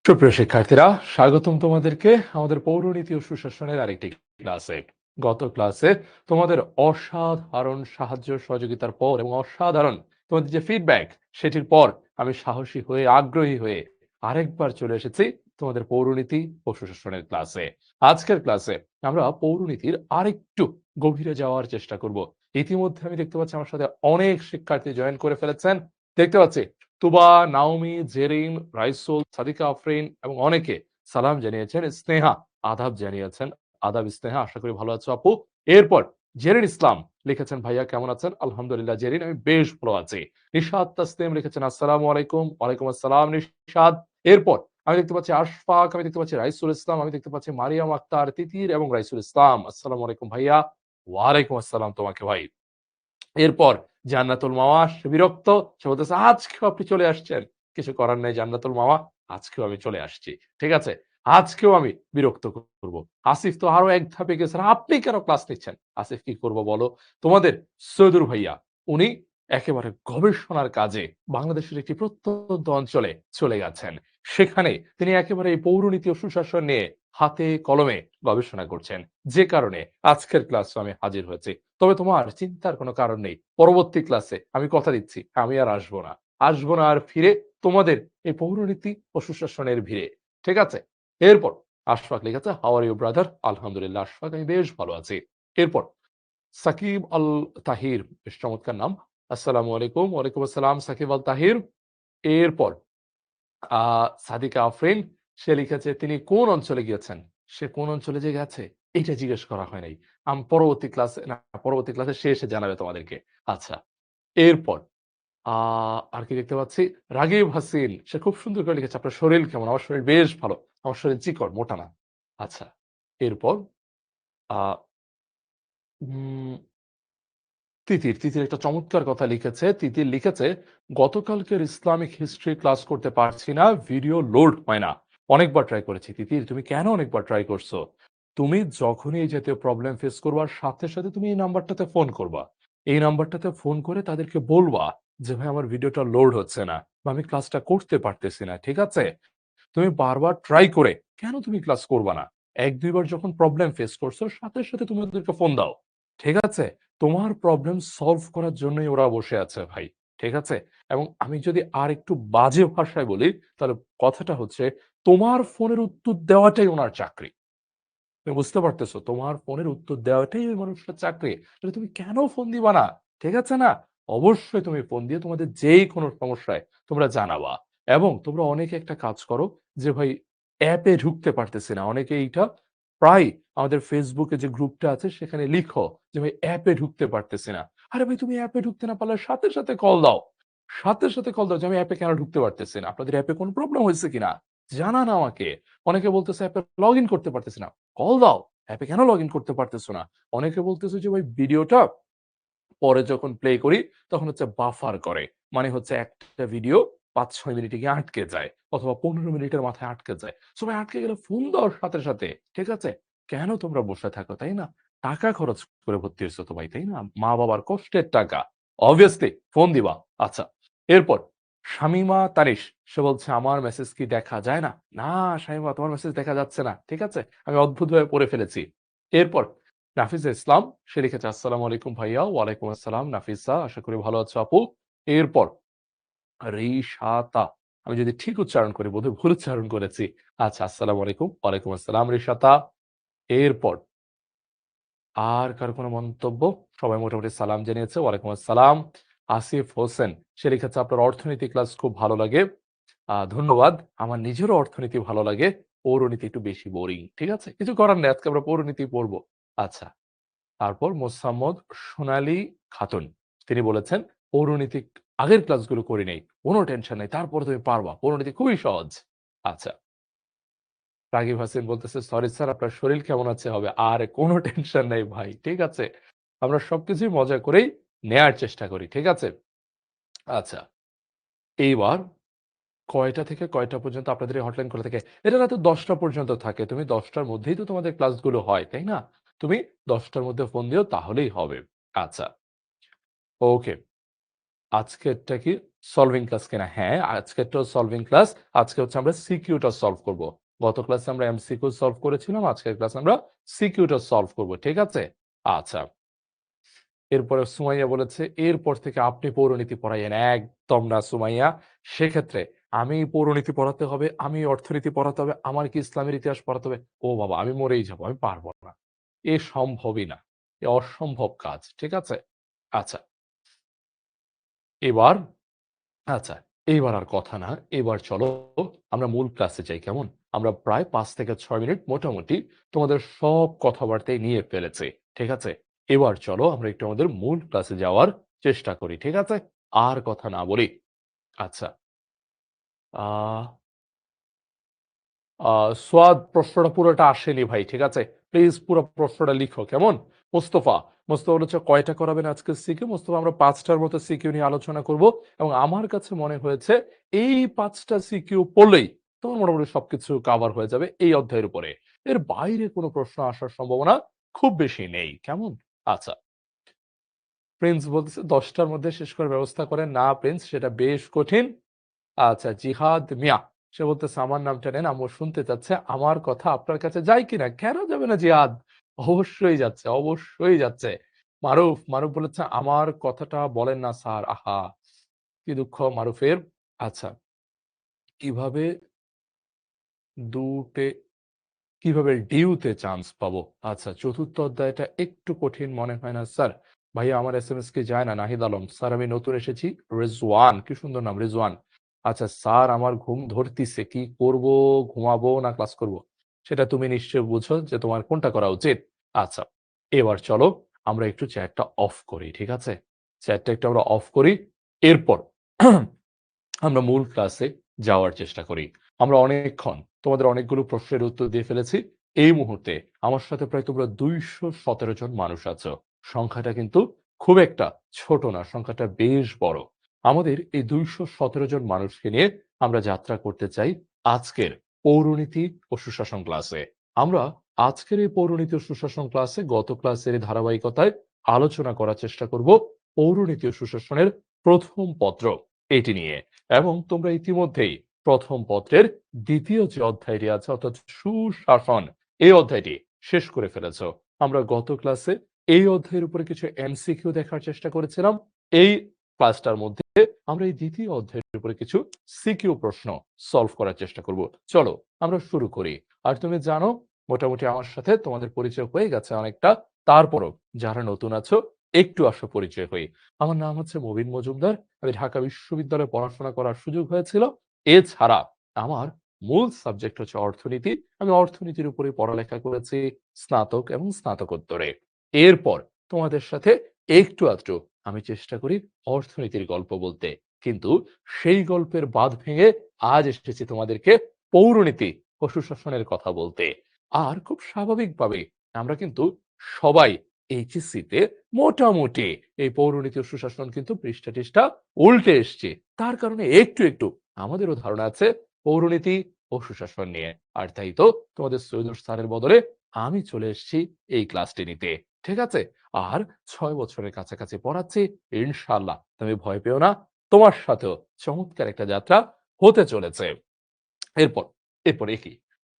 সুপ্রিয় শিক্ষার্থীরা, স্বাগতম তোমাদেরকে আমাদের পৌরনীতি ও সুশাসনের আরেকটি ক্লাসে। গত ক্লাসে তোমাদের অসাধারণ সাহায্য সহযোগিতার পর এবং অসাধারণ তোমাদের যে ফিডব্যাক সেটির পর আমি সাহসী হয়ে আগ্রহী হয়ে আরেকবার চলে এসেছি তোমাদের পৌরনীতি ও সুশাসনের ক্লাসে। আজকের ক্লাসে আমরা পৌরনীতির আরেকটু গভীরে যাওয়ার চেষ্টা করব। ইতিমধ্যে আমি দেখতে পাচ্ছি আমার সাথে অনেক শিক্ষার্থী জয়েন করে ফেলেছেন। দেখতে পাচ্ছি তুবা, নাওমি, জেরিন, রাইসুল, সাদিকা আফরিন এবং অনেকে সালাম জানিয়েছেন। স্নেহা আদাব জানিয়েছেন। আদাব স্নেহা, আশা করি ভালো আছো আপু। এরপর জেরিন ইসলাম লিখেছেন, ভাইয়া কেমন আছেন? আলহামদুলিল্লাহ জেরিন, আমি বেশ ভালো আছি। নিশাদ তাসলিম লিখেছেন, আসসালামু আলাইকুম। ওয়ালাইকুম আসসালাম নিশাদ। এরপর আমি দেখতে পাচ্ছি আশফাক, আমি দেখতে পাচ্ছি রাইসুল ইসলাম, আমি দেখতে পাচ্ছি মারিয়াম আক্তার, তিতির এবং রাইসুল ইসলাম। আসসালামু আলাইকুম ভাইয়া। ওয়ালাইকুম আসসালাম তোমাকে ভাই। এরপর জান্নাতুল মাওয়া বিরক্ত, সে বলতেছে আজকেও আপনি চলে আসছেন। কিছু করার নাই জান্নাতুল মাওয়া, আজকেও আমি চলে আসছি। ঠিক আছে, আজকেও আমি বিরক্ত করব। আসিফ তো আরো এক ধাপে গেছেন, আপনি কেন ক্লাস নিচ্ছেন? আসিফ কি করব বলো? তোমাদের সৈদুর ভাইয়া, উনি একেবারে গবেষণার কাজে বাংলাদেশের একটি প্রত্যন্ত অঞ্চলে চলে গেছেন। সেখানে তিনি একেবারে এই পৌরনীতি ও সুশাসন নিয়ে হাতে কলমে গবেষণা করছেন, যে কারণে আজকের ক্লাসে আমি হাজির হয়েছি। তবে তোমার চিন্তার কোনো কারণ নেই, পরবর্তী ক্লাসে আমি কথা দিচ্ছি আমি আর আসবো না। আসবো না আর ফিরে তোমাদের এই পৌরনীতি ও সুশাসনের ভিড়ে। ঠিক আছে? এরপর আশফাক লিখেছে, হাউ আর ইউ ব্রাদার? আলহামদুলিল্লাহ আশফাক, আমি বেশ ভালো আছি। এরপর সাকিব আল তাহির, বেশ চমৎকার নাম। আসসালামু আলাইকুম। ওয়ালাইকুম আসসালাম সাকিব আল তাহির। এরপর সাদিকা আফরিন, সে লিখেছে তিনি কোন অঞ্চলে গিয়েছেন। সে কোন অঞ্চলে যে গেছে এটা জিজ্ঞেস করা হয় নাই। পরবর্তী ক্লাসে না, পরবর্তী ক্লাসে সে এসে জানাবে তোমাদেরকে। আচ্ছা, এরপর আ আর কি দেখতে পাচ্ছি, রাগিব হাসিন, সে খুব সুন্দর করে লিখেছে, আপনার শরীর কেমন? আমার শরীর বেশ ভালো। আমার শরীর চিকন, মোটা না। আচ্ছা, এরপর আ উম তিতির একটা চমৎকার কথা লিখেছে। তিতির লিখেছে, গতকালকের ইসলামিক হিস্ট্রি ক্লাস করতে পারছি না, ভিডিও লোড হয় না। অনেকবার ট্রাই করেছি। তিতির, তুমি কেন অনেকবার ট্রাই করছো? তুমি যখনই এই জাতীয় প্রবলেম ফেস করবা, সাথে সাথে তুমি এই নাম্বারটাতে ফোন করবা। এই নাম্বারটাতে ফোন করে তাদেরকে বলবা যে ভাই আমার ভিডিওটা লোড হচ্ছে না বা আমি ক্লাসটা করতে পারতেছি না। ঠিক আছে? তুমি বারবার ট্রাই করে কেন তুমি ক্লাস করবা না? ১-২ বার যখন প্রবলেম ফেস করছো, সাথে সাথে তুমি ওদেরকে ফোন দাও। ঠিক আছে? তোমার প্রবলেম সলভ করার জন্যই ওরা বসে আছে ভাই। ঠিক আছে? এবং আমি যদি আরেকটু বাজে ভাষায় বলি, তাহলে কথাটা হচ্ছে, তোমার ফোনের উত্তর দেওয়াটাই উনার চাকরি। তুমি বুঝতে পারতেছো? তোমার ফোনের উত্তর দেওয়াটাই ওই মানুষটার চাকরি। তাহলে তুমি কেন ফোন দিবা না? ঠিক আছে না? অবশ্যই তুমি ফোন দিয়ে তোমাদের যেই কোনো সমস্যায় তোমরা জানাবা। এবং তোমরা অনেকে একটা কাজ করো যে ভাই অ্যাপে ঢুকতে পারতেছি না। অনেকে এইটা প্রায় আমাদের Facebook এ যে গ্রুপটা আছে সেখানে লিখো যে ভাই অ্যাপে ঢুকতে পারতেছি না। আরে ভাই তুমি অ্যাপে ঢুকতে না পারলে সাথে সাথে কল দাও। সাথে সাথে কল দাও যে আমি অ্যাপে কেন ঢুকতে পারতেছি না? আপনাদের অ্যাপে কোনো প্রবলেম হয়েছে কিনা? জানান আমাকে। অনেকে বলতেছে অ্যাপে লগইন করতে পারতেছি না। কল দাও। অ্যাপে কেন লগইন করতে পারতেছো না? অনেকে বলতেছে যে ভাই ভিডিওটা পরে যখন প্লে করি তখন হচ্ছে বাফার করে। মানে হচ্ছে একটা ভিডিও ৫-৬ মিনিটে গিয়ে আটকে যায় অথবা ১৫ মিনিটের মাথায় আটকে যায়। সো ভাই আটকে গেলে ফোন দেওয়ার সাথে সাথে। ঠিক আছে? কেন তোমরা বসে থাকো, তাই না? টাকা খরচ করে ভর্তি হইছো তো ভাই, তাই না? মা-বাবার কষ্টের টাকা। obviously ফোন দিবা। আচ্ছা, এরপর শামিমা তানিশ, সে বলছে আমার মেসেজ কি দেখা যায় না? না শামিমা, তোমার মেসেজ দেখা যাচ্ছে না। ঠিক আছে? আমি অদ্ভুতভাবে পড়ে ফেলেছি। এরপর নাফিসা ইসলাম, সে লিখেছে, আসসালামু আলাইকুম ভাইয়া। ওয়ালাইকুম আসসালাম নাফিসা, আশা করি ভালো আছো আপু। এরপর রিশাতা, আমি যদি ঠিক উচ্চারণ করি, বোধহয় ভুল উচ্চারণ করেছি। আচ্ছা, আসসালামু আলাইকুম। ওয়ালাইকুম আসসালাম রিশাতা। এরপর আর কারো কোনো মন্তব্য? সবাই মোটামুটি সালাম জানিয়েছে। ওয়ালাইকুম আসসালাম। আসিফ হোসেন, সে লিখেছে, আপনার অর্থনীতি ক্লাস খুব ভালো লাগে। ধন্যবাদ। আমার নিজেরও অর্থনীতি ভালো লাগে। পৌরনীতি একটু বেশি বোরিং। ঠিক আছে? কিছু করার নেই। আজকে আমরা পৌরনীতি পড়ব। আচ্ছা। তারপর মোসাম্মদ সোনালী খাতুন, তিনি বলেছেন, পৌরনীতিক আগের ক্লাসগুলো করি নাই। কোনো টেনশন নাই। তারপরে তুমি পারবা। পৌরনীতি খুবই সহজ। আচ্ছা। রাগিব হাসিন বলতেছে, সরি স্যার, আপনার শরীর কেমন আছে হবে? আরে কোনো টেনশন নাই ভাই। ঠিক আছে? আমরা সবকিছুই মজা করেই নেয়ার চেষ্টা করি। ঠিক আছে? আচ্ছা। এইবার কয়টা থেকে কয়টা পর্যন্ত আপনাদের এই হটলাইন খোলা থাকে? এটা রাতে ১০টা পর্যন্ত থাকে। তুমি ১০টার মধ্যেই তো তোমাদের ক্লাসগুলো হয়, তাই না? তুমি ১০টার মধ্যে ফোন দিও, তাহলেই হবে। আচ্ছা। ওকে। আজকেরটা কি? সলভিং ক্লাস কিনা? হ্যাঁ, আজকেরটাও সলভিং ক্লাস। আজকে হচ্ছে আমরা সিকিউটা সলভ করব। গত ক্লাসে আমরা এমসিকিউ সলভ করেছিলাম। আজকের ক্লাসে আমরা সিকিউটা সলভ করব। ঠিক আছে? আচ্ছা। এরপরে সুমাইয়া বলেছে, "এরপর থেকে আপনি পৌরনীতি পড়াইয়েন।" একদম না সুমাইয়া। সেক্ষেত্রে আমি পৌরনীতি পড়াতে হবে, আমি অর্থনীতি পড়াতে হবে, আমার কি ইসলামের ইতিহাস পড়াতে হবে? ও বাবা! আমি মরেই যাবো। আমি পারব না। এ সম্ভবই না। এ অসম্ভব কাজ। ঠিক আছে? আচ্ছা। এবার আচ্ছা, এইবার আর কথা না। এবার চলো আমরা মূল ক্লাসে যাই, কেমন? আমরা প্রায় ৫ থেকে ৬ মিনিট মোটামুটি তোমাদের সব কথাবার্তাই নিয়ে ফেলেছি। ঠিক আছে? এবার চলো আমরা একটু আমাদের মূল ক্লাসে যাওয়ার চেষ্টা করি। ঠিক আছে? আর কথা না বলি। আচ্ছা। আ আ সোয়াদ প্রশ্নটা পুরোটা আসেনি ভাই। ঠিক আছে? প্লিজ পুরো প্রশ্নটা লিখো। কেমন? মোস্তফা। মোস্তফা বলেছে কয়টা করাবেন আজকে সিকিউ? মোস্তফা আমরা ৫ টার মতো সিকিউ নিয়ে আলোচনা করব এবং আমার কাছে মনে হয়েছে এই ৫ টা সিকিউ পড়লেই তোমার মোটামুটি সবকিছু কভার হয়ে যাবে এই অধ্যায়ের উপরে। এর বাইরে কোন প্রশ্ন আসার সম্ভাবনা খুব বেশি নেই। কেমন? আচ্ছা। প্রিন্স বলতেছে ১০ টার মধ্যে শেষ করার ব্যবস্থা করেন। না প্রিন্স সেটা বেশ কঠিন। আচ্ছা, জিহাদ মিয়া। সে বলতেছে, "আমার নামটা নেন। আম্মু শুনতে চাচ্ছে। আমার কথা আপনার কাছে যায় কিনা?" কেন যাবে না জিহাদ? অবশ্যই যাচ্ছে, অবশ্যই যাচ্ছে। মারুফ বলেছে, "আমার কথাটা বলেন না স্যার। আহা! কি দুঃখ মারুফের।" আচ্ছা, কিভাবে ২ টে কিভাবে ডিউতে চান্স পাবো? আচ্ছা, ৪র্থ অধ্যায়টা একটু কঠিন মনে হয় না স্যার? ভাইয়া আমার এসএমএস কি যায় না? নাহিদ আলম। স্যার আমি নতুন এসেছি। রেজওয়ান। কি সুন্দর নাম রেজওয়ান। আচ্ছা স্যার আমার ঘুম ধরতিছে। কি করব? ঘুমাবো না ক্লাস করব? সেটা তুমি নিশ্চয়ই বুঝো যে তোমার কোনটা করা উচিত। আচ্ছা, এবার চলো আমরা একটু চ্যাটটা অফ করি। ঠিক আছে? চ্যাটটা একটু আমরা অফ করি। এরপর আমরা মূল ক্লাসে যাওয়ার চেষ্টা করি। আমরা অনেকক্ষণ তোমাদের অনেকগুলো প্রশ্নের উত্তর দিয়ে ফেলেছি। এই মুহূর্তে আমার সাথে প্রায় তোমরা ২১৭ জন মানুষ আছো। সংখ্যাটা কিন্তু খুব একটা ছোট না, সংখ্যাটা বেশ বড়। আমাদের এই ২১৭ জন মানুষকে নিয়ে আমরা যাত্রা করতে চাই আজকের পৌরনীতি ও সুশাসন ক্লাসে। আমরা আজকের এই পৌরনীতি ও সুশাসন ক্লাসে গত ক্লাসের ধারাবাহিকতায় আলোচনা করার চেষ্টা করব পৌরনীতি ও সুশাসনের ১ম পত্র এটি নিয়ে। এবং তোমরা ইতিমধ্যেই ১ম পত্রের ২য় যে অধ্যায়টি আছে অর্থাৎ সুশাসন, এই অধ্যায়টি শেষ করে ফেলেছ। আমরা গত ক্লাসে এই অধ্যায়ের উপরে কিছু এমসিকিউ দেখার চেষ্টা করেছিলাম। এই ক্লাসটার মধ্যে আমরা এই ২য় অধ্যায়ের উপরে কিছু সিকিউ প্রশ্ন সলভ করার চেষ্টা করব। চলো আমরা শুরু করি। আর তুমি জানো মোটামুটি আমার সাথে তোমাদের পরিচয় হয়ে গেছে অনেকটা। তারপরও যারা নতুন আছো একটু আসো পরিচয় হই। আমার নাম হচ্ছে মবিন মজুমদার। আমি ঢাকা বিশ্ববিদ্যালয়ে পড়াশোনা করার সুযোগ হয়েছিল। এছাড়া আমার মূল সাবজেক্ট হচ্ছে অর্থনীতি। আমি অর্থনীতির উপরে পড়ালেখা করেছি স্নাতক এবং স্নাতকোত্তরে। এরপর তোমাদের সাথে একটু আধটু আমি চেষ্টা করি অর্থনীতির গল্প বলতে। কিন্তু সেই গল্পের বাঁধ ভেঙে আজ এসেছি তোমাদেরকে পৌরনীতি ও সুশাসনের কথা বলতে। আর খুব স্বাভাবিকভাবে আমরা কিন্তু সবাই এইচএসসিতে মোটামুটি এই পৌরনীতি ও সুশাসন কিন্তু পৃষ্ঠা-টিষ্ঠা উল্টে এসছে। তার কারণে একটু আমাদেরও ধারণা আছে পৌরনীতি ও সুশাসন নিয়ে। আর তাই তো তোমাদের সৈয়দুর স্যারের বদলে আমি চলে এসেছি এই ক্লাসটি নিতে। ঠিক আছে? আর ৬ বছরের কাছাকাছি পড়াচ্ছি। ইনশাআল্লাহ তুমি ভয় পেও না। তোমার সাথেও চমৎকার একটা যাত্রা হতে চলেছে। এরপর, এরপর এ কি?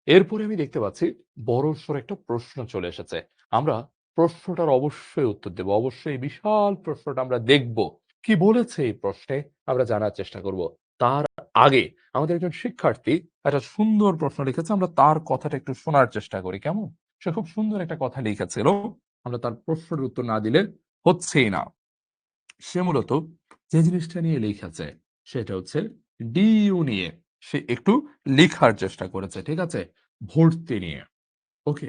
এরপরে আমি দেখতে পাচ্ছি বড়সড় একটা প্রশ্ন চলে এসেছে। আমরা প্রশ্নটার অবশ্যই উত্তর দেব। অবশ্যই এই বিশাল প্রশ্নটা আমরা দেখব। কি বলেছে এই প্রশ্নে আমরা জানার চেষ্টা করব। তার আগে আমাদের একজন শিক্ষার্থী একটা সুন্দর প্রশ্ন লিখেছে। আমরা তার কথাটা একটু শোনার চেষ্টা করি। কেমন? সে খুব সুন্দর একটা কথা লিখেছিল। আমরা তার প্রশ্নের উত্তর না দিলে হচ্ছেই না। সে মূলত যে জিনিসটা নিয়ে লিখেছে সেটা হচ্ছে ডিইউ নিয়ে সে একটু লিখার চেষ্টা করেছে। ঠিক আছে? ভর্তি নিয়ে। ওকে?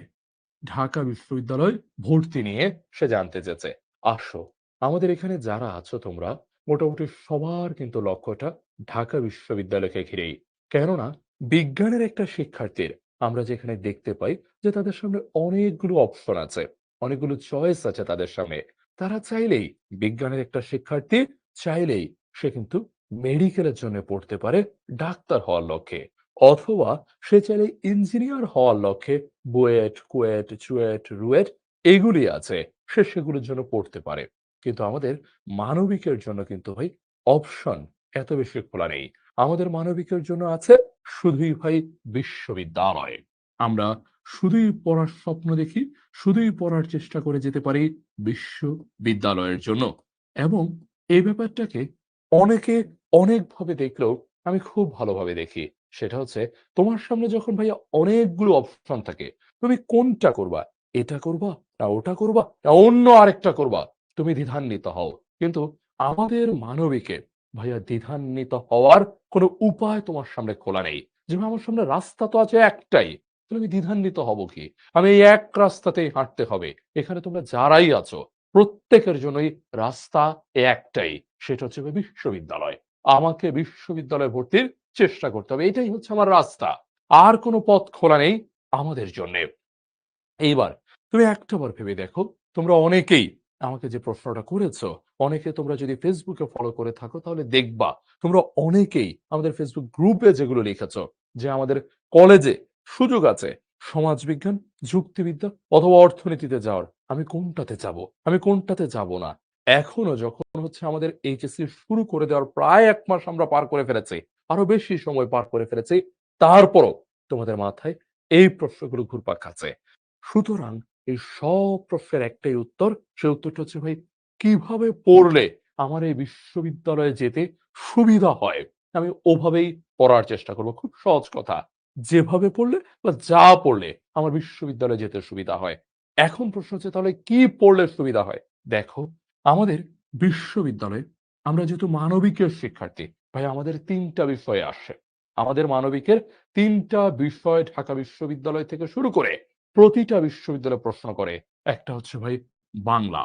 ঢাকা বিশ্ববিদ্যালয় ভর্তি নিয়ে সে জানতে চেয়েছে। আসো, আমাদের এখানে যারা আছো তোমরা মোটামুটি সবার কিন্তু লক্ষ্যটা ঢাকা বিশ্ববিদ্যালয়কে ঘিরেই। কেননা বিজ্ঞানের একটা শিক্ষার্থীর আমরা যেখানে দেখতে পাই যে তাদের সামনে অনেকগুলো অপশন আছে, অনেকগুলো চয়েস আছে তাদের সামনে। তারা চাইলেই বিজ্ঞানের একটা শিক্ষার্থী চাইলেই সে কিন্তু মেডিকেলের জন্য পড়তে পারে ডাক্তার হওয়ার লক্ষ্যে। অথবা সে চাইলে ইঞ্জিনিয়ার হওয়ার লক্ষ্যে বুয়েট, কুয়েট, চুয়েট, রুয়েট এগুলি আছে। সে সেগুলোর জন্য পড়তে পারে। কিন্তু আমাদের মানবিকের জন্য কিন্তু ভাই অপশন এত বেশি খোলা নেই। আমাদের মানবিকের জন্য আছে শুধুই ভাই বিশ্ববিদ্যালয়। আমরা শুধুই পড়ার স্বপ্ন দেখি, শুধুই পড়ার চেষ্টা করে যেতে পারি বিশ্ববিদ্যালয়ের জন্য। এবং এই ব্যাপারটাকে অনেকে অনেকভাবে দেখলেও আমি খুব ভালোভাবে দেখি। সেটা হচ্ছে তোমার সামনে যখন ভাইয়া অনেকগুলো অপশন থাকে, তুমি কোনটা করবা? এটা করবা? না ওটা করবা? না অন্য আরেকটা করবা? তুমি দ্বিধান্বিত হও। কিন্তু আমাদের মানবিকে ভাইয়া দ্বিধান্বিত হওয়ার কোনো উপায় তোমার সামনে খোলা নেই। যে ভাই আমার সামনে রাস্তা তো আছে একটাই। তাহলে আমি দ্বিধান্বিত হব কি? আমি এই এক রাস্তাতেই হাঁটতে হবে। এখানে তোমরা যারাই আছো প্রত্যেকের জন্যই রাস্তা একটাই। সেটা হচ্ছে ভাই বিশ্ববিদ্যালয়। আমাকে বিশ্ববিদ্যালয়ে ভর্তির চেষ্টা করতে হবে। এটাই হচ্ছে আমার রাস্তা। আর কোনো পথ খোলা নেই আমাদের জন্যে। এইবার তুমি একটাবার ভেবে দেখো, তোমরা অনেকেই আমাকে যে প্রশ্নটা করেছো, অনেকে তোমরা যদি ফেসবুকে ফলো করে থাকো তাহলে দেখবা তোমরা অনেকেই আমাদের ফেসবুক গ্রুপে যেগুলো লিখেছো যে আমাদের কলেজে সুযোগ আছে সমাজবিজ্ঞান, যুক্তিবিদ্যা অথবা অর্থনীতিতে যাওয়ার। আমি কোনটাতে যাব? আমি কোনটাতে যাব না? এখনো যখন হচ্ছে আমাদের এইচএসসি শুরু করে দেওয়ার প্রায় ১ মাস আমরা পার করে ফেলেছি। আরো বেশি সময় পার করে ফেলেছি। তারপরও তোমাদের মাথায় এই প্রশ্নগুলো ঘুরপাক খাচ্ছে। সুতরাং এই সব প্রশ্নের একটাই উত্তর। সে উত্তরটা হচ্ছে ভাই কিভাবে পড়লে আমার এই বিশ্ববিদ্যালয়ে যেতে সুবিধা হয়? আমি ওভাবেই পড়ার চেষ্টা করব। খুব সহজ কথা। যেভাবে পড়লে বা যা পড়লে আমার বিশ্ববিদ্যালয়ে যেতে সুবিধা হয়। এখন প্রশ্ন হচ্ছে তাহলে কি পড়লে সুবিধা হয়? দেখো, আমাদের বিশ্ববিদ্যালয়ে আমরা যেহেতু মানবিকের শিক্ষার্থী, ভাই আমাদের ৩ টা বিষয় আসে। আমাদের মানবিকের ৩ টা বিষয় ঢাকা বিশ্ববিদ্যালয় থেকে শুরু করে প্রতিটা বিশ্ববিদ্যালয়ে প্রশ্ন করে। একটা হচ্ছে ভাই বাংলা,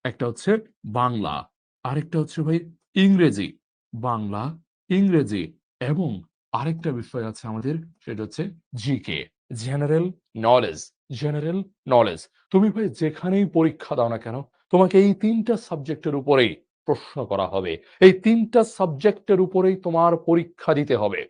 একটা হচ্ছে বাংলা, আরেকটা হচ্ছে ভাই ইংরেজি, বাংলা, ইংরেজি এবং আরেকটা বিষয় আছে আমাদের সেটা হচ্ছে GK, general knowledge, general knowledge. তুমি ভাই যেখানেই পরীক্ষা দাও না কেন, তোমাকে এই ৩ টা সাবজেক্টের উপরেই প্রশ্ন করা হবে। এই ৩ টা সাবজেক্টের উপরেই তোমার পরীক্ষা দিতে হবে।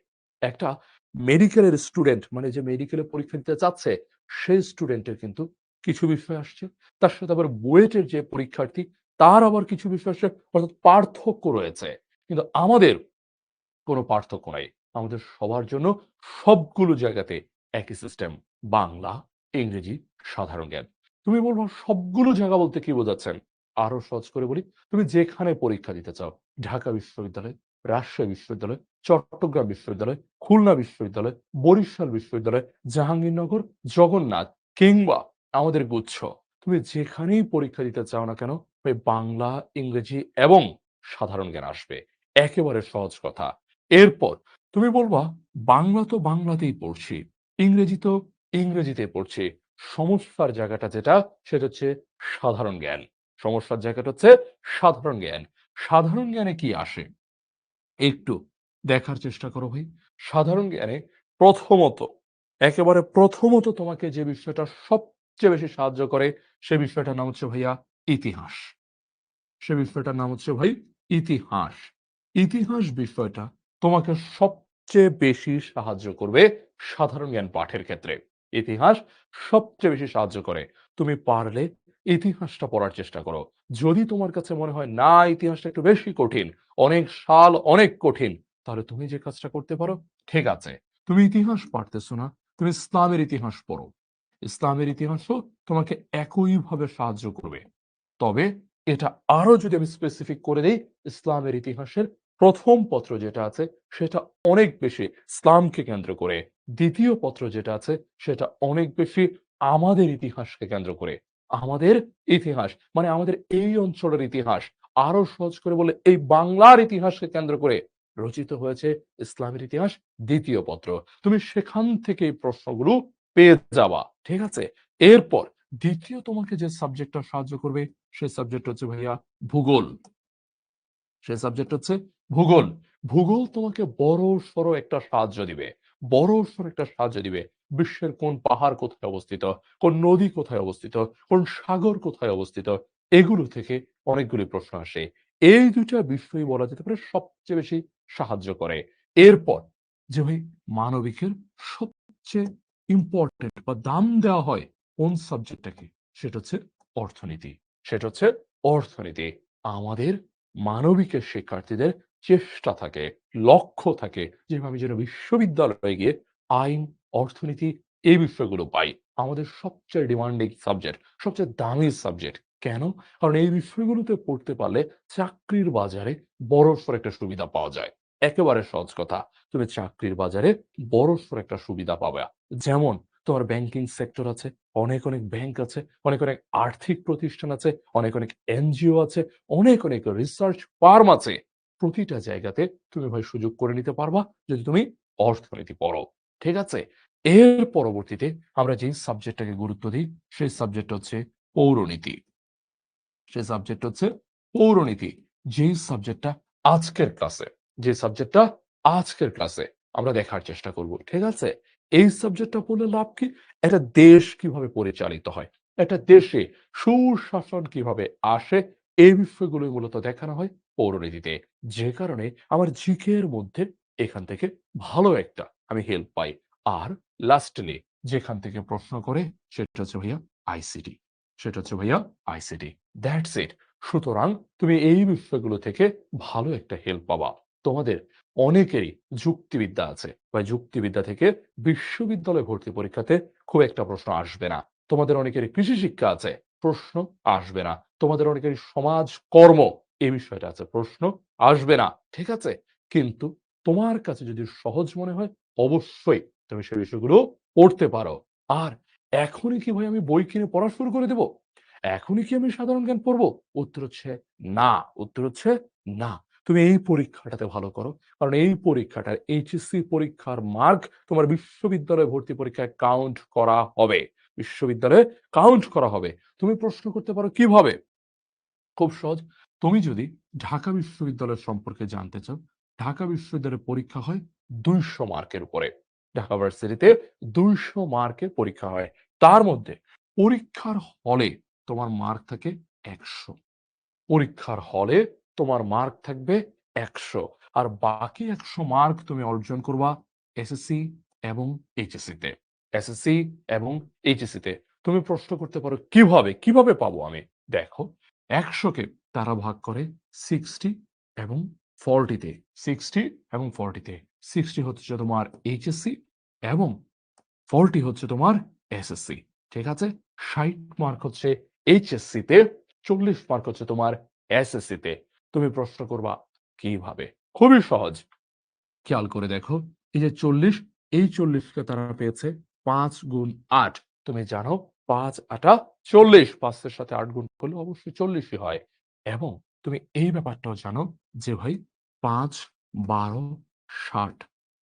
একটা মেডিকেলের স্টুডেন্ট মানে যে মেডিকেলে পরীক্ষা দিতে চাচ্ছে সেই স্টুডেন্টের কিন্তু কিছু বিষয় আসছে। তার সাথে আবার বুয়েটের যে পরীক্ষার্থী তার আবার কিছু বিষয় আসছে। অর্থাৎ পার্থক্য রয়েছে। কিন্তু আমাদের কোনো পার্থক্য নাই। আমাদের সবার জন্য সবগুলো জায়গাতে একই সিস্টেম। বাংলা, ইংরেজি, সাধারণ জ্ঞান। তুমি বলবা সবগুলো জায়গা বলতে কি বোঝাচ্ছেন? আরো সহজ করে বলি, তুমি যেখানে পরীক্ষা দিতে চাও, ঢাকা বিশ্ববিদ্যালয়, রাজশাহী বিশ্ববিদ্যালয়, চট্টগ্রাম বিশ্ববিদ্যালয়, খুলনা বিশ্ববিদ্যালয়, বরিশাল বিশ্ববিদ্যালয়, জাহাঙ্গীরনগর, জগন্নাথ কিংবা আমাদের গুচ্ছ। তুমি যেখানেই পরীক্ষা দিতে চাও না কেন, ওই বাংলা, ইংরেজি এবং সাধারণ জ্ঞান আসবে। একেবারে সহজ কথা। এরপর তুমি বলবা, বাংলা তো বাংলাতেই পড়ছি, ইংরেজি তো ইংরেজিতে পড়ছি। সমস্যার জায়গাটা যেটা, সেটা হচ্ছে সাধারণ জ্ঞান। সমস্যার জায়গাটা হচ্ছে সাধারণ জ্ঞান। সাধারণ জ্ঞানে কি আসে? একটু দেখার চেষ্টা করো ভাই। সাধারণ জ্ঞানে প্রথমত, একেবারে প্রথমত তোমাকে যে বিষয়টা সবচেয়ে বেশি সাহায্য করে, সে বিষয়টার নাম হচ্ছে ভাইয়া ইতিহাস। সে বিষয়টার নাম হচ্ছে ভাই ইতিহাস। ইতিহাস বিষয়টা তোমাকে সবচেয়ে বেশি সাহায্য করবে সাধারণ জ্ঞান পাঠের ক্ষেত্রে। ইতিহাস সবচেয়ে বেশি সাহায্য করে। তুমি পারলে ইতিহাসটা পড়ার চেষ্টা করো। যদি তোমার কাছে মনে হয় না ইতিহাসটা একটু বেশি কঠিন, অনেক সাল অনেক কঠিন, তাহলে তুমি যে কাজটা করতে পারো, ঠিক আছে। তুমি ইতিহাস পারতেছো না, তুমি ইসলামের ইতিহাস পড়ো। ইসলামের ইতিহাসও তোমাকে একইভাবে সাহায্য করবে। তবে এটা আরো যদি আমি স্পেসিফিক করে দেই, ইসলামের ইতিহাসের ১ম পত্র যেটা আছে সেটা অনেক বেশি ইসলামকে কেন্দ্র করে। ২য় পত্র যেটা আছে সেটা অনেক বেশি আমাদের ইতিহাসকে কেন্দ্র করে। আমাদের ইতিহাস মানে আমাদের এই অঞ্চলের ইতিহাস। আরো সহজ করে বললে এই বাংলার ইতিহাসকে কেন্দ্র করে রচিত হয়েছে ইসলামের ইতিহাস ২য় পত্র। তুমি সেখান থেকে এই প্রশ্নগুলো পেয়ে যাবা। ঠিক আছে? এরপর ২য় তোমাকে যে সাবজেক্টটা সাহায্য করবে সে সাবজেক্ট হচ্ছে ভাইয়া ভূগোল। সে সাবজেক্ট হচ্ছে ভূগোল। ভূগোল তোমাকে বড়সড় একটা সাহায্য দিবে। বড়সড় একটা সাহায্য দিবে। বিশ্বের কোন পাহাড় কোথায় অবস্থিত, কোন নদী কোথায় অবস্থিত, কোন সাগর কোথায় অবস্থিত, এগুলো থেকে অনেকগুলি প্রশ্ন আসে। এই ২ টা বিষয়ই বলা যেতে পারে সবচেয়ে বেশি সাহায্য করে। এরপর যে ভাই মানবিকের সবচেয়ে ইম্পোর্টেন্ট বা দাম দেওয়া হয় কোন সাবজেক্টটাকে? সেটা হচ্ছে অর্থনীতি। সেটা হচ্ছে অর্থনীতি। আমাদের মানবিকের শিক্ষার্থীদের চেষ্টা থাকে, লক্ষ্য থাকে যে আমি যেন বিশ্ববিদ্যালয়ে গিয়ে আইন, অর্থনীতি এই বিষয়গুলো পাই। আমাদের সবচেয়ে ডিমান্ডিং সাবজেক্ট, সবচেয়ে দামি সাবজেক্ট। কেন? কারণ এই বিষয়গুলোতে পড়তে পারলে চাকরির বাজারে বড়সড় একটা সুবিধা পাওয়া যায়। একেবারে সহজ কথা। তুমি চাকরির বাজারে বড়সড় একটা সুবিধা পাবা। যেমন তোমার ব্যাংকিং সেক্টর আছে, অনেক ব্যাংক আছে, অনেক আর্থিক প্রতিষ্ঠান আছে, অনেক এনজিও আছে, অনেক রিসার্চ ফার্ম আছে। প্রতিটা জায়গাতে তুমি ভাই সুযোগ করে নিতে পারবা যদি তুমি অর্থনীতি পড়ো। ঠিক আছে? এর পরবর্তীতে আমরা যেই সাবজেক্টটাকে গুরুত্ব দিই, সেই সাবজেক্ট হচ্ছে পৌরনীতি। সেই সাবজেক্ট হচ্ছে পৌরনীতি। যেই সাবজেক্টটা আজকের ক্লাসে, যে সাবজেক্টটা আজকের ক্লাসে আমরা দেখার চেষ্টা করব। ঠিক আছে? এই সাবজেক্টটা পড়লে লাভ কি? একটা দেশ কিভাবে পরিচালিত হয়, একটা দেশে সুশাসন কিভাবে আসে, এই বিষয়গুলোই মূলত দেখানো হয় পৌরনীতিতে। যে কারণে আমার জিকে এর মধ্যে এখান থেকে ভালো একটা আমি হেল্প পাই। আর লাস্টলি যেখান থেকে প্রশ্ন করে সেটা হচ্ছে ভাইয়া আইসিটি। সেটা হচ্ছে ভাইয়া আইসিটি। That's it. সুতরাং তুমি এই বিষয়গুলো থেকে ভালো একটা হেল্প পাবা। তোমাদের অনেকেরই যুক্তিবিদ্যা আছে বা যুক্তিবিদ্যা থেকে বিশ্ববিদ্যালয় ভর্তি পরীক্ষাতে খুব একটা প্রশ্ন আসবে না। তোমাদের অনেকেরই কৃষি শিক্ষা আছে, প্রশ্ন আসবে না। তোমাদের অনেকেরই সমাজ কর্ম এই বিষয়টা আছে, প্রশ্ন আসবে না। ঠিক আছে? কিন্তু তোমার কাছে যদি সহজ মনে হয় অবশ্যই তুমি সেই বিষয়গুলো পড়তে পারো। আর এখনই কি ভাই আমি বই কিনে পড়া শুরু করে দেব? এখনই কি আমি সাধারণ জ্ঞান পড়বো? উত্তর হচ্ছে না। উত্তর হচ্ছে না। তুমি এই পরীক্ষাটাতে ভালো করো। কারণ এই পরীক্ষাটার এইচএসসি পরীক্ষার মার্ক তোমার বিশ্ববিদ্যালয়ে ভর্তি পরীক্ষায় কাউন্ট করা হবে। বিশ্ববিদ্যালয়ে কাউন্ট করা হবে। তুমি প্রশ্ন করতে পারো কিভাবে? খুব সহজ। তুমি যদি ঢাকা বিশ্ববিদ্যালয় সম্পর্কে জানতে চাও, ঢাকা বিশ্ববিদ্যালয়ের পরীক্ষা হয় ২০০ মার্কের উপরে। ঢাকা ভার্সিটিতে ২০০ মার্কের পরীক্ষা হয়। তার মধ্যে পরীক্ষার হলে তোমার মার্ক থাকে ১০০। পরীক্ষার হলে তোমার মার্ক থাকবে ১০০। আর বাকি ১০০ মার্ক তুমি অর্জন করবা এসএসসি এবং এইচএসসি তে। এসএসসি এবং এইচএসসি তে। তুমি প্রশ্ন করতে পারো কিভাবে? কিভাবে পাবো আমি? দেখো ১০০ কে তারা ভাগ করে 60 এবং 40 তে। 60 এবং 40 তে। 60 হচ্ছে তোমার এইচএসসি এবং 40 হচ্ছে তোমার এসএসসি। ঠিক আছে? ৬০ মার্ক হচ্ছে এইচএসসি তে, ৪০ মার্ক হচ্ছে তোমার এসএসসি তে। তুমি প্রশ্ন করবা কিভাবে? খুবই সহজ। খেয়াল করে দেখো, এই যে ৪০, এই ৪০ কে তারা পেয়েছে ৫ গুণ ৮। তুমি জানো ৫ ৮ ৪০, ৫ এর সাথে ৮ গুণ করলে অবশ্যই ৪০ ই হয়। এবং তুমি এই ব্যাপারটাও জানো যে ভাই ৫ ১২ ৬০,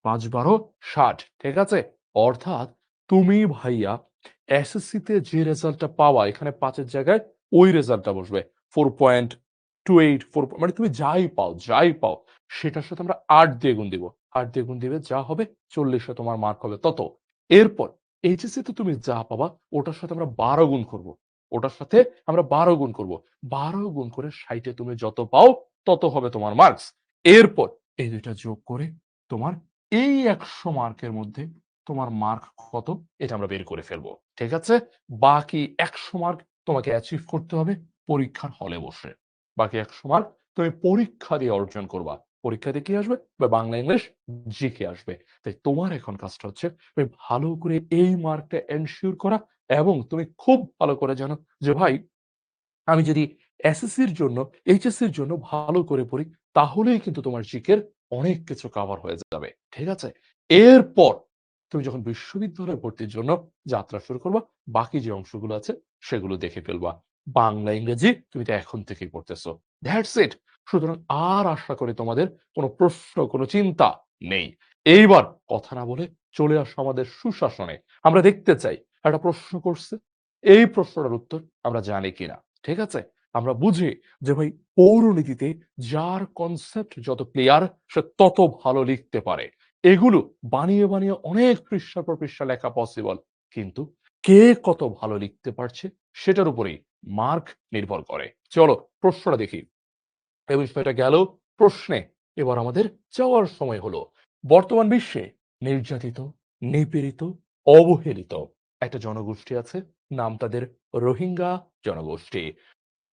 ৫ ১২ ৬০। ঠিক আছে? অর্থাৎ তুমি ভাইয়া এসএসসি তে যে রেজাল্টটা পাওয়া এখানে ৫ এর জায়গায় ওই রেজাল্টটা বসবে। 4.28 মানে তুমি যাই পাও সেটার সাথে আমরা ৮ দিয়ে গুণ দিব। ৮ দিয়ে গুণ দিলে যা হবে ৪০ এ তোমার মার্ক হবে তত। এরপর এইচএসসি তে তুমি যা পাবা ওটার সাথে আমরা ১২ গুণ করব। ওটার সাথে আমরা ১২ গুণ করব। ১২ গুণ করে ৬০ এ তুমি যত পাও তত হবে তোমার মার্কস। এরপর এই ২ টা যোগ করে তোমার এই ১০০ মার্কের মধ্যে তোমার মার্ক কত এটা আমরা বের করে ফেলব। ঠিক আছে? বাকি ১০০ মার্ক তোমাকে অ্যাচিভ করতে হবে পরীক্ষার হলে বসে। বাকি ১০০ মার্ক তুমি পরীক্ষা দিয়ে অর্জন করবা। পরীক্ষা দিয়ে কি আসবে? বাংলা, ইংলিশ, জিকে আসবে। তাই তোমার এখন কাজটা হচ্ছে তুমি ভালো করে এই মার্কটা এনশিওর করা এবং তুমি খুব ভালো করে জানো যে ভাই আমি যদি এসএসসির জন্য, এইচএসসির জন্য ভালো করে পড়ি, তাহলেই কিন্তু তোমার জিকের অনেক কিছু কভার হয়ে যাবে। ঠিক আছে? এরপর তুমি যখন বিশ্ববিদ্যালয়ে ভর্তির জন্য যাত্রা শুরু করবা, বাকি যে অংশগুলো আছে সেগুলো দেখে ফেলবা। বাংলা, ইংরেজি তুমি তো এখন থেকেই পড়তেছো। That's it. সুতরাং আর আশা করি তোমাদের কোন প্রশ্ন, কোন চিন্তা নেই। এইবার কথা না বলে চলে আসো আমাদের সুশাসনে। আমরা দেখতে চাই একটা প্রশ্ন করছে, এই প্রশ্নটার উত্তর আমরা জানি কিনা। ঠিক আছে? আমরা বুঝি যে ভাই পৌরনীতিতে যার কনসেপ্ট যত ক্লিয়ার সে তত ভালো লিখতে পারে। এগুলো বানিয়ে অনেক পৃষ্ঠার পর পৃষ্ঠা লেখা পসিবল। কিন্তু কে কত ভালো লিখতে পারছে সেটার উপরেই মার্ক নির্ভর করে। চলো প্রশ্নটা দেখি। এই বিষয়টা গেল প্রশ্নে। এবার আমাদের যাওয়ার সময় হলো। বর্তমান বিশ্বে নির্যাতিত, নিপীড়িত, অবহেলিত একটা জনগোষ্ঠী আছে। নাম তাদের রোহিঙ্গা জনগোষ্ঠী।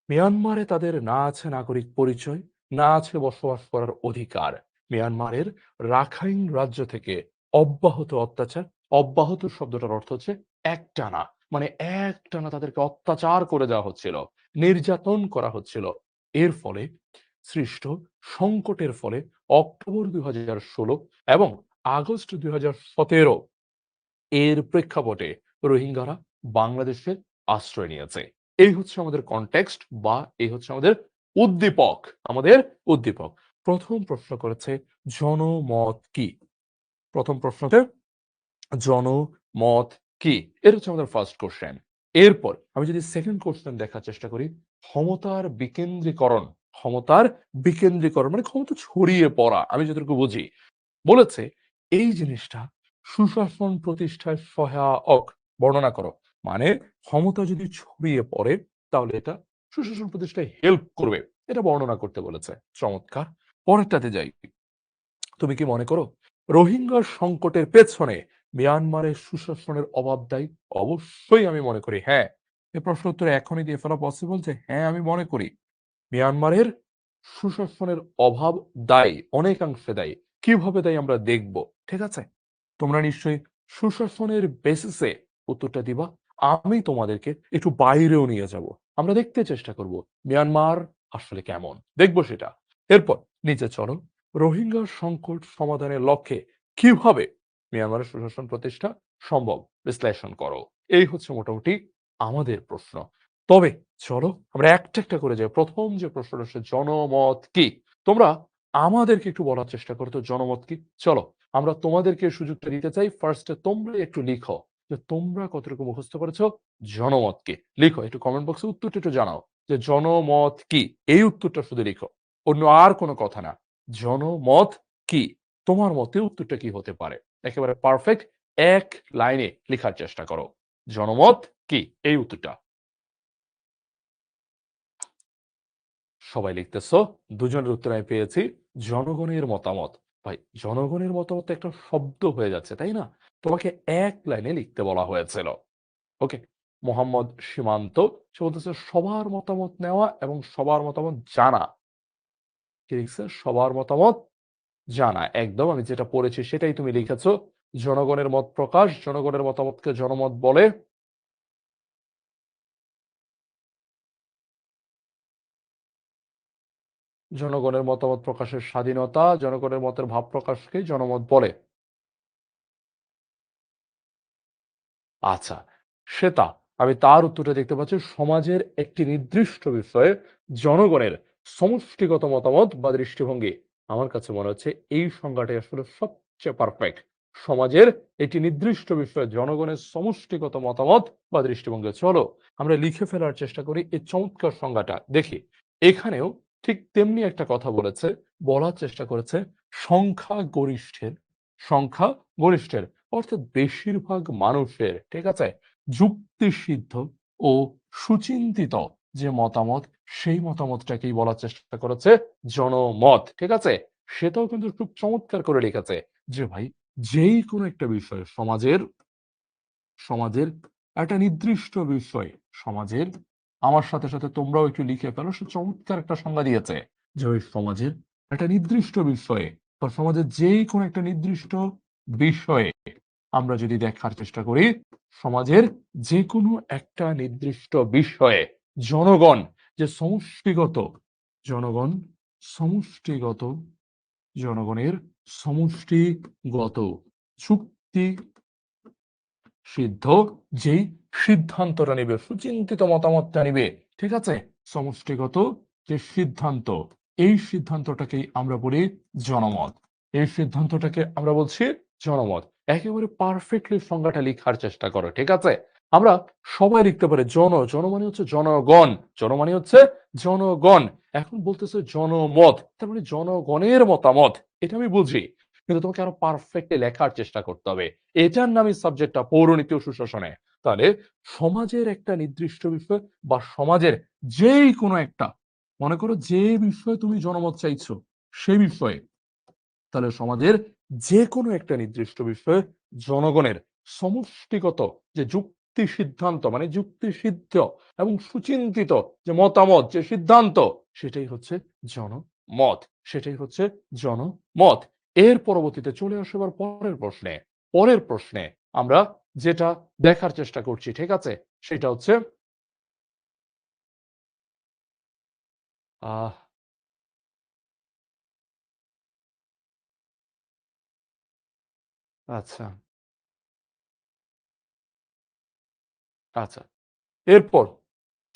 মিয়ানমারে তাদের না আছে নাগরিক পরিচয়, না আছে বসবাস করার অধিকার। মিয়ানমারের রাখাইন রাজ্য থেকে অব্যাহত অত্যাচার, অব্যাহত শব্দটার অর্থ হচ্ছে একটানা, মানে একটানা তাদেরকে অত্যাচার করে দেওয়া হচ্ছিল, নির্যাতন করা হচ্ছিল। এর ফলে সৃষ্ট সংকটের ফলে অক্টোবর 2016 এবং আগস্ট 2017 এর প্রেক্ষাপটে রোহিঙ্গারা বাংলাদেশে আশ্রয় নিয়েছে। এই হচ্ছে আমাদের কনটেক্সট বা এই হচ্ছে আমাদের উদ্দীপক। আমাদের উদ্দীপক। প্রথম প্রশ্ন করেছে জনমত কি? প্রথম প্রশ্নতে জনমত কি? এটা হচ্ছে আমাদের ফার্স্ট কোশ্চেন। এরপর আমি যদি সেকেন্ড কোশ্চেন দেখার চেষ্টা করি, ক্ষমতার বিকেন্দ্রীকরণ। ক্ষমতার বিকেন্দ্রীকরণ মানে ক্ষমতা ছড়িয়ে পড়া। আমি যতটুকু বুঝি বলেছে এই জিনিসটা সুশাসন প্রতিষ্ঠায় সহায়ক বর্ণনা করো। মানে ক্ষমতা যদি ছড়িয়ে পড়ে তাহলে এটা সুশাসন প্রতিষ্ঠায় হেল্প করবে, এটা বর্ণনা করতে বলেছে। চমৎকার। পরেরটাতে যাই। তুমি কি মনে করো রোহিঙ্গা সংকটের পেছনে মিয়ানমারের সুশাসনের অভাব দায়ী? অবশ্যই আমি মনে করি হ্যাঁ। এই প্রশ্ন উত্তরে এখনই দিয়ে ফেলা পসিবল যে হ্যাঁ আমি মনে করি মিয়ানমারের সুশাসনের অভাব দায়ী, অনেকাংশে দায়ী। কিভাবে দায়ী আমরা দেখব। ঠিক আছে? তোমরা নিশ্চয়ই সুশাসনের বেসিসে উত্তরটা দিবা। আমি তোমাদেরকে একটু বাইরেও নিয়ে যাব। আমরা দেখতে চেষ্টা করব মিয়ানমার আসলে কেমন। দেখব সেটা। এরপর নিচে চলো। রোহিঙ্গা সংকট সমাধানের লক্ষ্যে কিভাবে মিয়ানমারের সুশাসন প্রতিষ্ঠা সম্ভব বিশ্লেষণ করো। এই হচ্ছে মোটামুটি আমাদের প্রশ্ন। তবে চলো আমরা একটা একটা করে যাই। প্রথম যে প্রশ্নটা হচ্ছে জনমত কি? তোমরা আমাদেরকে একটু বলার চেষ্টা করো তো জনমত কি? চলো আমরা তোমাদেরকে সুযোগটা দিতে চাই। ফার্স্টে তোমরা একটু লিখো যে তোমরা কতটুকু মুখস্থ করেছো। জনমত কি? লিখো একটু কমেন্ট বক্সে উত্তরটা একটু জানাও যে জনমত কি? এই উত্তরটা শুধু লিখো। অন্য আর কোনো কথা না। জনমত কি? তোমার মতে উত্তরটা কি হতে পারে? একেবারে পারফেক্ট এক লাইনে লেখার চেষ্টা করো। জনমত কি? এই উত্তরটা। সবাই লিখতেছো। দুজনের উত্তর আমি পেয়েছি। জনগণের মতামত। ভাই জনগণের মতামত একটা শব্দ হয়ে যাচ্ছে তাই না? তোমাকে এক লাইনে লিখতে বলা হয়েছিল। ওকে। মোহাম্মদ সীমান্ত সে বলতেছে সবার মতামত নেওয়া এবং সবার মতামত জানা। কি লিখছে? সবার মতামত জানা। একদম আমি যেটা পড়েছি সেটাই তুমি লিখেছো। জনগণের মত প্রকাশ, জনগণের মতামতকে জনমত বলে। জনগণের মতামত প্রকাশের স্বাধীনতা, জনগণের মতের ভাব প্রকাশকে জনমত বলে। আচ্ছা, শ্বেতা, আমি তার উত্তরটা দেখতে পাচ্ছি সমাজের একটি নির্দিষ্ট বিষয়ে জনগণের সমষ্টিগত মতামত বা দৃষ্টিভঙ্গি। আমার কাছে মনে হচ্ছে এই সংজ্ঞাটাই আসলে সবচেয়ে পারফেক্ট। সমাজের একটি নির্দিষ্ট বিষয়ে জনগণের সমষ্টিগত মতামত বা দৃষ্টিভঙ্গি। চলো আমরা লিখে ফেলার চেষ্টা করি এই চমৎকার সংজ্ঞাটা দেখি। এখানেও ঠিক তেমনি একটা কথা বলেছে, বলার চেষ্টা করেছে সংখ্যাগরিষ্ঠের, সংখ্যাগরিষ্ঠের অর্থাৎ বেশিরভাগ মানুষের, ঠিক আছে, যুক্তিসিদ্ধ ও সুচিন্তিত যে মতামত, সেই মতামতটাকেই বলার চেষ্টা করেছে জনমত। ঠিক আছে? সেটাও কিন্তু খুব চমৎকার করে লিখেছে যে ভাই যেই কোনো একটা বিষয় সমাজের, সমাজের একটা নির্দিষ্ট বিষয়, সমাজের, আমার সাথে সাথে তোমরাও একটু লিখে ফেলো। সে চমৎকার একটা সংজ্ঞা দিয়েছে যে ওই সমাজের একটা নির্দিষ্ট বিষয়ে বা সমাজের যেই কোনো একটা নির্দিষ্ট বিষয়ে আমরা যদি দেখার চেষ্টা করি, সমাজের যে কোনো একটা নির্দিষ্ট বিষয়ে জনগণ যে সমষ্টিগত, জনগণ সমষ্টিগত, জনগণের সমষ্টিগত চুক্তি সিদ্ধ যেই সিদ্ধান্তটা নিবে, সুচিন্তিত মতামতটা নিবে, ঠিক আছে, সমষ্টিগত যে সিদ্ধান্ত, এই সিদ্ধান্তটাকেই আমরা বলি জনমত। এই সিদ্ধান্তটাকে আমরা বলছি জনমত। একেবারে পারফেক্টলি সংজ্ঞাটা লিখার চেষ্টা করো। ঠিক আছে? আমরা সবাই লিখতে পারি জন মানে হচ্ছে জনগণ, জন মানে হচ্ছে জনগণ। এখন বলতেছে জনমত, তার মানে জনগণের মতামত। এটা আমি বুঝি, কিন্তু তোমাকে আরো পারফেক্টলি লেখার চেষ্টা করতে হবে। এটার নামই সাবজেক্টটা পৌরনীতি ও সুশাসনে। তাহলে সমাজের একটা নির্দিষ্ট বিষয় বা সমাজের যেই কোনো একটা, মনে করো যে বিষয়ে তুমি জনমত চাইছো সেই বিষয়ে, তাহলে সমাজের যে কোনো একটা নির্দিষ্ট বিষয়ে জনগণের সমষ্টিগত যে যুক্তি সিদ্ধান্ত, মানে যুক্তি সিদ্ধ এবং সুচিন্তিত যে মতামত, যে সিদ্ধান্ত, সেটাই হচ্ছে জনমত। মত, সেটাই হচ্ছে জনমত। এর পরবর্তীতে চলে আসো এবার পরের প্রশ্নে। পরের প্রশ্নে আমরা যেটা দেখার চেষ্টা করছি, ঠিক আছে? সেটা হচ্ছে আহ আচ্ছা, আচ্ছা। এরপর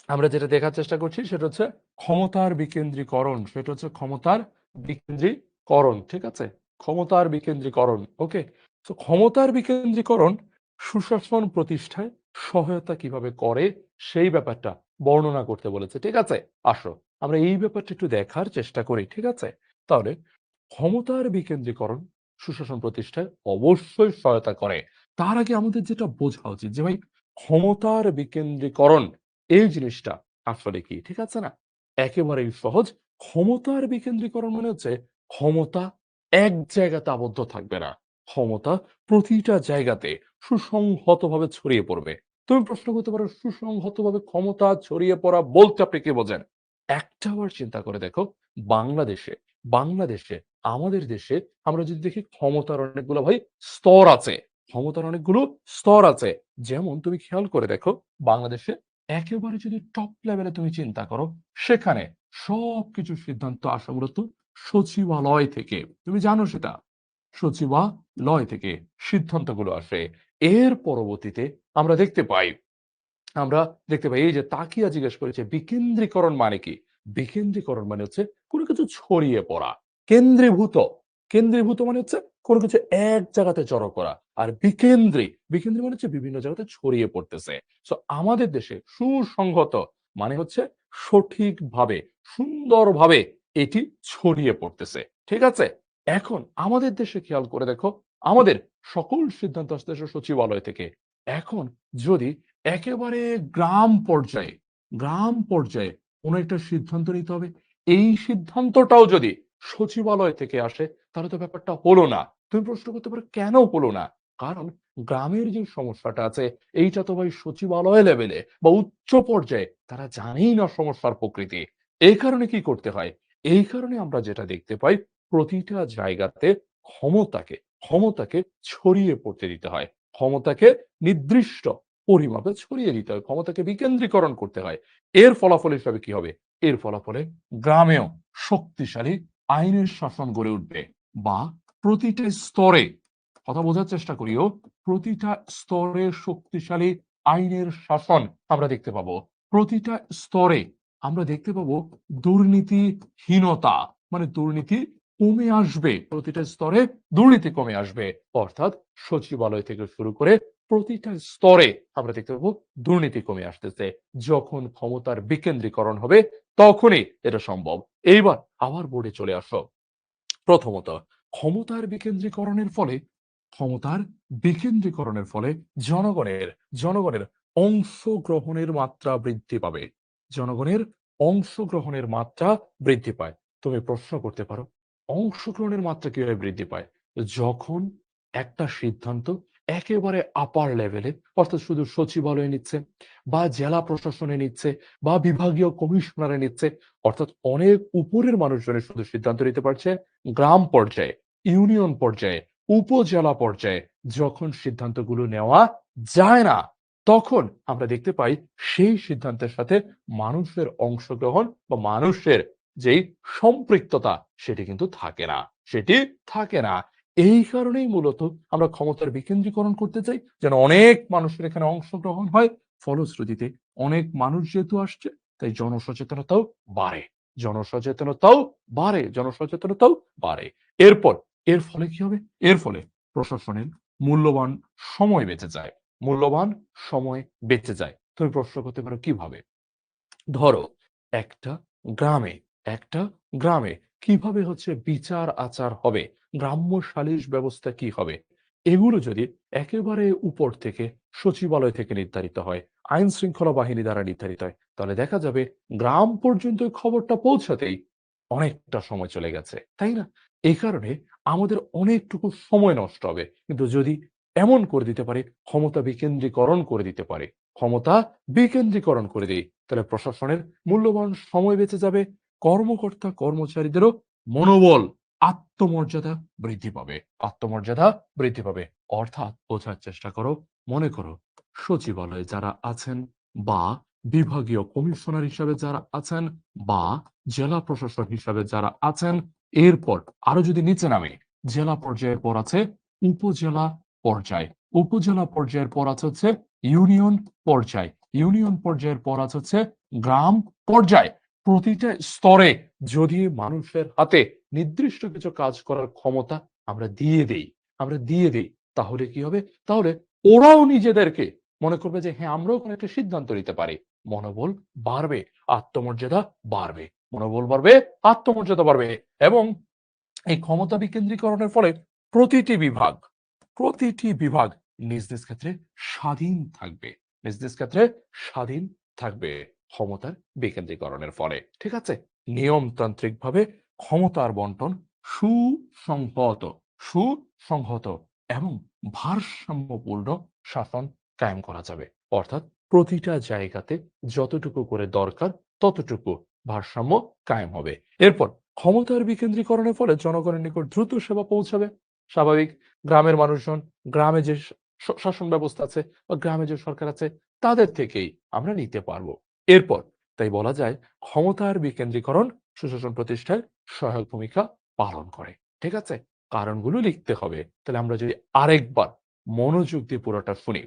আমরা যেটা দেখার চেষ্টা করছি সেটা হচ্ছে ক্ষমতার বিকেন্দ্রীকরণ। সেটা হচ্ছে ক্ষমতার বিকেন্দ্রীকরণ। ঠিক আছে? ক্ষমতার বিকেন্দ্রীকরণ। ওকে? সো ক্ষমতার বিকেন্দ্রীকরণ সুশাসন প্রতিষ্ঠায় সহায়তা কিভাবে করে সেই ব্যাপারটা বর্ণনা করতে বলেছে। ঠিক আছে? আসো আমরা এই ব্যাপারটা একটু দেখার চেষ্টা করি। ঠিক আছে? তাহলে ক্ষমতার বিকেন্দ্রীকরণ সুশাসন প্রতিষ্ঠায় অবশ্যই সহায়তা করে। তার আগে আমাদের যেটা বোঝা উচিত যে ভাই ক্ষমতার বিকেন্দ্রীকরণ এই জিনিসটা আসলে কি? ঠিক আছে না? একেবারেই সহজ। ক্ষমতার বিকেন্দ্রীকরণ মানে হচ্ছে ক্ষমতা এক জায়গাতে আবদ্ধ থাকবে না। ক্ষমতা প্রতিটা জায়গাতে সুসংহতভাবে ছড়িয়ে পড়বে। তুমি প্রশ্ন করতে পারো সুসংহতভাবে ক্ষমতা ছড়িয়ে পড়া বলতে আপনি কি বোঝেন? একটাবার চিন্তা করে দেখো বাংলাদেশে, বাংলাদেশে আমাদের দেশে আমরা যদি দেখি ক্ষমতার অনেকগুলো ভাই স্তর আছে। ক্ষমতার অনেকগুলো স্তর আছে। যেমন তুমি খেয়াল করে দেখো বাংলাদেশে একেবারে যদি টপ লেভেলে তুমি চিন্তা করো, সেখানে সবকিছুর সিদ্ধান্ত আসা মূলত সচিবালয় থেকে। তুমি জানো সেটা? সচিবালয় থেকে সিদ্ধান্তগুলো আসে। এর পরবর্তীতে আমরা দেখতে পাই আমরা দেখতে পাই এই যে তাকিয়া জিজ্ঞেস করেছে বিকেন্দ্রীকরণ মানে কি? বিকেন্দ্রীকরণ মানে হচ্ছে কোনো কিছু ছড়িয়ে পড়া। কেন্দ্রীভূত, কেন্দ্রীভূত মানে হচ্ছে কোনো কিছু এক জায়গাতে জড়ো করা। আর বিকেন্দ্রী মানে হচ্ছে বিভিন্ন জায়গাতে ছড়িয়ে পড়তেছে। সো আমাদের দেশে সুসংহত মানে হচ্ছে সঠিকভাবে, সুন্দরভাবে এটি ছড়িয়ে পড়তেছে। ঠিক আছে? এখন আমাদের দেশে খেয়াল করে দেখো, আমাদের সকল সিদ্ধান্ত আসতেছে সচিবালয় থেকে। এখন যদি একেবারে গ্রাম পর্যায়ে কোনো একটা সিদ্ধান্ত নিতে হবে। এই সিদ্ধান্তটাও যদি সচিবালয় থেকে আসে তাহলে তো ব্যাপারটা হলো না। তুমি প্রশ্ন করতে পারো কেন হলো না? কারণ গ্রামের যে সমস্যাটা আছে এইটা তো ভাই সচিবালয় লেভেলে বা উচ্চ পর্যায়ে তারা জানেই না সমস্যার প্রকৃতি। এই কারণে কি করতে হয়? এই কারণে আমরা যেটা দেখতে পাই প্রতিটা জায়গাতে ক্ষমতাকে ক্ষমতাকে ছড়িয়ে পড়তে দিতে হয়। ক্ষমতাকে নির্দিষ্ট পরিমাপে ছড়িয়ে দিতে হয়। ক্ষমতাকে বিকেন্দ্রীকরণ করতে হয়। এর ফলাফল হিসাবে কি হবে? এর ফলাফলে গ্রামেও শক্তিশালী আইনের শাসন গড়ে উঠবে বা প্রতিটা স্তরে কথা বোঝার চেষ্টা করিও প্রতিটা স্তরে শক্তিশালী আইনের শাসন আমরা দেখতে পাবো। প্রতিটা স্তরে আমরা দেখতে পাবো দুর্নীতিহীনতা মানে দুর্নীতি কমে আসবে। প্রতিটা স্তরে দুর্নীতি কমে আসবে। অর্থাৎ সচিবালয় থেকে শুরু করে প্রতিটা স্তরে আমরা দেখতে পাবো দুর্নীতি কমে আসতেছে। যখন ক্ষমতার বিকেন্দ্রীকরণ হবে তখনই এটা সম্ভব। এইবার আবার বোর্ডে চলে আসো। প্রথমত ক্ষমতার বিকেন্দ্রীকরণের ফলে ক্ষমতার বিকেন্দ্রীকরণের ফলে জনগণের জনগণের অংশগ্রহণের মাত্রা বৃদ্ধি পাবে। জনগণের অংশগ্রহণের মাত্রা বৃদ্ধি পায়। তুমি প্রশ্ন করতে পারো অংশগ্রহণের মাত্রা কিভাবে বৃদ্ধি পায়? যখন একটা সিদ্ধান্ত একেবারে আপার লেভেলে অর্থাৎ শুধু সচিবালয়ে নিচ্ছে বা জেলা প্রশাসনে নিচ্ছে বা বিভাগীয় কমিশনারে নিচ্ছে অর্থাৎ অনেক উপরের মানুষজনের শুধু সিদ্ধান্ত নিতে পারছে গ্রাম পর্যায়ে, ইউনিয়ন পর্যায়ে, উপজেলা পর্যায়ে যখন সিদ্ধান্তগুলো নেওয়া যায় না, তখন আমরা দেখতে পাই সেই সিদ্ধান্তের সাথে মানুষের অংশগ্রহণ বা মানুষের যেই সম্পৃক্ততা সেটি কিন্তু থাকে না। সেটি থাকে না। এই কারণেই মূলত আমরা ক্ষমতার বিকেন্দ্রীকরণ করতে চাই যেন অনেক মানুষের এখানে অংশগ্রহণ হয়। ফলশ্রুতিতে অনেক মানুষ যেহেতু আসছে তাই জনসচেতনতাও বাড়ে। জনসচেতনতাও জনসচেতনতাও বাড়ে। এরপর এর ফলে কি হবে? এর ফলে প্রশাসনের মূল্যবান সময় বেঁচে যায়। মূল্যবান সময় বেঁচে যায়। তুমি প্রশ্ন করতে পারো কিভাবে? ধরো একটা গ্রামে একটা গ্রামে কিভাবে হচ্ছে বিচার আচার হবে? গ্রাম্য সালিশ ব্যবস্থা কি হবে? এগুলো যদি একেবারে উপর থেকে সচিবালয় থেকে নির্ধারিত হয়, আইন শৃঙ্খলা বাহিনী দ্বারা নির্ধারিত হয়, তাহলে দেখা যাবে গ্রাম পর্যন্ত ওই খবরটা পৌঁছাতেই অনেকটা সময় চলে গেছে। তাই না? এই কারণে আমাদের অনেকটুকু সময় নষ্ট হবে। কিন্তু যদি এমন করে দিতে পারে, ক্ষমতা বিকেন্দ্রীকরণ করে দিতে পারে, ক্ষমতা বিকেন্দ্রীকরণ করে দেই, তাহলে প্রশাসনের মূল্যবান সময় বেঁচে যাবে। কর্মকর্তা কর্মচারীদেরও মনোবল, আত্মমর্যাদা বৃদ্ধি পাবে। আত্মমর্যাদা বৃদ্ধি পাবে। অর্থাৎ বোঝার চেষ্টা করো, মনে করো সচিবালয়ে যারা আছেন বা বিভাগীয় কমিশনার হিসাবে যারা আছেন বা জেলা প্রশাসক হিসাবে যারা আছেন, এরপর আরো যদি নিচে নামে জেলা পর্যায়ের পর আছে উপজেলা পর্যায়, উপজেলা পর্যায়ের পর আছে হচ্ছে ইউনিয়ন পর্যায়, ইউনিয়ন পর্যায়ের পর আছে হচ্ছে গ্রাম পর্যায়। প্রতিটা স্তরে যদি মানুষের হাতে নির্দিষ্ট কিছু কাজ করার ক্ষমতা আমরা দিয়ে দেই, আমরা দিয়ে দেই, তাহলে কি হবে? তাহলে ওরাও নিজেদেরকে মনে করবে যে হ্যাঁ, আমরাও কোনো একটা সিদ্ধান্ত নিতে পারি। মনোবল বাড়বে, আত্মমর্যাদা বাড়বে, মনোবল বাড়বে, আত্মমর্যাদা বাড়বে। এবং এই ক্ষমতা বিকেন্দ্রীকরণের ফলে প্রতিটি বিভাগ, প্রতিটি বিভাগ নিজ নিজ ক্ষেত্রে স্বাধীন থাকবে, নিজ নিজ ক্ষেত্রে স্বাধীন থাকবে ক্ষমতার বিকেন্দ্রীকরণের ফলে। ঠিক আছে? নিয়মতান্ত্রিক ভাবে ক্ষমতার বন্টন সুসংহত, সুসংহত এবং ভারসাম্যপূর্ণ শাসন কায়েম করা যাবে। অর্থাৎ প্রতিটা জায়গাতে যতটুকু করে দরকার ততটুকু ভারসাম্য কায়েম হবে। এরপর ক্ষমতার বিকেন্দ্রীকরণের ফলে জনগণের নিকট দ্রুত সেবা পৌঁছাবে। স্বাভাবিক, গ্রামের মানুষজন গ্রামে যে শাসন ব্যবস্থা আছে বা গ্রামে যে সরকার আছে তাদের থেকেই আমরা নিতে পারবো। এরপর তাই বলা যায় ক্ষমতার বিকেন্দ্রীকরণ সুশাসন প্রতিষ্ঠায় সহায়ক ভূমিকা পালন করে। ঠিক আছে? কারণগুলো লিখতে হবে। তাহলে আমরা যদি আরেকবার মনোযোগ দিয়ে পুরোটা শুনি।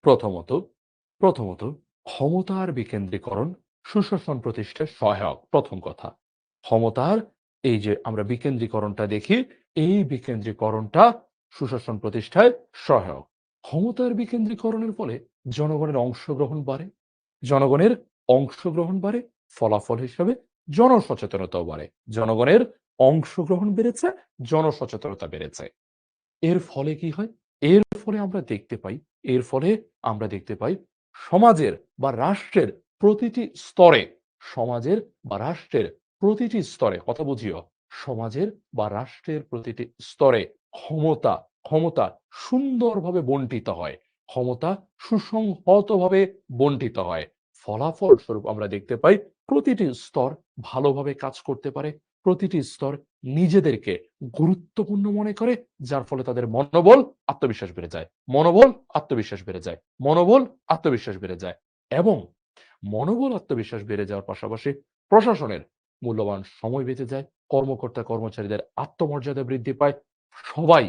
প্রথমত, প্রথমত ক্ষমতার বিকেন্দ্রীকরণ সুশাসন প্রতিষ্ঠায় সহায়ক। প্রথম কথা। ক্ষমতার এই যে আমরা বিকেন্দ্রীকরণটা দেখি, এই বিকেন্দ্রীকরণটা সুশাসন প্রতিষ্ঠায় সহায়ক। ক্ষমতার বিকেন্দ্রীকরণের ফলে জনগণের অংশগ্রহণ বাড়ে। জনগণের অংশগ্রহণ বাড়ে, ফলাফল হিসাবে জনসচেতনতাও বাড়ে। জনগণের অংশগ্রহণ বেড়েছে, জনসচেতনতা বেড়েছে। এর ফলে কি হয়? এর ফলে আমরা দেখতে পাই, এর ফলে আমরা দেখতে পাই সমাজের বা রাষ্ট্রের প্রতিটি স্তরে, সমাজের বা রাষ্ট্রের প্রতিটি স্তরে, কথা বুঝিও, সমাজের বা রাষ্ট্রের প্রতিটি স্তরে ক্ষমতা, ক্ষমতা সুন্দরভাবে বন্টিত হয়। ক্ষমতা সুসংহতভাবে বন্টিত হয়। ফলাফল স্বরূপ আমরা দেখতে পাই প্রতিটি স্তর ভালোভাবে কাজ করতে পারে। প্রতিটি স্তর নিজেদেরকে গুরুত্বপূর্ণ মনে করে, যার ফলে তাদের মনোবল, আত্মবিশ্বাস বেড়ে যায়। মনোবল, আত্মবিশ্বাস বেড়ে যায়। মনোবল, আত্মবিশ্বাস বেড়ে যায়। এবং মনোবল, আত্মবিশ্বাস বেড়ে যাওয়ার পাশাপাশি প্রশাসনের মূল্যবান সময় বেঁচে যায়। কর্মকর্তা কর্মচারীদের আত্মমর্যাদা বৃদ্ধি পায়। সবাই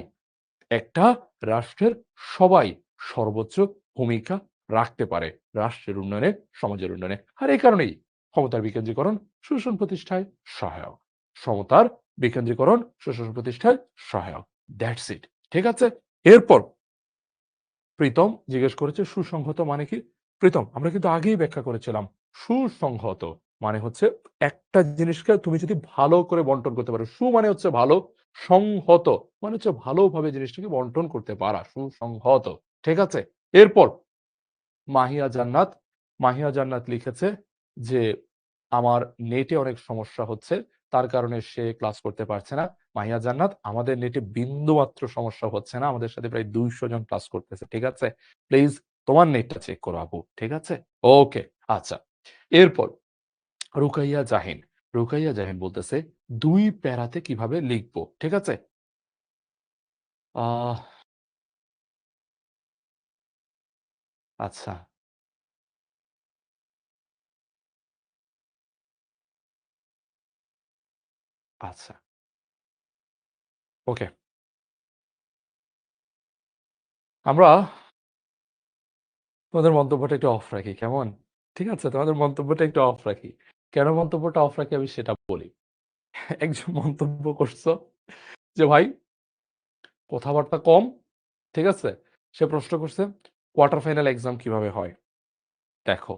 একটা রাষ্ট্রের সবাই সর্বোচ্চ ভূমিকা রাখতে পারে রাষ্ট্রের উন্নয়নে, সমাজের উন্নয়নে। আর এই কারণেই ক্ষমতার বিকেন্দ্রীকরণ সুশাসন প্রতিষ্ঠায় সহায়ক। সমতার বিকেন্দ্রীকরণ সুশাসন প্রতিষ্ঠায় সহায়ক। That's it. ঠিক আছে? এরপর প্রীতম জিজ্ঞেস করেছে সুসংহত মানে কি? প্রীতম, আমরা কিন্তু আগেই ব্যাখ্যা করেছিলাম। সুসংহত মানে হচ্ছে একটা জিনিসকে তুমি যদি ভালো করে বন্টন করতে পারো। সু মানে হচ্ছে ভালো, সংহত মানে হচ্ছে ভালোভাবে জিনিসটাকে বন্টন করতে পারা, সুসংহত। ঠিক আছে? এরপর মাহিয়া জান্নাত, মাহিয়া জান্নাত লিখেছে যে আমার নেটে অনেক সমস্যা হচ্ছে, তার কারণে সে ক্লাস করতে পারছে না। মাহিয়া জান্নাত, আমাদের নেটে বিন্দুমাত্র সমস্যা হচ্ছে না। আমাদের সাথে প্রায় ২০০ জন ক্লাস করতেছে। ঠিক আছে? প্লিজ তোমার নেটটা চেক করো আপু। ঠিক আছে? ওকে, আচ্ছা। এরপর রুকাইয়া জাহিন, রুকাইয়া জাহিন বলতেছে ২ প্যারাতে কিভাবে লিখবো? ঠিক আছে? আহ আচ্ছা, আচ্ছা। ওকে। আমরা তোমাদের মন্তব্যটা একটু অফ রাখি। কেমন? ঠিক আছে? তোমাদের মন্তব্যটা একটু অফ রাখি। কেন মন্তব্যটা অফ রাখি আমি সেটা বলি। একজন মন্তব্য করছো যে ভাই কথাবার্তা কম, ঠিক আছে? সে প্রশ্ন করছে কোয়ার্টার ফাইনাল এক্সাম কিভাবে হয়? দেখো,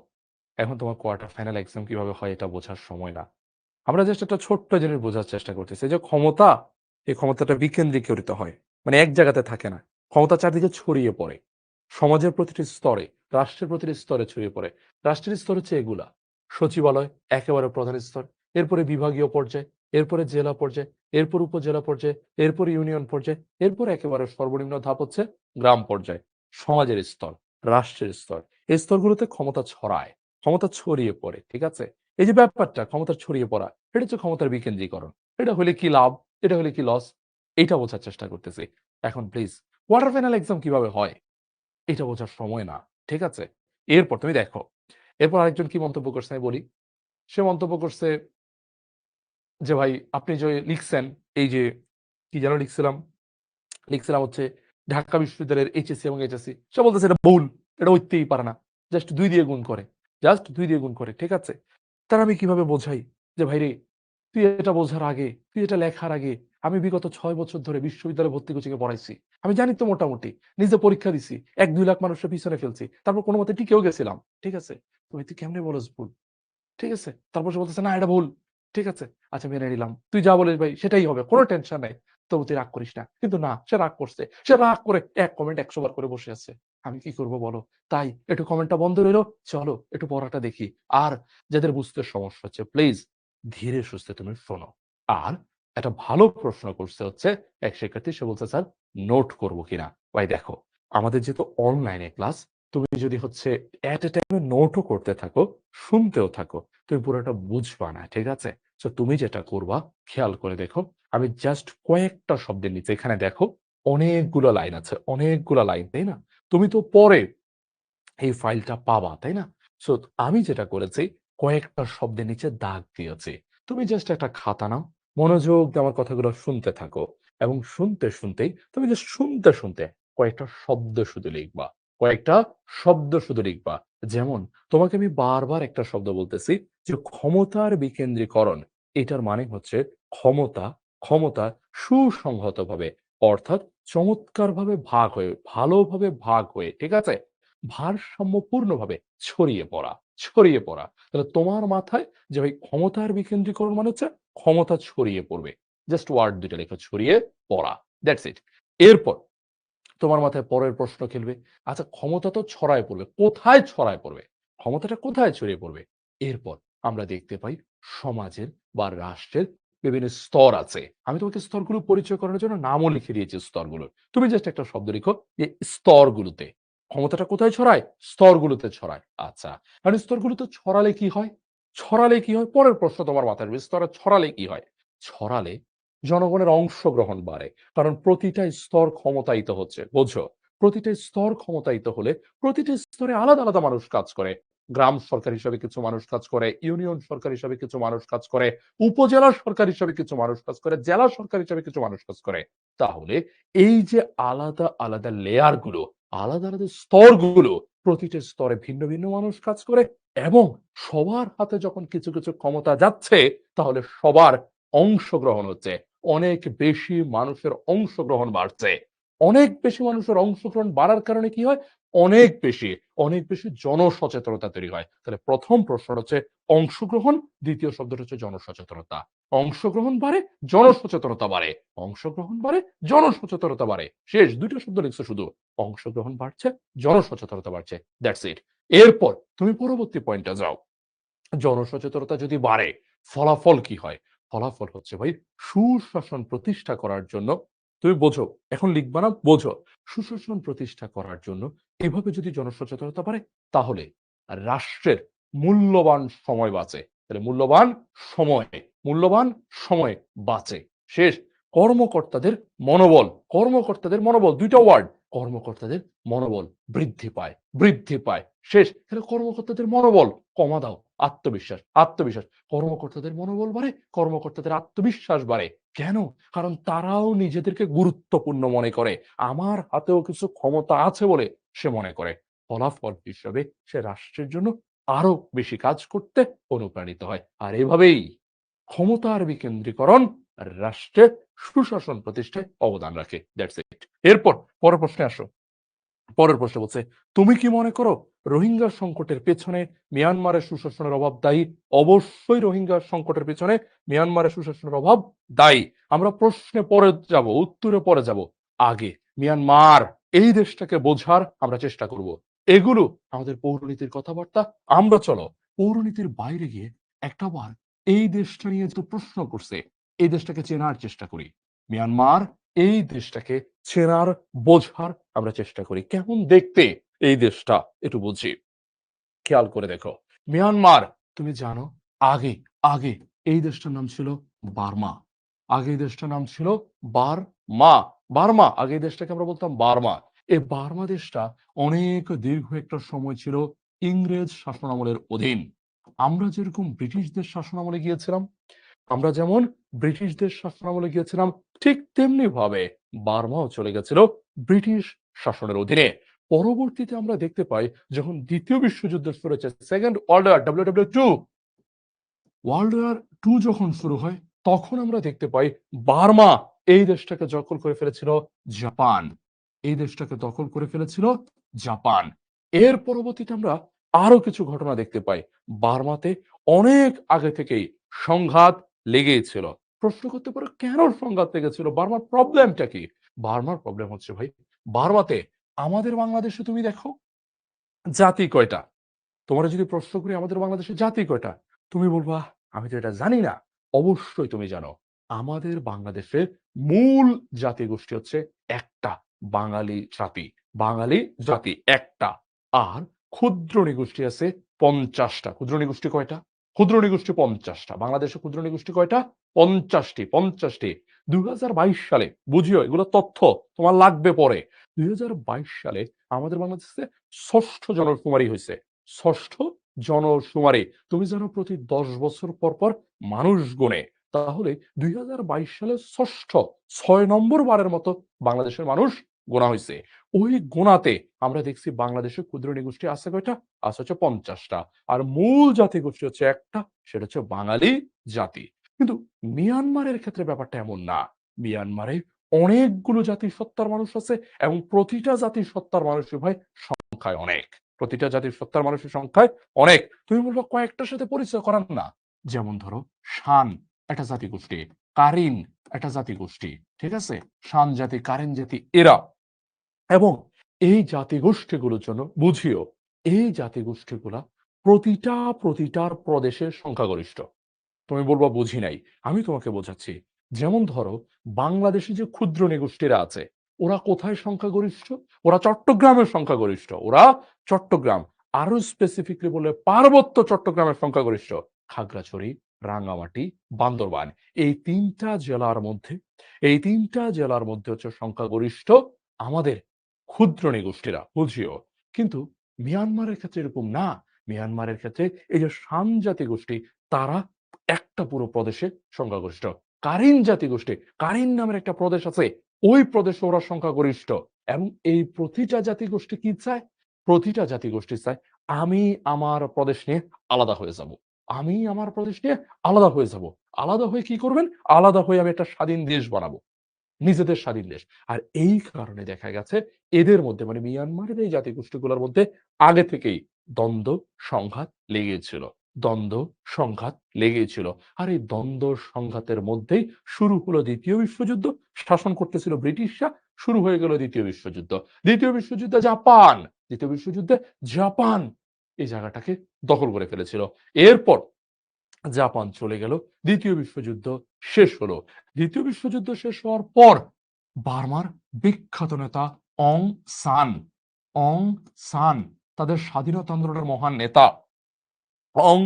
এখন তোমার কোয়ার্টার ফাইনাল এক্সাম কিভাবে হয় এটা বোঝার সময় না। আমরা জাস্ট একটা ছোট্ট জিনিস বোঝার চেষ্টা করতেছি। এই যে ক্ষমতা, এই ক্ষমতাটা বিকেন্দ্রীকরিত হয়। মানে এক জায়গাতে থাকে না। ক্ষমতা চারদিকে ছড়িয়ে পড়ে। সমাজের প্রতিটি স্তরে, রাষ্ট্রের প্রতিটি স্তরে ছড়িয়ে পড়ে। রাষ্ট্রের স্তর হচ্ছে এগুলা। সচিবালয় একেবারে প্রধান স্তর। এরপরে বিভাগীয় পর্যায়, এরপরে জেলা পর্যায়, এরপর উপজেলা পর্যায়, এরপর ইউনিয়ন পর্যায়, এরপর একেবারে সর্বনিম্ন ধাপ হচ্ছে গ্রাম পর্যায়। সমাজের স্তর, রাষ্ট্রের স্তর। এই স্তরগুলোতে ক্ষমতা ছড়ায়, ক্ষমতা ছড়িয়ে পড়ে। ঠিক আছে? এই যে ব্যাপারটা ক্ষমতার ছড়িয়ে পড়া, এটা হচ্ছে ক্ষমতার বিকেন্দ্রীকরণ। এটা হলে কি লাভ, এটা হলে কি লস, এইটা বোঝার চেষ্টা করতেছি। এখন প্লিজ কোয়ার্টার ফাইনাল এক্সাম কিভাবে হয় এটা বোঝার সময় না। ঠিক আছে? এরপর তুমি দেখো, এরপর আরেকজন কি মন্তব্য করছে আমি বলি। সে মন্তব্য করছে যে, "ভাই আপনি যে লিখছেন এই যে কি যেন লিখছিলাম হচ্ছে ঢাকা বিশ্ববিদ্যালয়ের এইচএসসি এবং এইচএসসি।" সে বলতেছে এটা ভুল। এটা হইতেই পারে না। জাস্ট ২ দিয়ে গুণ করে। জাস্ট ২ দিয়ে গুণ করে। ঠিক আছে? তার আমি কিভাবে বোঝাই যে, "ভাইরে তুই এটা বোঝার আগে, তুই এটা লেখার আগে আমি বিগত ৬ বছর ধরে বিশ্ববিদ্যালয়ে ভর্তি কোচিং এ পড়াইছি। আমি জানি তো মোটামুটি। নিজে পরীক্ষা দিছি। ১-২ লাখ মানুষের পিছনে ফেলছি। তারপর কোনমতে টিকেও গেছিলাম। ঠিক আছে? তো ভাই তুই কেমনে বলস ভুল? ঠিক আছে? তারপর সে বলতেছে, "না এটা ভুল।" ঠিক আছে? আচ্ছা মেনে নিলাম। তুই যা বলিস ভাই সেটাই হবে। কোন টেনশন নাই। তবু তুই রাগ করিস না। কিন্তু না, সে রাগ করছে। সে রাগ করে এক কমেন্ট ১০০ বার করে বসে আছে। আমি কি করব বলো? তাই একটু কমেন্টটা বন্ধ রইলো। চলো একটু পড়াটা দেখি। আর যাদের বুঝতে সমস্যা হচ্ছে প্লিজ ধীরে সুস্থে তুমি শোনো। আর একটা ভালো প্রশ্ন করছে হচ্ছে এক শিক্ষার্থী সে বলছে, "স্যার নোট করব কিনা?" ভাই দেখো, আমাদের যেহেতু অনলাইনে ক্লাস, তুমি যদি হচ্ছে এট এ টাইমে নোটও করতে থাকো, শুনতেও থাকো, তুমি পুরোটা বুঝবা না। ঠিক আছে? সো তুমি যেটা করবা খেয়াল করে দেখো। আমি জাস্ট কয়েকটা শব্দের নিচে এখানে দেখো অনেকগুলা লাইন আছে। অনেকগুলা লাইন, তাই না? তুমি তো পরে এই ফাইলটা পাবা, তাই না? সো আমি যেটা করেছি কয়েকটা শব্দের নিচে দাগ দিয়েছি। তুমি জাস্ট একটা খাতা নাও, মনোযোগ দিয়ে আমার কথাগুলো শুনতে থাকো এবং শুনতেই তুমি জাস্ট শুনতে কয়েকটা শব্দ শুধু লিখবা। কয়েকটা শব্দ শুধু লিখবা। যেমন তোমাকে আমি বারবার একটা শব্দ বলতেছি যে ক্ষমতার বিকেন্দ্রীকরণ। এটার মানে হচ্ছে ক্ষমতা, ক্ষমতা সুসংহতভাবে অর্থাৎ চমৎকারভাবে ভাগ হয়ে, ভালোভাবে ভাগ হয়ে, ঠিক আছে? ভারসাম্যপূর্ণভাবে ছড়িয়ে পড়া, ছড়িয়ে পড়া। তাহলে তোমার মাথায় যে ভাই ক্ষমতার বিকেন্দ্রীকরণ মানে হচ্ছে ক্ষমতা ছড়িয়ে পড়বে। জাস্ট ওয়ার্ড ২ টা লেখো ছড়িয়ে পড়া। That's it. এরপর তোমার মাথায় পরের প্রশ্ন খেলবে, আচ্ছা ক্ষমতা তো ছড়ায় পড়বে। কোথায় ছড়ায় পড়বে? ক্ষমতাটা কোথায় ছড়িয়ে পড়বে? এরপর আমরা দেখতে পাই সমাজের বা রাষ্ট্রের বিভিন্ন স্তর আছে। আমি তোমাকে স্তরগুলো পরিচয় করানোর জন্য নামও লিখে দিয়েছি স্তরগুলোর। তুমি জাস্ট একটা শব্দ লিখো যে স্তরগুলোতে। ক্ষমতাটা কোথায় ছড়ায়? স্তরগুলোতে ছড়ায়। আচ্ছা, এখন স্তরগুলোতে ছড়ালে কি হয়? ছড়ালে কি হয়? পরের প্রশ্ন তোমার মাথায় আসবে, স্তরে ছড়ালে কি হয়? ছড়ালে জনগণের অংশগ্রহণ বাড়ে। কারণ প্রতিটা স্তর ক্ষমতায়িত হচ্ছে। বোঝো? প্রতিটা স্তর ক্ষমতায়িত হলে প্রতিটা স্তরে আলাদা মানুষ কাজ করে। গ্রাম সরকার হিসাবে কিছু মানুষ কাজ করে, ইউনিয়ন সরকার হিসাবে কিছু মানুষ কাজ করে, উপজেলা সরকার হিসাবে কিছু মানুষ কাজ করে, জেলা সরকার হিসাবে কিছু মানুষ কাজ করে। তাহলে এই যে আলাদা লেয়ার গুলো, আলাদা স্তরগুলো, প্রতিটা স্তরে ভিন্ন মানুষ কাজ করে এবং সবার হাতে যখন কিছু ক্ষমতা যাচ্ছে তাহলে সবার অংশগ্রহণ হচ্ছে। অনেক বেশি মানুষের অংশগ্রহণ বাড়ছে। অনেক বেশি মানুষের অংশগ্রহণ বাড়ার কারণে কি হয়? অনেক বেশি জনসচেতনতা তৈরি হয়। তাহলে ১ম প্রশ্নটা হচ্ছে অংশগ্রহণ, ২য় শব্দটা হচ্ছে জনসচেতনতা। অংশগ্রহণ বাড়ে, জনসচেতনতা বাড়ে। অংশগ্রহণ বাড়ে, জনসচেতনতা বাড়ে। শেষ ২ টা শব্দ লিখছো শুধু। অংশগ্রহণ বাড়ছে, জনসচেতনতা বাড়ছে। That's it. এরপর তুমি পরবর্তী পয়েন্টে যাও। জনসচেতনতা যদি বাড়ে, ফলাফল কি হয়? ফলাফল হচ্ছে ভাই সুশাসন প্রতিষ্ঠা করার জন্য তুমি বোঝো, এখন লিখবা না, বোঝো। সুশাসন প্রতিষ্ঠা করার জন্য এভাবে যদি জনসচেতনতা বাড়ে, তাহলে রাষ্ট্রের মূল্যবান সময় বাঁচে। তাহলে সময়, মূল্যবান সময় বাঁচে। শেষ। কর্মকর্তাদের মনোবল, কর্মকর্তাদের মনোবল ২ টা ওয়ার্ড। কর্মকর্তাদের মনোবল বৃদ্ধি পায়। শেষ। তাহলে কর্মকর্তাদের মনোবল কমা দাও। আত্মবিশ্বাস। কর্মকর্তাদের মনোবল বাড়ে, কর্মকর্তাদের আত্মবিশ্বাস বাড়ে। কেন? কারণ তারাও নিজেদেরকে গুরুত্বপূর্ণ মনে করে। আমার হাতেও কিছু ক্ষমতা আছে বলে সে মনে করে। ফলাফল হিসাবে সে রাষ্ট্রের জন্য আরো বেশি কাজ করতে অনুপ্রাণিত হয়। আর এভাবেই ক্ষমতার বিকেন্দ্রীকরণ রাষ্ট্রে সুশাসন প্রতিষ্ঠায় অবদান রাখে। That's it. এরপর পরের প্রশ্নে আসো। পরের প্রশ্ন বলছে, "তুমি কি মনে করো রোহিঙ্গা সংকটের পেছনে মিয়ানমারের সুশাসনের অভাব দায়ী?" অবশ্যই রোহিঙ্গা সংকটের পেছনে মিয়ানমারের সুশাসনের অভাব দায়ী। আমরা প্রশ্নে পরে যাব, উত্তরে পরে যাব। আগে মিয়ানমার এই দেশটাকে বোঝার আমরা চেষ্টা করব। এগুলো আমাদের পৌরনীতির কথাবার্তা। আমরা চলো পৌরনীতির বাইরে গিয়ে একটাবার এই দেশটা নিয়ে যে প্রশ্ন করছে, এই দেশটাকে চেনার চেষ্টা করি। মিয়ানমার এই দেশটাকে চেনার, বোঝার আমরা চেষ্টা করি। কেমন দেখতে এই দেশটা একটু বুঝি। খেয়াল করে দেখো। মিয়ানমার তুমি জানো আগে আগে এই দেশটার নাম ছিল বার্মা। আগে এই দেশটার নাম ছিল বার্মা। বার্মা আগে এই দেশটাকে আমরা বলতাম বার্মা। এই বার্মা দেশটা অনেক দীর্ঘ একটা সময় ছিল ইংরেজ শাসনামলের অধীন। আমরা যেরকম ব্রিটিশদের শাসনামলে গিয়েছিলাম, আমরা যেমন ব্রিটিশদের শাসনামলে গিয়েছিলাম, ঠিক তেমনি ভাবে বার্মাও চলে গেছিল ব্রিটিশ শাসনের অধীনে। পরবর্তীতে আমরা দেখতে পাই যখন দ্বিতীয় বিশ্বযুদ্ধ শুরু হয়েছে, second world war, WW2 world war two যখন শুরু হয়, তখন আমরা দেখতে পাই বার্মা এই দেশটাকে দখল করে ফেলেছিল জাপান। এই দেশটাকে দখল করে ফেলেছিল জাপান। এর পরবর্তীতে আমরা আরো কিছু ঘটনা দেখতে পাই। বার্মাতে অনেক আগে থেকেই সংঘাত লেগেই ছিল। প্রশ্ন করতে পারো কেন সংঘাত লেগেছিল, বার্মার প্রবলেমটা কি? বার্মার প্রবলেম হচ্ছে ভাই, বার্মাতে আমাদের বাংলাদেশে তুমি দেখো জাতি কয়টা? তোমার যদি প্রশ্ন করি আমাদের বাংলাদেশে জাতি কয়টা, তুমি বলবা আমি তো এটা জানি না। অবশ্যই তুমি জানো, আমাদের বাংলাদেশের মূল জাতিগোষ্ঠী হচ্ছে একটা, বাঙালি জাতি। বাঙালি জাতি একটা। আর ক্ষুদ্র নিগোষ্ঠী আছে 50টা। ক্ষুদ্র নিগোষ্ঠী কয়টা? ক্ষুদ্র নিগোষ্ঠী 50টা। বাংলাদেশে ক্ষুদ্র নিগোষ্ঠী কয়টা? 50টি। 50টি। 2022 সালে, বুঝিও এগুলো তথ্য তোমার লাগবে পরে, 2022 সালে আমাদের বাংলাদেশে ষষ্ঠ জনশুমারি হয়েছে। ষষ্ঠ জনশুমারি। তুমি জানো প্রতি 10 বছর পর পর মানুষ গোনে। তাহলে 2022 সালে ষষ্ঠ 6 নম্বর বারের মতো বাংলাদেশের মানুষ গোনা হয়েছে। ওই গোনাতে আমরা দেখছি বাংলাদেশে ক্ষুদ্র নিগোষ্ঠী আছে কয়টা? আছে হচ্ছে 50টা। আর মূল জাতিগোষ্ঠী হচ্ছে একটা, সেটা হচ্ছে বাঙালি জাতি। কিন্তু মিয়ানমারের ক্ষেত্রে ব্যাপারটা এমন না। মিয়ানমারে অনেকগুলো জাতিসত্তার মানুষ আছে এবং প্রতিটা জাতিসত্তার মানুষের ভাই সংখ্যায় অনেক। প্রতিটা জাতির সত্তার মানুষের সংখ্যায় অনেক। তুমি বলবো কয়েকটার সাথে পরিচয় করান না। যেমন ধরো শান একটা জাতিগোষ্ঠী, কারিন একটা জাতিগোষ্ঠী, ঠিক আছে? শান জাতি, কারিন জাতি এরা। এবং এই জাতিগোষ্ঠীগুলোর জন্য বুঝিও, এই জাতিগোষ্ঠীগুলা প্রতিটার প্রদেশের সংখ্যাগরিষ্ঠ। তুমি বলবা বুঝি নাই, আমি তোমাকে বোঝাচ্ছি। যেমন ধরো বাংলাদেশে যে ক্ষুদ্র নিগোষ্ঠীরা আছে, ওরা কোথায় সংখ্যাগরিষ্ঠ? ওরা চট্টগ্রামের সংখ্যাগরিষ্ঠ। ওরা চট্টগ্রাম, আরো স্পেসিফিকলি বলে পার্বত্য চট্টগ্রামের সংখ্যাগরিষ্ঠ। খাগড়াছড়ি, রাঙ্গামাটি, বান্দরবান, এই তিনটা জেলার মধ্যে, এই তিনটা জেলার মধ্যে হচ্ছে সংখ্যাগরিষ্ঠ আমাদের ক্ষুদ্র নিগোষ্ঠীরা, বুঝিও। কিন্তু মিয়ানমারের ক্ষেত্রে এরকম না। মিয়ানমারের ক্ষেত্রে এই যে শান জাতিগোষ্ঠী, তারা একটা পুরো প্রদেশে সংখ্যাগরিষ্ঠ। কারিন জাতিগোষ্ঠী, কারিন নামের একটা প্রদেশ আছে, ওই প্রদেশে ওরা সংখ্যাগরিষ্ঠ। এবং এই প্রতিটা জাতিগোষ্ঠী কি চায়? প্রতিটা জাতিগোষ্ঠী চায় আমি আমার প্রদেশ নিয়ে আলাদা হয়ে যাব। আমি আমার প্রদেশ নিয়ে আলাদা হয়ে যাব। আলাদা হয়ে কি করবেন? আলাদা হয়ে আমি একটা স্বাধীন দেশ বানাবো, নিজেদের স্বাধীন দেশ। আর এই কারণে দেখা গেছে এদের মধ্যে, মানে মিয়ানমারের এই জাতিগোষ্ঠীগুলোর মধ্যে আগে থেকেই দ্বন্দ্ব সংঘাত লেগেছিল। দ্বন্দ্ব সংঘাত লেগেছিল। আর এই দ্বন্দ্ব সংঘাতের মধ্যেই শুরু হলো দ্বিতীয় বিশ্বযুদ্ধ। শাসন করতেছিল ব্রিটিশরা, শুরু হয়ে গেল দ্বিতীয় বিশ্বযুদ্ধ। দ্বিতীয় বিশ্বযুদ্ধে জাপান, দ্বিতীয় বিশ্বযুদ্ধে জাপান এই জায়গাটাকে দখল করে ফেলেছিল। এরপর জাপান চলে গেল, দ্বিতীয় বিশ্বযুদ্ধ শেষ হলো। দ্বিতীয় বিশ্বযুদ্ধ শেষ হওয়ার পর বার্মার বিখ্যাত নেতা অং সান, অং সান, তাদের স্বাধীনতা আন্দোলনের মহান নেতা অং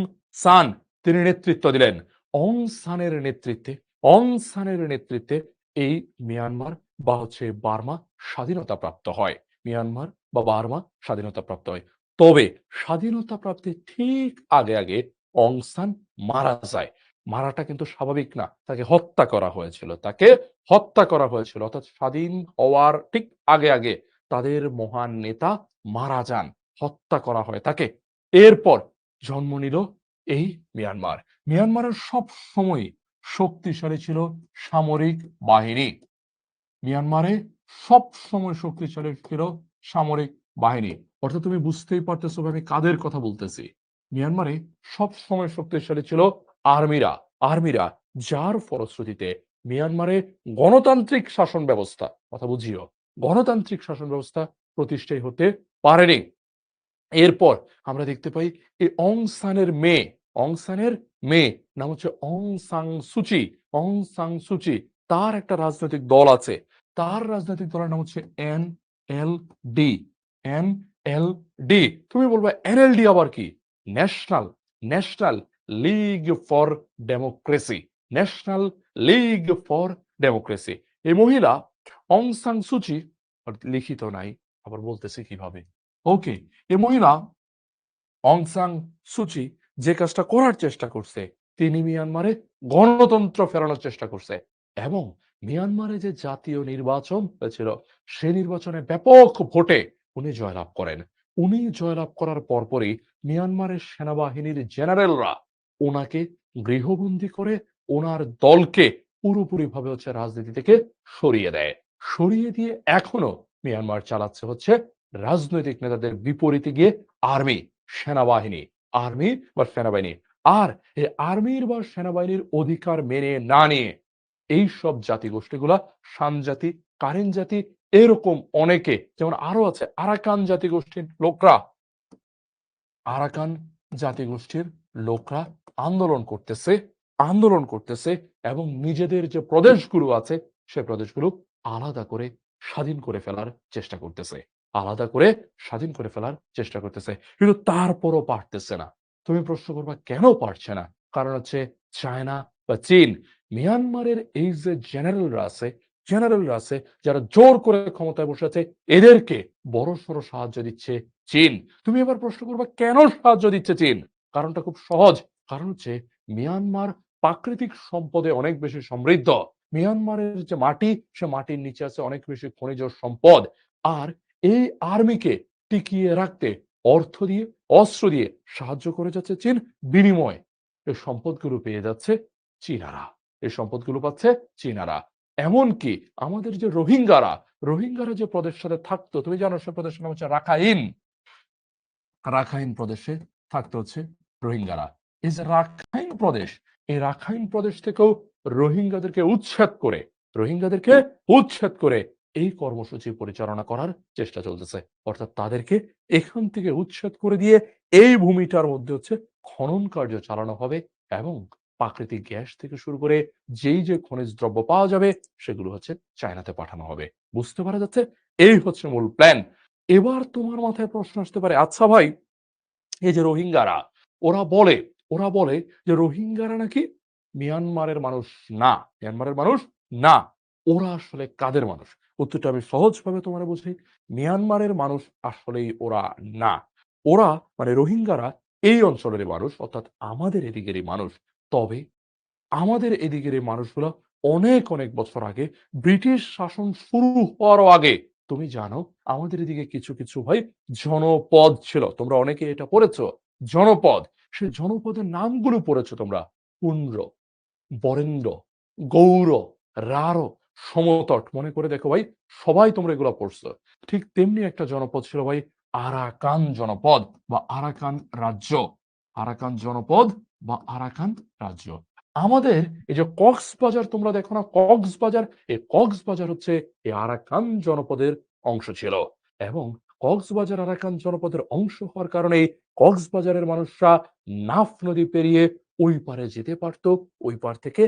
সান, তিনি নেতৃত্ব দিলেন। অং সানের নেতৃত্বে, অং সানের নেতৃত্বে এই মিয়ানমার বা হচ্ছে বার্মা স্বাধীনতা প্রাপ্ত হয়। মিয়ানমার বা বার্মা স্বাধীনতা প্রাপ্ত হয়। তবে স্বাধীনতা প্রাপ্তির ঠিক আগে আগে অং সান মারা যায়। মারাটা কিন্তু স্বাভাবিক না, তাকে হত্যা করা হয়েছিল। তাকে হত্যা করা হয়েছিল, অর্থাৎ স্বাধীন হওয়ার ঠিক আগে আগে তাদের মহান নেতা মারা যান, হত্যা করা হয় তাকে। এরপর জন্ম নিল এই মিয়ানমার। মিয়ানমারের সব সময় শক্তিশালী ছিল সামরিক বাহিনী। মিয়ানমারে সব সময় শক্তিশালী ছিল সামরিক বাহিনী। অর্থাৎ তুমি বুঝতেই পারতেছো আমি কাদের কথা বলতেছি। মিয়ানমারে সব সময় শক্তিশালী ছিল আর্মিরা। আর্মিরা, যার ফলশ্রুতিতে মিয়ানমারে গণতান্ত্রিক শাসন ব্যবস্থা, কথা বুঝিও, গণতান্ত্রিক শাসন ব্যবস্থা প্রতিষ্ঠাই হতে পারেনি। এরপর আমরা দেখতে পাই এই অং সানের মেয়ে, অং সানের মেয়ে নাম হচ্ছে অং সাং সুচি। অং সাং সুচি, তার একটা রাজনৈতিক দল আছে। তার রাজনৈতিক দলের নাম হচ্ছে NLD। NLD। তুমি বলবে NLD আবার কি? National, national league for democracy, national league for democracy. এই মহিলা অং সান সুচি, লিখিত নাই, আবার বলতেছি কিভাবে, ওকে, এই মহিলা অং সান সুচি যে কাজটা করার চেষ্টা করছে, তিনি মিয়ানমারে গণতন্ত্র ফেরানোর চেষ্টা করছে এবং মিয়ানমারে যে জাতীয় নির্বাচন হয়েছিল সে নির্বাচনে ব্যাপক ভোটে উনি জয়লাভ করেন। উনি জয়লাভ করার পরপরই মিয়ানমারের সেনাবাহিনীর জেনারেলরা ওনাকে গৃহবন্দী করে ওনার দলকে পুরোপুরি ভাবে রাজনীতি থেকে সরিয়ে দেয়। সরিয়ে দিয়ে এখনো মিয়ানমার চালাচ্ছে রাজনৈতিক নেতাদের বিপরীতে গিয়ে আর্মি, সেনাবাহিনী, আর্মি বা সেনাবাহিনী। আর এই আর্মির বা সেনাবাহিনীর অধিকার মেনে না নিয়ে এই সব জাতিগোষ্ঠীগুলা শান জাতি, কারেন জাতি, এরকম অনেকে, যেমন আরো আছে আরাকান জাতিগোষ্ঠীর লোকরা, আরাকান জাতিগোষ্ঠীর লোকরা আন্দোলন করতেছে, আন্দোলন করতেছে এবং নিজেদের যে প্রদেশগুলো আছে সে প্রদেশগুলো আলাদা করে স্বাধীন করে ফেলার চেষ্টা করতেছে, আলাদা করে স্বাধীন করে ফেলার চেষ্টা করতেছে, কিন্তু তারপরও পারতেছে না। তুমি প্রশ্ন করবা কেন পারছে না? কারণ চায়না বা চীন, মিয়ানমারের এই যে জেনারেলরা আছে, জেনারেলরা আছে যারা জোর করে ক্ষমতায় বসে আছে, এদেরকে বড়সড় সাহায্য দিচ্ছে চীন। তুমি এবার প্রশ্ন করবা কেন সাহায্য দিচ্ছে চীন? কারণটা খুব সহজ। কারণ মিয়ানমার প্রাকৃতিক সম্পদে অনেক বেশি সমৃদ্ধ। মিয়ানমারের যে মাটি, সে মাটির নিচে আছে অনেক বেশি খনিজ সম্পদ। আর এই আর্মিকে টিকিয়ে রাখতে অর্থ দিয়ে, অস্ত্র দিয়ে সাহায্য করে যাচ্ছে চীন। বিনিময় এই সম্পদগুলো পেয়ে যাচ্ছে চীনারা, এই সম্পদগুলো পাচ্ছে চীনারা। এমনকি আমাদের যে রোহিঙ্গারা, রোহিঙ্গারা যে প্রদেশের সাথে থাকতো, তুমি জানো সে প্রদেশের নাম রাখাইন, রাখাইন প্রদেশে থাকতে রোহিঙ্গারা। এই যে রাখাইন প্রদেশ, এই রাখাইন প্রদেশ থেকেও রোহিঙ্গাদেরকে উচ্ছেদ করে, রোহিঙ্গাদেরকে উচ্ছেদ করে এই কর্মসূচি পরিচালনা করার চেষ্টা চলতেছে। অর্থাৎ তাদেরকে এখান থেকে উচ্ছেদ করে দিয়ে এই ভূমিটার মধ্যে খনন কার্য চালানো হবে এবং প্রাকৃতিক গ্যাস থেকে শুরু করে যেই যে খনিজ দ্রব্য পাওয়া যাবে সেগুলো চায়নাতে পাঠানো হবে। বুঝতে পারা যাচ্ছে? এই মূল প্ল্যান। এবার তোমার মাথায় প্রশ্ন আসতে পারে, আচ্ছা ভাই, এই যে রোহিঙ্গারা, ওরা বলে, ওরা বলে যে রোহিঙ্গারা নাকি মিয়ানমারের মানুষ না, মিয়ানমারের মানুষ না। ওরা আসলে কাদের মানুষ? উত্তরটা আমি সহজভাবে তোমার বুঝি। মিয়ানমারের মানুষ আসলেই ওরা না। ওরা মানে রোহিঙ্গারা এই অঞ্চলের মানুষ, অর্থাৎ আমাদের এদিকেরই মানুষ। তবে আমাদের এদিকের এই মানুষগুলো অনেক অনেক বছর আগে, ব্রিটিশ শাসন শুরু হওয়ারও আগে, তুমি জানো আমাদের এদিকে কিছু কিছু ভাই জনপদ ছিল। তোমরা অনেকে এটা পড়েছো, জনপদ। সেই জনপদের নামগুলো পড়েছো তোমরা, পুন্ড্র, বরেন্দ্র, গৌর, রাঢ়, সমতট। মনে করে দেখো ভাই, সবাই তোমরা এগুলো পড়ছো। ঠিক তেমনি একটা জনপদ ছিল ভাই আরাকান জনপদ বা আরাকান রাজ্য, আরাকান জনপদ বা আরাকান রাজ্য। আমাদের এই যে কক্সবাজার তোমরা দেখো না, কক্সবাজার, এই কক্সবাজার এই আরাকান জনপদের অংশ ছিল এবং কক্সবাজার আরাকান জনপদের অংশ হওয়ার কারণে কক্সবাজারের মানুষরা নাফ নদী পেরিয়ে ওই পারে যেতে পারতো, ওই পার থেকে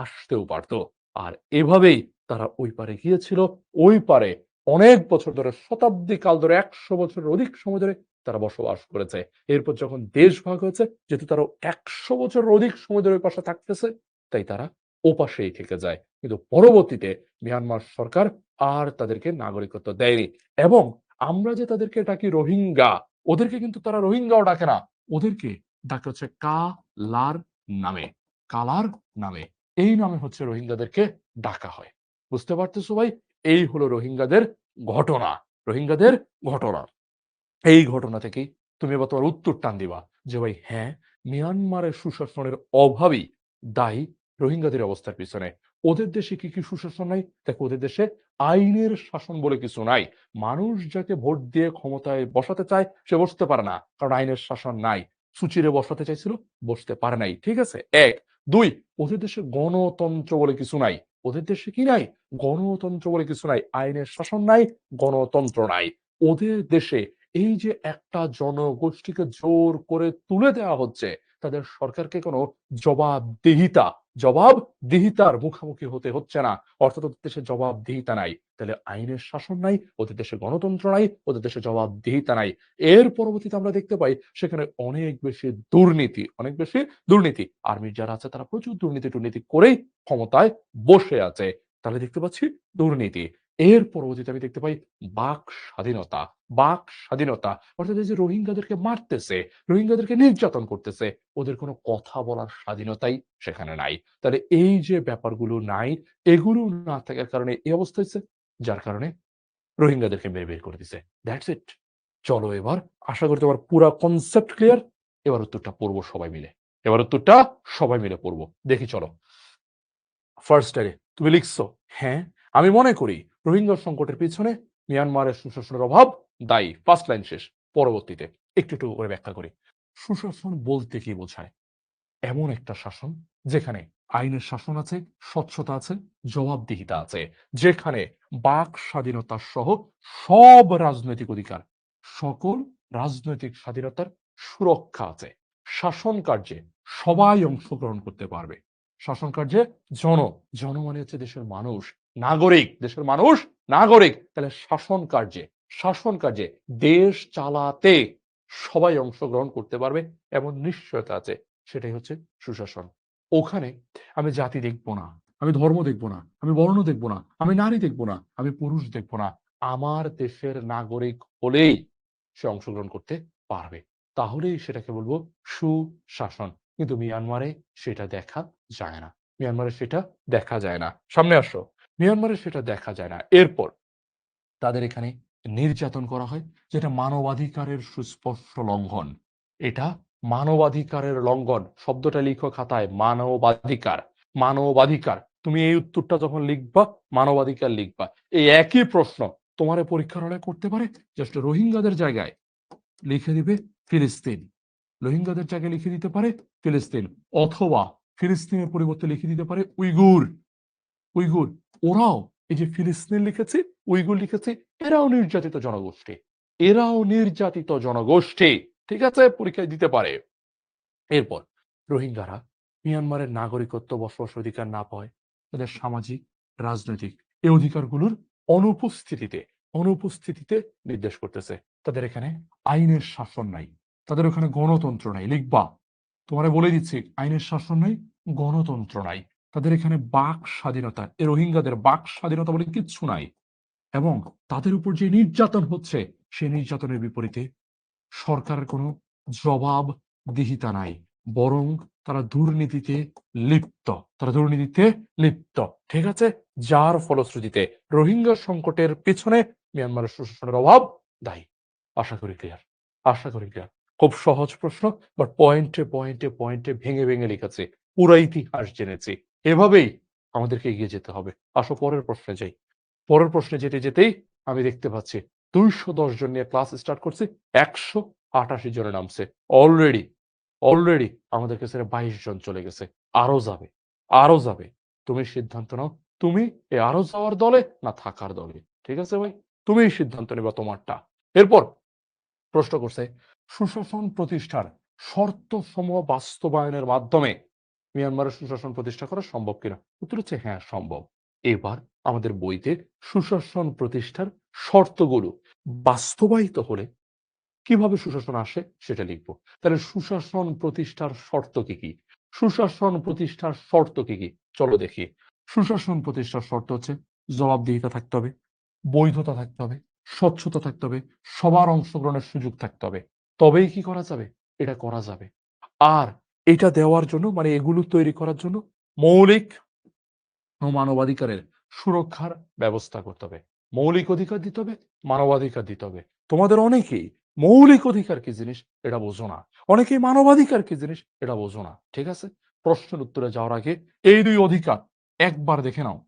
আসতেও পারতো। আর এভাবেই তারা ওই পারে গিয়েছিল। ওই পারে অনেক বছর ধরে, শতাব্দী কাল ধরে, 100 বছরের অধিক সময় ধরে তারা বসবাস করেছে। এরপর যখন দেশ ভাগ হয়েছে, যেহেতু তারা 100 বছরের অধিক সময় ধরে ওই পাশে থাকতেছে, তাই তারা ওপাশেই থেকে যায়। কিন্তু পরবর্তীতে মিয়ানমার সরকার আর তাদেরকে নাগরিকত্ব দেয়নি এবং আমরা যে তাদেরকে ডাকি রোহিঙ্গা, ওদেরকে কিন্তু তারা রোহিঙ্গাও ডাকে না, ওদেরকে ডাকে কালার নামে, কালার নামে। এই নামে রোহিঙ্গাদেরকে ডাকা হয়। বুঝতে পারতেছো ভাই? এই হলো রোহিঙ্গাদের ঘটনা, রোহিঙ্গাদের ঘটনা। এই ঘটনা থেকেই তুমি এবার তোমার উত্তর টান দিবা যে ভাই হ্যাঁ, মিয়ানমারের সুশাসনের অভাবই দায়ী রোহিঙ্গাদের অবস্থার পিছনে। ওদের দেশে কি কি সুশাসন নাই? দেখো, ওদের দেশে আইনের শাসন বলে কিছু নাই। মানুষ যাকে ভোট দিয়ে ক্ষমতায় বসাতে চায় সে বসতে পারে না, কারণ আইনের শাসন নাই। সুচিরে বসাতে চাইছিল, বসতে পারে নাই। ঠিক আছে, এক। দুই, ওদের দেশে গণতন্ত্র বলে কিছু নাই। ওদের দেশে কি নাই? গণতন্ত্র বলে কিছু নাই। আইনের শাসন নাই, গণতন্ত্র নাই। ওদের দেশে এই যে একটা জনগোষ্ঠীকে জোর করে তুলে দেওয়া হচ্ছে, তাদের সরকারকে কোনো জবাবদিহিতা জবাবদিহিতার মুখোমুখি হতে হচ্ছে না, অর্থাৎ ওদের দেশে জবাবদিহিতা নাই। তাহলে আইনের শাসন নাই, ওদের দেশে গণতন্ত্র নাই, ওদের দেশে জবাবদিহিতা নাই। এর পরবর্তীতে আমরা দেখতে পাই সেখানে অনেক বেশি দুর্নীতি। আর্মির যারা আছে তারা প্রচুর দুর্নীতি করেই ক্ষমতায় বসে আছে। তাহলে দেখতে পাচ্ছি দুর্নীতি। এর পরবর্তীতে আমি দেখতে পাই বাক স্বাধীনতা। বাক স্বাধীনতা অর্থাৎ এই যে রোহিঙ্গাদেরকে মারতেছে, রোহিঙ্গাদেরকে নির্যাতন করতেছে, ওদের কোনো কথা বলার স্বাধীনতাই সেখানে নাই। তাহলে এই যে ব্যাপারগুলো নাই, এগুলো না থাকার কারণে এই অবস্থা হইছে, যার কারণে রোহিঙ্গাদেরকে মেরে বের করে দিছে। That's it. চলো এবার আশা করি তোমার পুরা কনসেপ্ট ক্লিয়ার। এবার উত্তরটা পড়বো সবাই মিলে। দেখি চলো। ফার্স্ট ইয়ারে তুমি লিখছো, হ্যাঁ, আমি মনে করি রোহিঙ্গা সংকটের পিছনে মিয়ানমারের সুশাসনের অভাব দায়ী। ফার্স্ট লাইন শেষ। পরবর্তীতে একটু করে ব্যাখ্যা করি। সুশাসন বলতে কি বোঝায়? এমন একটা শাসন যেখানে আইনের শাসন আছে, স্বচ্ছতা আছে, জবাবদিহিতা আছে, যেখানে বাক স্বাধীনতা সহ সব রাজনৈতিক অধিকার, সকল রাজনৈতিক স্বাধীনতার সুরক্ষা আছে। শাসন কার্যে সবাই অংশগ্রহণ করতে পারবে। শাসন কার্যে জন মানে হচ্ছে দেশের মানুষ, নাগরিক। তাহলে শাসন কার্যে দেশ চালাতে সবাই অংশগ্রহণ করতে পারবে এমন নিশ্চয়তা আছে। সেটাই হচ্ছে সুশাসন। ওখানে আমি জাতি দেখব না, আমি ধর্ম দেখব না, আমি বর্ণ দেখব না, আমি নারী দেখব না, আমি পুরুষ দেখব না। আমার দেশের নাগরিক হলেই সে অংশগ্রহণ করতে পারবে। তাহলেই সেটাকে বলবো সুশাসন। কিন্তু মিয়ানমারে সেটা দেখা যায় না। সামনে আসো। মিয়ানমারে সেটা দেখা যায় না। এরপর তাদের এখানে নির্যাতন করা হয়, যেটা মানবাধিকারের সুস্পষ্ট লঙ্ঘন। এটা মানবাধিকারের লঙ্ঘন। শব্দটা লিখো খাতায়, মানবাধিকার। তুমি এই উত্তরটা যখন লিখবা, মানবাধিকার লিখবা। এই একই প্রশ্ন তোমার পরীক্ষার হলে করতে পারে। জাস্ট রোহিঙ্গাদের জায়গায় লিখে দিবে ফিলিস্তিন, রোহিঙ্গাদের জায়গায় লিখে দিতে পারে ফিলিস্তিন, অথবা ফিলিস্তিনের পরিবর্তে লিখে দিতে পারে উইগুর। ওরাও এই যে ফিলিস্তিন লিখেছে, উইগুর লিখেছে, এরাও নির্যাতিত জনগোষ্ঠী। ঠিক আছে, পরীক্ষায় দিতে পারে। এরপর রোহিঙ্গারা মিয়ানমারের নাগরিকত্ব বসবাসের অধিকার না পায়, তাদের সামাজিক, রাজনৈতিক এই অধিকারগুলোর অনুপস্থিতিতে নির্দেশ করতেছে। তাদের এখানে আইনের শাসন নাই, তাদের ওখানে গণতন্ত্র নাই। লিখবা, তোমারে বলে দিচ্ছি, আইনের শাসন নাই, গণতন্ত্র নাই। তাদের এখানে বাক স্বাধীনতা, এই রোহিঙ্গাদের বাক স্বাধীনতা বলে কিচ্ছু নাই। এবং তাদের উপর যে নির্যাতন হচ্ছে, সেই নির্যাতনের বিপরীতে সরকারের কোনো জবাবদিহিতা নাই, বরং তারা দুর্নীতিতে লিপ্ত। ঠিক আছে, যার ফলশ্রুতিতে রোহিঙ্গা সংকটের পেছনে মিয়ানমারের সুশাসনের অভাব দায়ী। আশা করি ক্লিয়ার। খুব সহজ প্রশ্ন, বাট পয়েন্টে ভেঙে লিখেছে, পুরো ইতিহাস জেনেছি। এভাবেই আমাদেরকে এগিয়ে যেতে হবে। আসো পরের প্রশ্নে যাই। পরের প্রশ্নে যেতেই আমি দেখতে পাচ্ছি 210 জন নিয়ে ক্লাস স্টার্ট করছি, 188 জনে নামছে। অলরেডি আমাদের কাছে 22 জন চলে গেছে। আরো যাবে। তুমি সিদ্ধান্ত নাও, তুমি এই আরো যাওয়ার দলে না থাকার দলে। ঠিক আছে ভাই, তুমি সিদ্ধান্ত নেবা তোমারটা। এরপর প্রশ্ন করছে, সুশাসন প্রতিষ্ঠার শর্ত সমূহ বাস্তবায়নের মাধ্যমে মিয়ানমারের সুশাসন প্রতিষ্ঠা করা সম্ভব কিনা? উত্তর হচ্ছে হ্যাঁ, সম্ভব। এবার আমাদের বইতে সুশাসন প্রতিষ্ঠার শর্তগুলো বাস্তবায়িত হলে কিভাবে সুশাসন আসে সেটা লিখবো। তাহলে সুশাসন প্রতিষ্ঠার শর্ত কি? চলো দেখি। সুশাসন প্রতিষ্ঠার শর্ত হচ্ছে জবাবদিহিতা থাকতে হবে, বৈধতা থাকতে হবে, স্বচ্ছতা থাকতে হবে, সবার অংশগ্রহণের সুযোগ থাকতে হবে। তবেই কি করা যাবে? এটা করা যাবে। আর এটা দেওয়ার জন্য, মানে এগুলো তৈরি করার জন্য মৌলিক ও মানবাধিকারের সুরক্ষার ব্যবস্থা করতে হবে। মৌলিক অধিকার দিতে হবে, মানবাধিকার দিতে হবে। তোমাদের অনেকেই মৌলিক অধিকার কি জিনিস এটা বোঝো না, অনেকেই মানবাধিকার কি জিনিস এটা বোঝো না। ঠিক আছে, প্রশ্নের উত্তরে যাওয়ার আগে এই দুই অধিকার একবার দেখে নাও,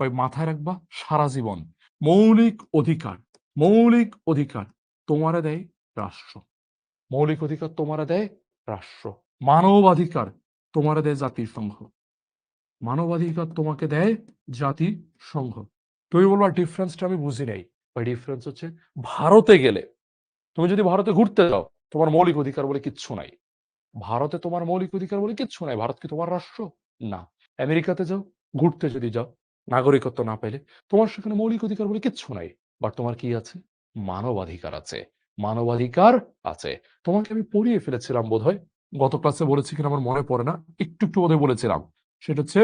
ওই মাথায় রাখবা সারা জীবন। মৌলিক অধিকার তোমারে দেয় রাষ্ট্র, মানবাধিকার তোমারে দেয় জাতিসংঘ, তোমাকে দেয় জাতিসংঘ। তুমি বলবা ডিফারেন্সটা আমি বুঝি নাই। ভাই, ডিফারেন্স হচ্ছে ভারতে গেলে, তুমি যদি ভারতে ঘুরতে যাও, তোমার মৌলিক অধিকার বলে কিচ্ছু নাই। ভারত কি তোমার রাষ্ট্র? না। আমেরিকাতে যাও, ঘুরতে যদি যাও, নাগরিকত্ব না পাইলে তোমার সেখানে মৌলিক অধিকার বলে কিচ্ছু নাই। বাট তোমার কি আছে? মানবাধিকার আছে। মানবাধিকার আছে। তোমাকে আমি পড়িয়ে ফেলেছিলাম বোধহয়। গত ক্লাসে বলেছি কিনা আমার মনে পড়ে না। একটু বোধহয় বলেছিলাম। সেটা হচ্ছে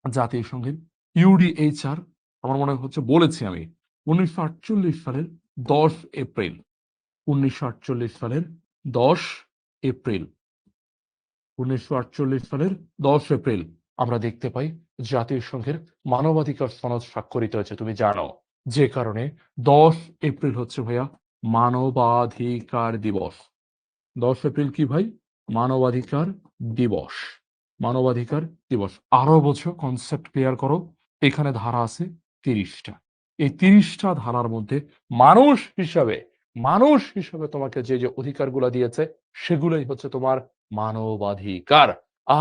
জাতিসংঘের ইউডিএইচআর, আমার মনে হচ্ছে বলেছি আমি 1948 সালের 10 এপ্রিল 1948 সালের 10 এপ্রিল 1948 সালের 10 এপ্রিল আমরা দেখতে পাই জাতিসংঘের মানবাধিকার সনদ স্বাক্ষরিত হয়েছে, তুমি জানো। যে কারণে 10 এপ্রিল হচ্ছে ভাইয়া মানবাধিকার দিবস। 10 এপ্রিল কি ভাই? মানবাধিকার দিবস। মানবাধিকার দিবস। আরো বোঝো, কনসেপ্ট ক্লিয়ার করো। এখানে ধারা আছে 30টা। এই 30টা ধারার মধ্যে মানুষ হিসাবে তোমাকে যে অধিকারগুলো দিয়েছে সেগুলোই হচ্ছে তোমার মানবাধিকার।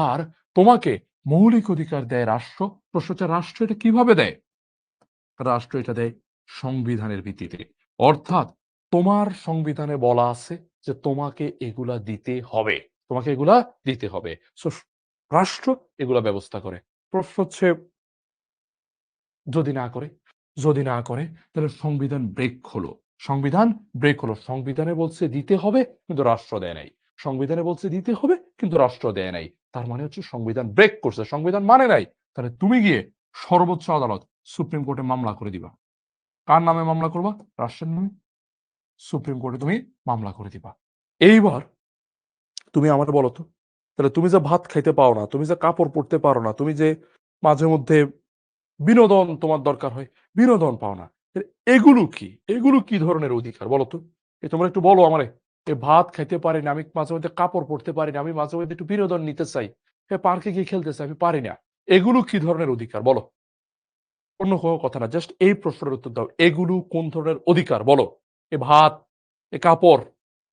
আর তোমাকে মৌলিক অধিকার দেয় রাষ্ট্র। প্রশ্ন হচ্ছে রাষ্ট্র এটা কিভাবে দেয়? রাষ্ট্র এটা দেয় সংবিধানের ভিত্তিতে। অর্থাৎ তোমার সংবিধানে বলা আছে যে তোমাকে এগুলা দিতে হবে। তোমাকে এগুলা দিতে হবে। সো রাষ্ট্র এগুলা ব্যবস্থা করে। প্রশ্ন হচ্ছে যদি না করে, যদি না করে তাহলে সংবিধান ব্রেক হলো। সংবিধান ব্রেক হলো। সংবিধানে বলছে দিতে হবে কিন্তু রাষ্ট্র দেয় নাই। সংবিধানে বলছে দিতে হবে কিন্তু রাষ্ট্র দেয় নাই। তার মানে হচ্ছে সংবিধান ব্রেক করছে, সংবিধান মানে নাই। তাহলে তুমি গিয়ে সর্বোচ্চ আদালত সুপ্রিম কোর্টে মামলা করে দিবা। কার নামে মামলা করবা? রাষ্ট্রের নামে। সুপ্রিম কোর্টে তুমি মামলা করে দিবা। এইবার তুমি আমার বলো তো, তাহলে তুমি যে ভাত খাইতে পাও না, তুমি যে কাপড় পরতে পারো না, তুমি যে মাঝে মধ্যে বিনোদন তোমার দরকার হয়, বিনোদন পাও না, এগুলো কি? এগুলো কি ধরনের অধিকার বলো তো? তোমরা একটু বলো আমারে। ভাত খাইতে পারি না, আমি মাঝে মধ্যে কাপড় পরতে পারি না, আমি মাঝে মধ্যে একটু বিনোদন নিতে চাই, পার্কে গিয়ে খেলতে চাই, আমি পারি না। এগুলো কি ধরনের অধিকার বলো? অন্য কোনো কথা না, জাস্ট এই প্রশ্নের উত্তর দাও। এগুলো কোন ধরনের অধিকার বলো? এ ভাত, এ কাপড়,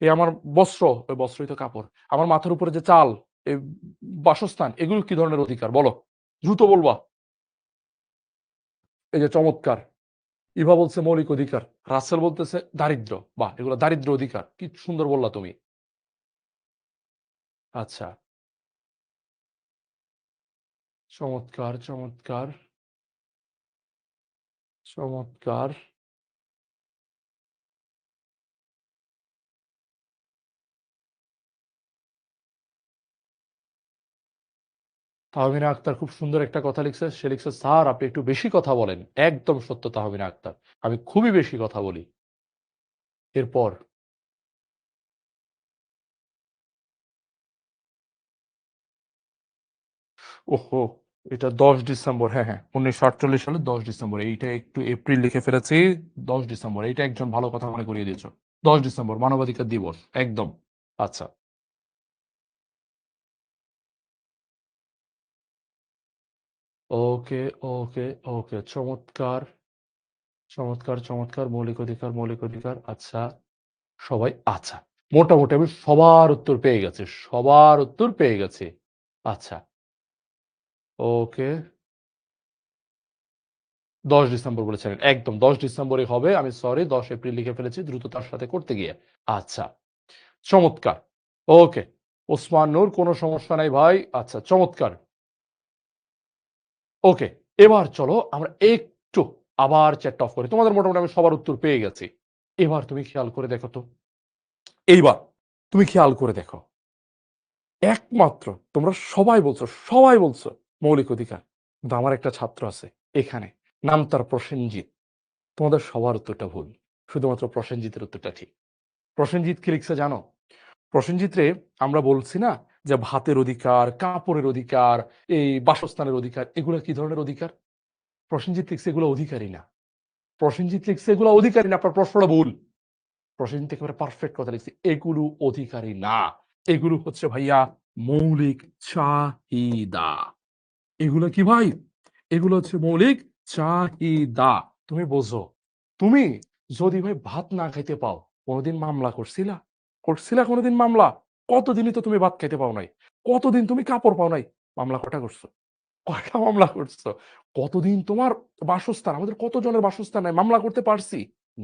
এ আমার বস্ত্র, ওই বস্ত্রই তো কাপড়, আমার মাথার উপরে যে চাল, এ বাসস্থান, এগুলো কি ধরনের অধিকার বলো? দ্রুত বলবা। এই যে চমৎকার, ইভা বলছে মৌলিক অধিকার, রাসেল বলতেছে দারিদ্র। বা এগুলো দারিদ্র অধিকার। কি সুন্দর বললা তুমি। আচ্ছা, চমৎকার চমৎকার চমৎকার। তাহমিনা আক্তার খুব সুন্দর একটা কথা লিখছে। সে লিখছে, স্যার আপনি একটু বেশি কথা বলেন। একদম সত্য তাহমিনা আক্তার, আমি খুবই বেশি কথা বলি। এরপর ওহো, এটা 10 ডিসেম্বর। হ্যাঁ হ্যাঁ, 1948 সালে 10 ডিসেম্বর। এইটা একটু এপ্রিল লিখে ফেলেছি। 10 ডিসেম্বর, এইটা একজন ভালো কথা মনে করিয়ে দিয়েছ। 10 ডিসেম্বর মানবাধিকার দিবস, একদম। আচ্ছা, ওকে ওকে ওকে, চমৎকার চমৎকার চমৎকার। মৌলিক অধিকার, মৌলিক অধিকার। আচ্ছা, সবাই আচ্ছা, মোটামুটি আমি সবার উত্তর পেয়ে গেছি, সবার উত্তর পেয়ে গেছি। আচ্ছা, ওকে। 10 ডিসেম্বর বলেছিলেন, একদম 10 ডিসেম্বরই হবে। আমি সরি, 10 এপ্রিল লিখে ফেলেছি দ্রুততার সাথে করতে গিয়ে। আচ্ছা, চমৎকার। ওকে, ওসমান নূর, কোনো সমস্যা নাই ভাই। আচ্ছা, চমৎকার। ওকে, এবার চলো আমরা একটু আবার চ্যাট অফ করি। তোমাদের মোটামুটি আমি সবার উত্তর পেয়ে গেছি। এবার তুমি খেয়াল করে দেখো তো, এইবার তুমি খেয়াল করে দেখো, একমাত্র তোমরা সবাই বলছো মৌলিক অধিকার, কিন্তু আমার একটা ছাত্র আছে এখানে, নাম তার প্রসেনজিৎ। তোমাদের সবার উত্তরটা ভুল, শুধুমাত্র প্রসেনজিতের উত্তরটা ঠিক। প্রসেনজিৎ কি লিখছে জানো? প্রসেনজিৎ রে আমরা বলছি না যে ভাতের অধিকার, কাপড়ের অধিকার, এই বাসস্থানের অধিকার, এগুলো কি ধরনের অধিকার? প্রসেনজিৎ লিখছে এগুলো অধিকারই না। প্রসেনজিৎ লিখছে এগুলো অধিকারী না। আপনার প্রশ্নটা ভুল। প্রসেনজিৎ একেবারে পারফেক্ট কথা লিখছে, এগুলো অধিকারী না। এগুলো হচ্ছে ভাইয়া মৌলিক চাহিদা। এগুলো কি ভাই? এগুলো হচ্ছে মৌলিক চাহিদা। তুমি বোঝো, তুমি যদি ভাই ভাত না খাইতে পাও, কোনোদিন মামলা করছিলা কোনোদিন মামলা? কতদিনই তো তুমি ভাত খাইতে পাও নাই, কতদিন তুমি কাপড় পাও নাই, মামলা কটা করছো? কয়টা মামলা করছো? কতদিন তোমার বাসস্থান, আমাদের কতজনের বাসস্থান নাই, মামলা করতে পারছি?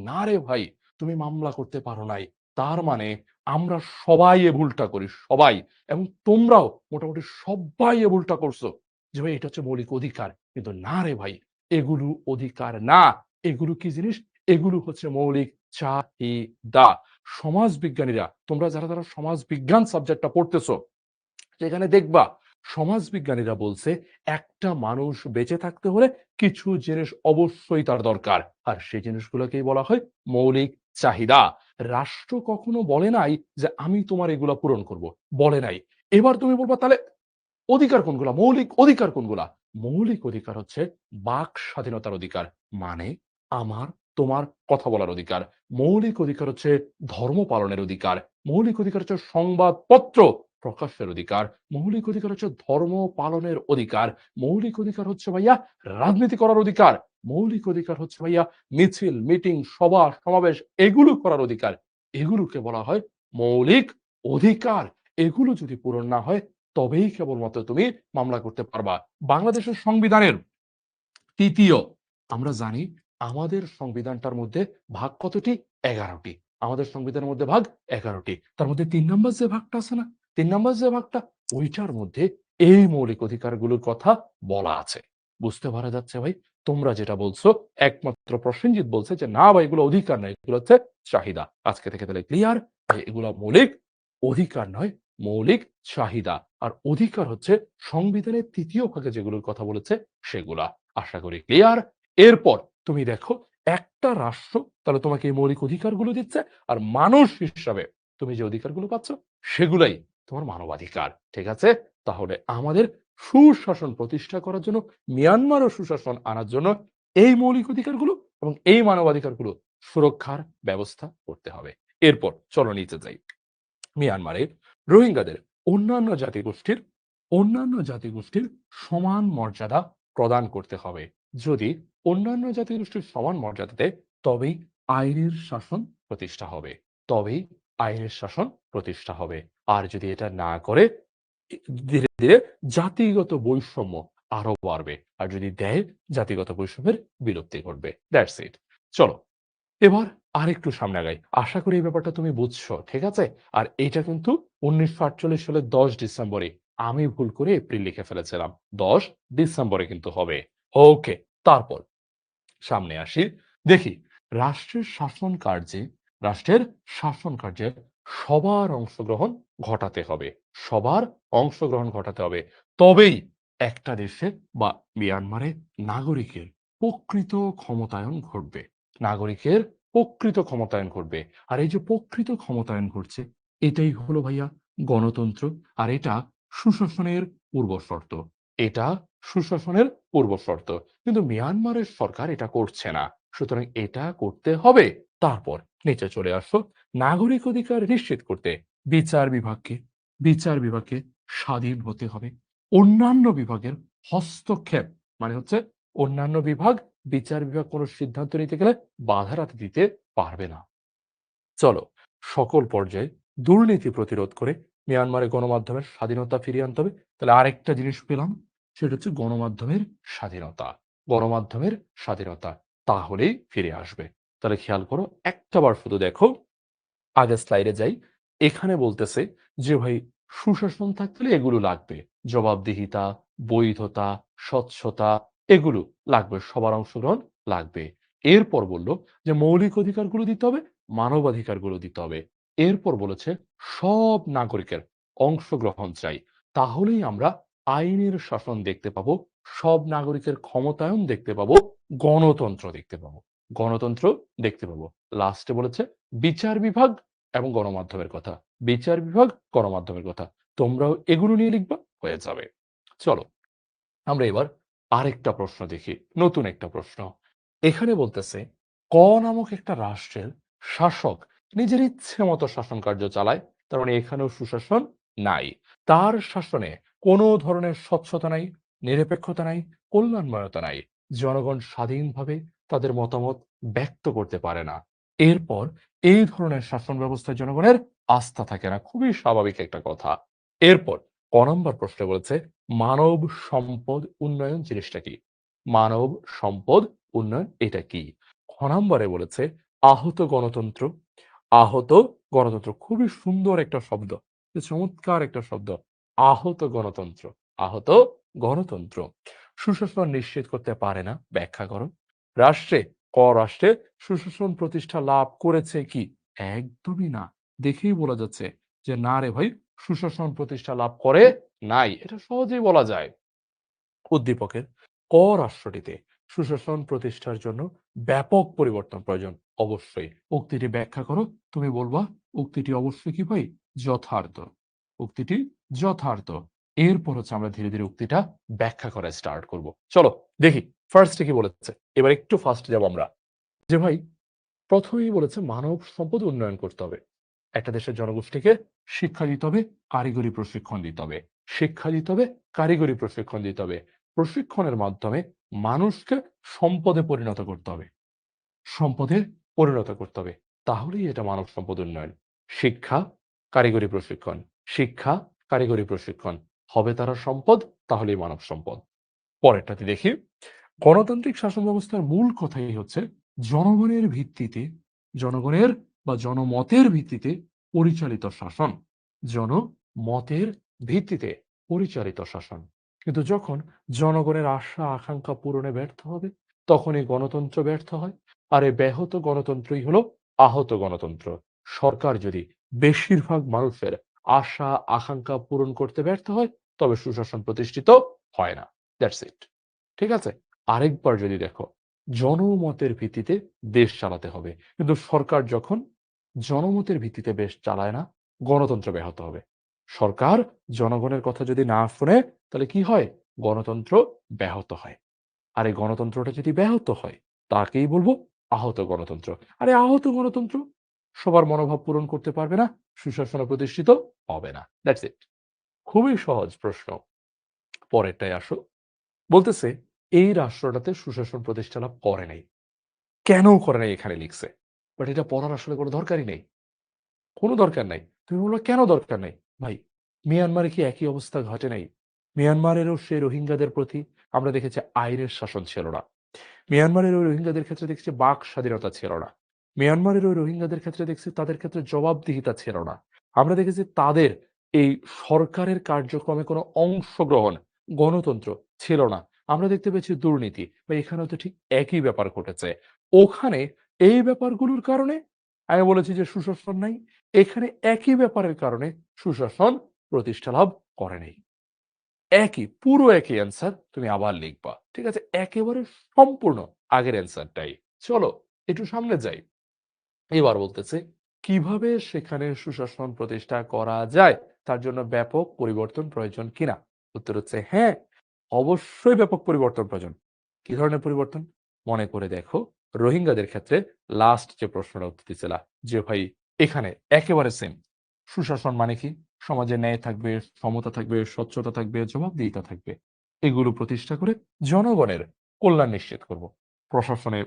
না রে ভাই, তুমি মামলা করতে পারো নাই। তার মানে আমরা সবাই এ ভুলটা করি, সবাই। এবং তোমরাও মোটামুটি সবাই এ ভুলটা করছো। যে ভাই এটা হচ্ছে মৌলিক অধিকার, কিন্তু না রে ভাই, এগুলো অধিকার না। এগুলো কি জিনিস? এগুলো হচ্ছে মৌলিক চাহিদা। সমাজবিজ্ঞানীরা, তোমরা যারা সমাজ বিজ্ঞান সাবজেক্টটা পড়তেছো, সেখানে দেখবা সমাজবিজ্ঞানীরা বলছে একটা মানুষ বেঁচে থাকতে হলে কিছু জিনিস অবশ্যই তার দরকার, আর সেই জিনিসগুলোকেই বলা হয় মৌলিক চাহিদা। রাষ্ট্র কখনো বলে নাই যে আমি তোমার এগুলা পূরণ করব, বলে নাই। এবার তুমি বলবা তাহলে অধিকার কোনগুলা, মৌলিক অধিকার কোনগুলা? মৌলিক অধিকার হচ্ছে বাক স্বাধীনতার অধিকার, মানে আমার তোমার কথা বলার অধিকার। মৌলিক অধিকার হচ্ছে ধর্ম পালনের অধিকার। মৌলিক অধিকার হচ্ছে সংবাদপত্র প্রকাশের অধিকার। মৌলিক অধিকার হচ্ছে ধর্ম পালনের অধিকার। মৌলিক অধিকার হচ্ছে ভাইয়া রাজনীতি করার অধিকার। মৌলিক অধিকার হচ্ছে ভাইয়া মিছিল, মিটিং, সভা, সমাবেশ এগুলো করার অধিকার। এগুলোকে বলা হয় মৌলিক অধিকার। এগুলো যদি পূরণ না হয়, তবেই কেবলমাত্র তুমি মামলা করতে পারবা। বাংলাদেশের সংবিধানের ৩য়, আমরা জানি আমাদের সংবিধানটার মধ্যে ভাগ কতটি? ১১টি। আমাদের সংবিধানের মধ্যে ভাগ ১১টি। তার মধ্যে ৩ নাম্বার যে ভাগটা আছে না? ৩ নাম্বার যে ভাগটা, ওইটার মধ্যে এই মৌলিক অধিকারগুলোর কথা বলা আছে। বুঝতে পারা যাচ্ছে ভাই? তোমরা যেটা বলছো, একমাত্র প্রসেনজিৎ বলছে যে না ভাই এগুলো অধিকার নয়, এগুলো হচ্ছে চাহিদা। আজকে থেকে তাহলে ক্লিয়ার, এগুলা মৌলিক অধিকার নয়, মৌলিক চাহিদা। আর অধিকার হচ্ছে সংবিধানের ৩য় ভাগে যেগুলোর কথা বলেছে সেগুলা। আশা করি ক্লিয়ার। এরপর তুমি দেখো, একটা রাষ্ট্র তাহলে তোমাকে এই মৌলিক অধিকারগুলো দিচ্ছে, আর মানুষ হিসাবে তুমি যে অধিকারগুলো পাচ্ছ সেগুলাই তোমার মানবাধিকার। ঠিক আছে? তাহলে আমাদের সুশাসন প্রতিষ্ঠা করার জন্য, মিয়ানমারও সুশাসন আনার জন্য এই মৌলিক অধিকারগুলো এবং এই মানবাধিকারগুলো সুরক্ষার ব্যবস্থা করতে হবে। এরপর চলো নিচে যাই। মিয়ানমারে রোহিঙ্গাদের অন্যান্য জাতিগোষ্ঠীর অন্যান্য জাতিগোষ্ঠীর সমান মর্যাদা প্রদান করতে হবে। যদি অন্যান্য জাতিগোষ্ঠীর সমান মর্যাদা দেয়, তবেই আইনের শাসন প্রতিষ্ঠা হবে। তবেই আইনের শাসন প্রতিষ্ঠা হবে। আর যদি এটা না করে, ধীরে ধীরে জাতিগত বৈষম্য আরো বাড়বে। আর যদি দেয়, জাতিগত বৈষম্যের বিলুপ্তি ঘটবে। That's it. চলো এবার আরেকটু সামনে আগাই। আশা করি এই ব্যাপারটা তুমি বুঝছো। ঠিক আছে? আর এইটা কিন্তু ১৯৪৮ সালের ১০ ডিসেম্বরে, আমি ভুল করে এপ্রিল লিখে ফেলেছিলাম। ১০ ডিসেম্বরে কিন্তু হবে। ওকে, তারপর সামনে আসি। দেখি রাষ্ট্রের শাসন কার্যে রাষ্ট্রের শাসন কার্যে সবার অংশগ্রহণ ঘটাতে হবে। সবার অংশগ্রহণ ঘটাতে হবে। তবেই একটা দেশে বা মিয়ানমারে নাগরিকের প্রকৃত ক্ষমতায়ন ঘটবে। নাগরিকের প্রকৃত ক্ষমতায়ন ঘটবে। আর এই যে প্রকৃত ক্ষমতায়ন ঘটছে, এটাই হলো ভাইয়া গণতন্ত্র। আর এটা সুশাসনের পূর্বশর্ত। এটা সুশাসনের পূর্বশর্ত। কিন্তু মিয়ানমারের সরকার এটা করছে না। সুতরাং এটা করতে হবে। তারপর নিচে চলে আসো। নাগরিক অধিকার নিশ্চিত করতে বিচার বিভাগকে বিচার বিভাগকে স্বাধীন হতে হবে। অন্যান্য বিভাগের হস্তক্ষেপ, মানে হচ্ছে অন্যান্য বিভাগ, বিচার বিভাগ কোনো সিদ্ধান্ত নিতে গেলে বাধা দিতে পারবে না। চলো সকল পর্যায়ে দুর্নীতি প্রতিরোধ করে মিয়ানমারে গণমাধ্যমের স্বাধীনতা ফিরিয়ে আনতে হবে। তাহলে আরেকটা জিনিস পেলাম, সেটা হচ্ছে গণমাধ্যমের স্বাধীনতা। গণমাধ্যমের স্বাধীনতা তাহলেই ফিরে আসবে। তাহলে খেয়াল করো, একটা বার শুধু দেখো, আগের স্লাইডে যাই। এখানে বলতেছে যে ভাই সুশাসন থাকতে হলে এগুলো লাগবে। জবাবদিহিতা, বৈধতা, স্বচ্ছতা এগুলো লাগবে। সবার অংশগ্রহণ লাগবে। এরপর বলল যে মৌলিক অধিকারগুলো দিতে হবে, মানবাধিকারগুলো দিতে হবে। এরপর বলেছে সব নাগরিকের অংশগ্রহণ চাই। তাহলেই আমরা আইনের শাসন দেখতে পাবো, সব নাগরিকের ক্ষমতায়ন দেখতে পাবো, গণতন্ত্র দেখতে পাবো। গণতন্ত্র দেখতে পাবো। লাস্টে বলেছে বিচার বিভাগ এবং গণমাধ্যমের কথা। বিচার বিভাগ, গণমাধ্যমের কথা। তোমরাও এগুলো নিয়ে লিখবা, হয়ে যাবে। চলো আমরা এবার আরেকটা প্রশ্ন দেখি, নতুন একটা প্রশ্ন। এখানে বলতেছে ক নামক একটা রাষ্ট্রের শাসক নিজের ইচ্ছে মতো শাসন কার্য চালায়, তার মানে এখানেও সুশাসন নাই। তার শাসনে কোনো ধরনের স্বচ্ছতা নাই, নিরপেক্ষতা নাই, কল্যাণময়তা নাই। জনগণ স্বাধীনভাবে তাদের মতামত ব্যক্ত করতে পারে না। এরপর এই ধরনের শাসন ব্যবস্থায় জনগণের আস্থা থাকে না, খুবই স্বাভাবিক একটা কথা। এরপর ক নম্বর প্রশ্নে বলেছে মানব সম্পদ উন্নয়ন জিনিসটা কি? মানব সম্পদ উন্নয়ন এটা কি? খ নম্বরে বলেছে আহত গণতন্ত্র। আহত গণতন্ত্র খুবই সুন্দর একটা শব্দ, চমৎকার একটা শব্দ। আহত গণতন্ত্র, আহত গণতন্ত্র সুশাসন নিশ্চিত করতে পারে না, ব্যাখ্যা করো। রাষ্ট্রে রাষ্ট্রে সুশাসন প্রতিষ্ঠা লাভ করেছে কি? একদমই না। দেখেই বলা যাচ্ছে যে না রে ভাই, সুশাসন প্রতিষ্ঠা লাভ করে নাই। এটা সহজেই বলা যায়। উদ্দীপকের রাষ্ট্রটিতে সুশাসন প্রতিষ্ঠার জন্য ব্যাপক পরিবর্তন প্রয়োজন। অবশ্যই উক্তিটি ব্যাখ্যা করো। তুমি বলবা উক্তিটি অবশ্যই কি ভাই? যথার্থ। উক্তিটি যথার্থ। এরপর হচ্ছে আমরা ধীরে ধীরে উক্তিটা ব্যাখ্যা করা স্টার্ট করব। চলো দেখি ফার্স্টে কি বলেছে। এবার একটু ফার্স্ট যাব আমরা। যে ভাই প্রথমেই বলেছে মানব সম্পদ উন্নয়ন করতে হবে। একটা দেশের জনগোষ্ঠীকে শিক্ষা দিতে হবে, কারিগরি প্রশিক্ষণ দিতে হবে। শিক্ষা দিতে হবে, কারিগরি প্রশিক্ষণ দিতে হবে। প্রশিক্ষণের মাধ্যমে মানুষকে সম্পদে পরিণত করতে হবে। সম্পদে পরিণত করতে হবে। তাহলেই এটা মানব সম্পদ উন্নয়ন। শিক্ষা, কারিগরি প্রশিক্ষণ। শিক্ষা, কারিগরি প্রশিক্ষণ। হবে তারা সম্পদ, তাহলেই মানব সম্পদ। পরেরটাতে দেখি, গণতান্ত্রিক শাসন ব্যবস্থার মূল কথাই হচ্ছে জনগণের ভিত্তিতে, জনগণের বা জনমতের ভিত্তিতে পরিচালিত শাসন। জনমতের ভিত্তিতে পরিচালিত শাসন। কিন্তু যখন জনগণের আশা আকাঙ্ক্ষা পূরণে ব্যর্থ হবে, তখনই গণতন্ত্র ব্যর্থ হয়। আর এই ব্যাহত গণতন্ত্রই হলো আহত গণতন্ত্র। সরকার যদি বেশিরভাগ মানুষের আশা আকাঙ্ক্ষা পূরণ করতে ব্যর্থ হয়, তবে সুশাসন প্রতিষ্ঠিত হয় না। That's it. ঠিক আছে? আরেকবার যদি দেখো, জনমতের ভিত্তিতে দেশ চালাতে হবে। কিন্তু সরকার যখন জনমতের ভিত্তিতে দেশ চালায় না, গণতন্ত্র ব্যাহত হবে। সরকার জনগণের কথা যদি না শুনে, তাহলে কি হয়? গণতন্ত্র ব্যাহত হয়। আর এই গণতন্ত্রটা যদি ব্যাহত হয়, তাকেই বলবো আহত গণতন্ত্র। আর এই আহত গণতন্ত্র সবার মনোভাব পূরণ করতে পারবে না, সুশাসন প্রতিষ্ঠিত হবে না। That's it. খুবই সহজ প্রশ্ন। পরেরটায় আসো। বলতেছে এই রাষ্ট্রটাতে সুশাসন প্রতিষ্ঠা লাভ করে নাই। কেন করে নাই এখানে লিখছে। বাট এটা পড়ার আসলে কোনো দরকারই নেই। কোনো দরকার নাই। তুমি বলবে কেন দরকার নাই? ভাই, মিয়ানমারে কি একই অবস্থা ঘটে নাই? মিয়ানমারেরও সেই রোহিঙ্গাদের প্রতি আমরা দেখেছি আইনের শাসন ছিল না। মিয়ানমারের ওই রোহিঙ্গাদের ক্ষেত্রে দেখছি বাক স্বাধীনতা ছিল না। মিয়ানমারের ওই রোহিঙ্গাদের ক্ষেত্রে দেখছি তাদের ক্ষেত্রে জবাবদিহিতা ছিল না। আমরা দেখেছি তাদের এই সরকারের কার্যক্রমে কোনো অংশগ্রহণ, গণতন্ত্র ছিল না। আমরা দেখতে পেয়েছি দুর্নীতি। বা এখানেও তো ঠিক একই ব্যাপার ঘটেছে। ওখানে এই ব্যাপারগুলোর কারণে আমি বলেছি যে সুশাসন নাই। এখানে একই ব্যাপারের কারণে সুশাসন প্রতিষ্ঠা লাভ করে নাই। একই, পুরো একই অ্যান্সার তুমি আবার লিখবা। ঠিক আছে? একেবারে সম্পূর্ণ আগের অ্যান্সারটাই। চলো একটু সামনে যাই। এবার বলতেছে কিভাবে সেখানে সুশাসন প্রতিষ্ঠা করা যায়, তার জন্য ব্যাপক পরিবর্তন প্রয়োজন কিনা? উত্তর হচ্ছে হ্যাঁ, অবশ্যই ব্যাপক পরিবর্তন প্রয়োজন। কি ধরনের পরিবর্তন? মনে করে দেখো, রোহিঙ্গাদের ক্ষেত্রে লাস্ট যে প্রশ্নটা উত্তর দিছিলা যে ভাই এখানে একেবারে সেম। সুশাসন মানে কি? সমাজে ন্যায় থাকবে, সমতা থাকবে, স্বচ্ছতা থাকবে, জবাবদিহিতা থাকবে। এগুলো প্রতিষ্ঠা করে জনগণের কল্যাণ নিশ্চিত করব। প্রশাসনে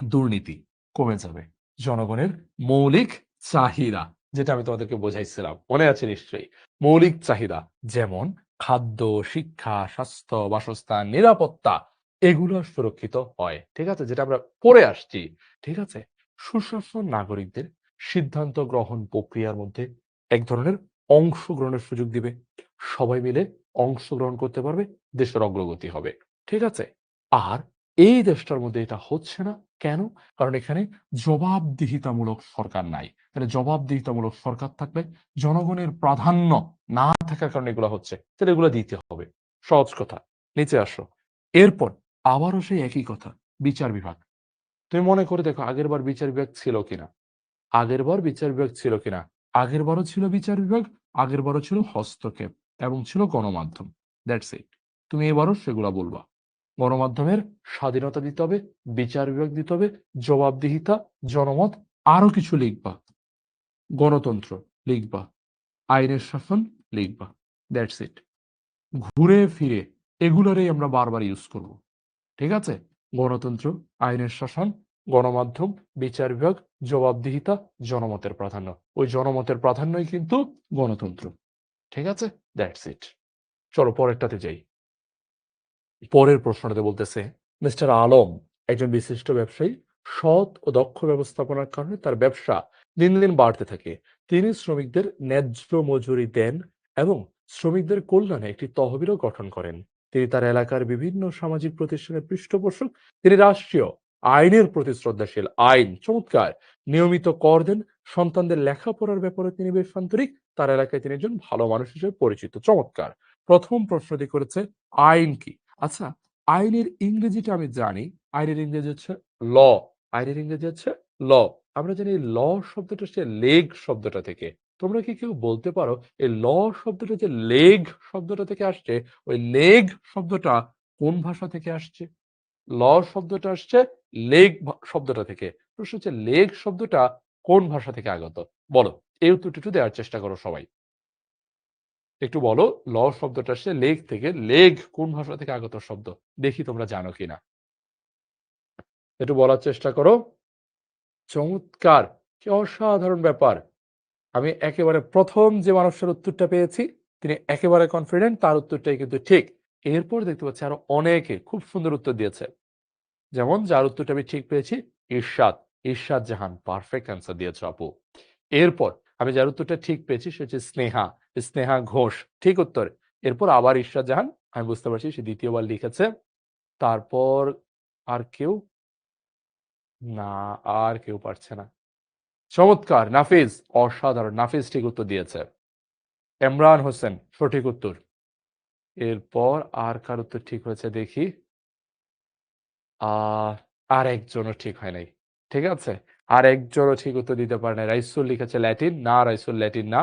দুর্নীতি কমে যাবে। জনগণের মৌলিক চাহিদা, যেটা আমি তোমাদেরকে বোঝাইছিলাম, মনে আছে নিশ্চয়ই? মৌলিক চাহিদা যেমন খাদ্য, শিক্ষা, স্বাস্থ্য, বাসস্থান, নিরাপত্তা, এগুলো সুরক্ষিত হয়। ঠিক আছে? যেটা আমরা পড়ে আসছি। ঠিক আছে? সুশাসন নাগরিকদের সিদ্ধান্ত গ্রহণ প্রক্রিয়ার মধ্যে এক ধরনের অংশগ্রহণের সুযোগ দিবে। সবাই মিলে অংশগ্রহণ করতে পারবে, দেশের অগ্রগতি হবে। ঠিক আছে? আর এই দেশটার মধ্যে এটা হচ্ছে না। কেন? কারণ এখানে জবাবদিহিতামূলক সরকার নাই। তাহলে জবাবদিহিতামূলক সরকার থাকলে জনগণের প্রাধান্য না থাকার কারণে এগুলো হচ্ছে। তাহলে এগুলো দিতে হবে। সহজ কথা। নিচে আসো। এরপর আবারও সেই একই কথা, বিচার বিভাগ। তুমি মনে করে দেখো আগেরবার বিচার বিভাগ ছিল কিনা? আগেরবার বিচার বিভাগ ছিল কিনা? আগেরবারও ছিল বিচার বিভাগ, আগেরবারও ছিল হস্তক্ষেপ এবং ছিল গণমাধ্যম। That's it. তুমি এবারও সেগুলা বলবা। গণমাধ্যমের স্বাধীনতা দিতে হবে, বিচার বিভাগ দিতে হবে, জবাবদিহিতা, জনমত, আরো কিছু লিখবা। গণতন্ত্র লিখবা, আইনের শাসন লিখবা। That's it. ঘুরে ফিরে এগুলোরই আমরা বারবার ইউজ করব। ঠিক আছে? গণতন্ত্র, আইনের শাসন, গণমাধ্যম, বিচার বিভাগ, জবাবদিহিতা, জনমতের প্রাধান্য। ওই জনমতের প্রাধান্যই কিন্তু গণতন্ত্র। ঠিক আছে? That's it. চলো পরেরটাতে যাই। পরের প্রশ্নটাতে বলতেছে মিস্টার আলম একজন বিশিষ্ট ব্যবসায়ী, সৎ ও দক্ষ ব্যবস্থাপনার কারণে তার ব্যবসা দিন দিন বাড়তে থাকে। তিনি শ্রমিকদের ন্যায্য মজুরি দেন এবং শ্রমিকদের কল্যাণে একটি তহবিলও গঠন করেন। তিনি তার এলাকার বিভিন্ন সামাজিক প্রতিষ্ঠানের পৃষ্ঠপোষক। তিনি রাষ্ট্রীয় আইনের প্রতি শ্রদ্ধাশীল। আইন চমৎকার। নিয়মিত কর দেন। সন্তানদের লেখাপড়ার ব্যাপারে তিনি বেশ আন্তরিক। তার এলাকায় তিনি একজন ভালো মানুষ হিসেবে পরিচিত। চমৎকার। প্রথম প্রশ্নটি করেছে আইন কি। আচ্ছা, আইনের ইংরেজিটা আমি জানি। আইনের ইংরেজি হচ্ছে ল। আইনের ইংরেজি হচ্ছে ল। আমরা জানি ল শব্দটা হচ্ছে লেগ শব্দটা থেকে। তোমরা কি কেউ বলতে পারো এই ল শব্দটা যে লেগ শব্দটা থেকে আসছে, ওই লেগ শব্দটা কোন ভাষা থেকে আসছে? ল শব্দটা আসছে লেগ শব্দটা থেকে। প্রশ্ন হচ্ছে লেগ শব্দটা কোন ভাষা থেকে আগত? বলো। এই উত্তরটা একটু দেওয়ার চেষ্টা করো সবাই। একটু বলো, ল শব্দটা আসছে লেগ থেকে। লেগ কোন ভাষা থেকে আগত শব্দ? দেখি তোমরা জানো কিনা। একটু বলার চেষ্টা করো। চমৎকার! কি অসাধারণ ব্যাপার! আমি একেবারে ১ম যে মানুষটার উত্তরটা পেয়েছি, তিনি একেবারে কনফিডেন্ট, তার উত্তরটাই কিন্তু ঠিক। এরপর দেখতে পাচ্ছি আরো অনেকে খুব সুন্দর উত্তর দিয়েছে। যেমন যার উত্তরটা আমি ঠিক পেয়েছি, ইরশাদ। ইরশাদ জাহান পারফেক্ট অ্যান্সার দিয়েছো আপু। এরপর আমি যার উত্তরটা ঠিক পেয়েছি সে হচ্ছে স্নেহা। স্নেহা ঘোষ। ঠিক উত্তর। এরপর আবার ইরশাদ জাহান। আমি বুঝতে পারছি সে ২য় বার লিখেছে। তারপর আর কেউ? না, আর কেউ পারছে না। চমৎকার! নাফিজ, অসাধারণ! নাফিজ ঠিক উত্তর দিয়েছে। এমরান হোসেন সঠিক উত্তর। এরপর আর কার উত্তর ঠিক হয়েছে দেখি। আ আরেকজনও ঠিক হয় নাই। ঠিক আছে? আরেকজনও ঠিক উত্তর দিতে পারে নাই। রাইসুল লিখেছে ল্যাটিন। না, রাইসুল ল্যাটিন না।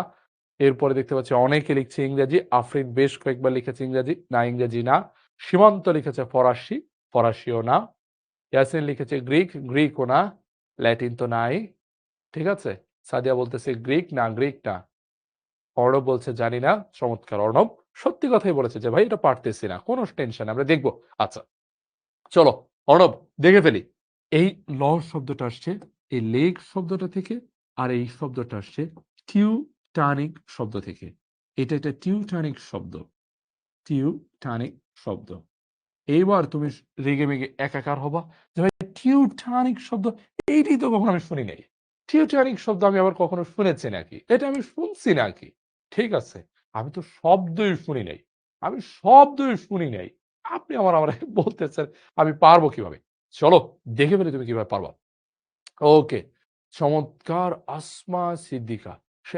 এরপরে দেখতে পাচ্ছি অনেকে লিখছে ইংরেজি। আফরিন বেশ কয়েকবার লিখেছে ইংরেজি। না, ইংরেজি না। সীমান্ত লিখেছে ফরাসি। ফরাসিও না। ইয়াসিন লিখেছে গ্রিক। গ্রিকও না। ল্যাটিন তো নাই। ঠিক আছে? সাদিয়া বলতেছে গ্রিক। না, গ্রিক না। অর্ণব বলছে জানি না। চমৎকার অর্ণব। সত্যি কথাই বলেছে যে ভাই এটা পারতেছি না। কোন টেনশন নাই, আমরা দেখব। আচ্ছা, চলো অর্ণব দেখে ফেলি। এই ল শব্দটা আসছে এই লেগ শব্দটা থেকে, আর এই শব্দটা আসছে টিউটানিক শব্দ থেকে। এটা একটা টিউটানিক শব্দ। টিউটানিক শব্দ। এইবার তুমি রেগেমেগে একাকার হবা যে ভাই টিউটানিক শব্দ এইটাই তো কখনো আমি শুনি নাই। টিউটানিক শব্দ আমি আবার কখনো শুনেছি নাকি? এটা আমি শুনছি নাকি? ঠিক আছে। আমি তো শব্দই শুনি নাই। আমি শব্দই শুনি নাই। আপনি আমারে বলতেছেন আমি পারবো কিভাবে? চলো দেখে ফেলি তুমি কিভাবে পারবা। ওকে। চমৎকার! আসমা সিদ্দিকা। সে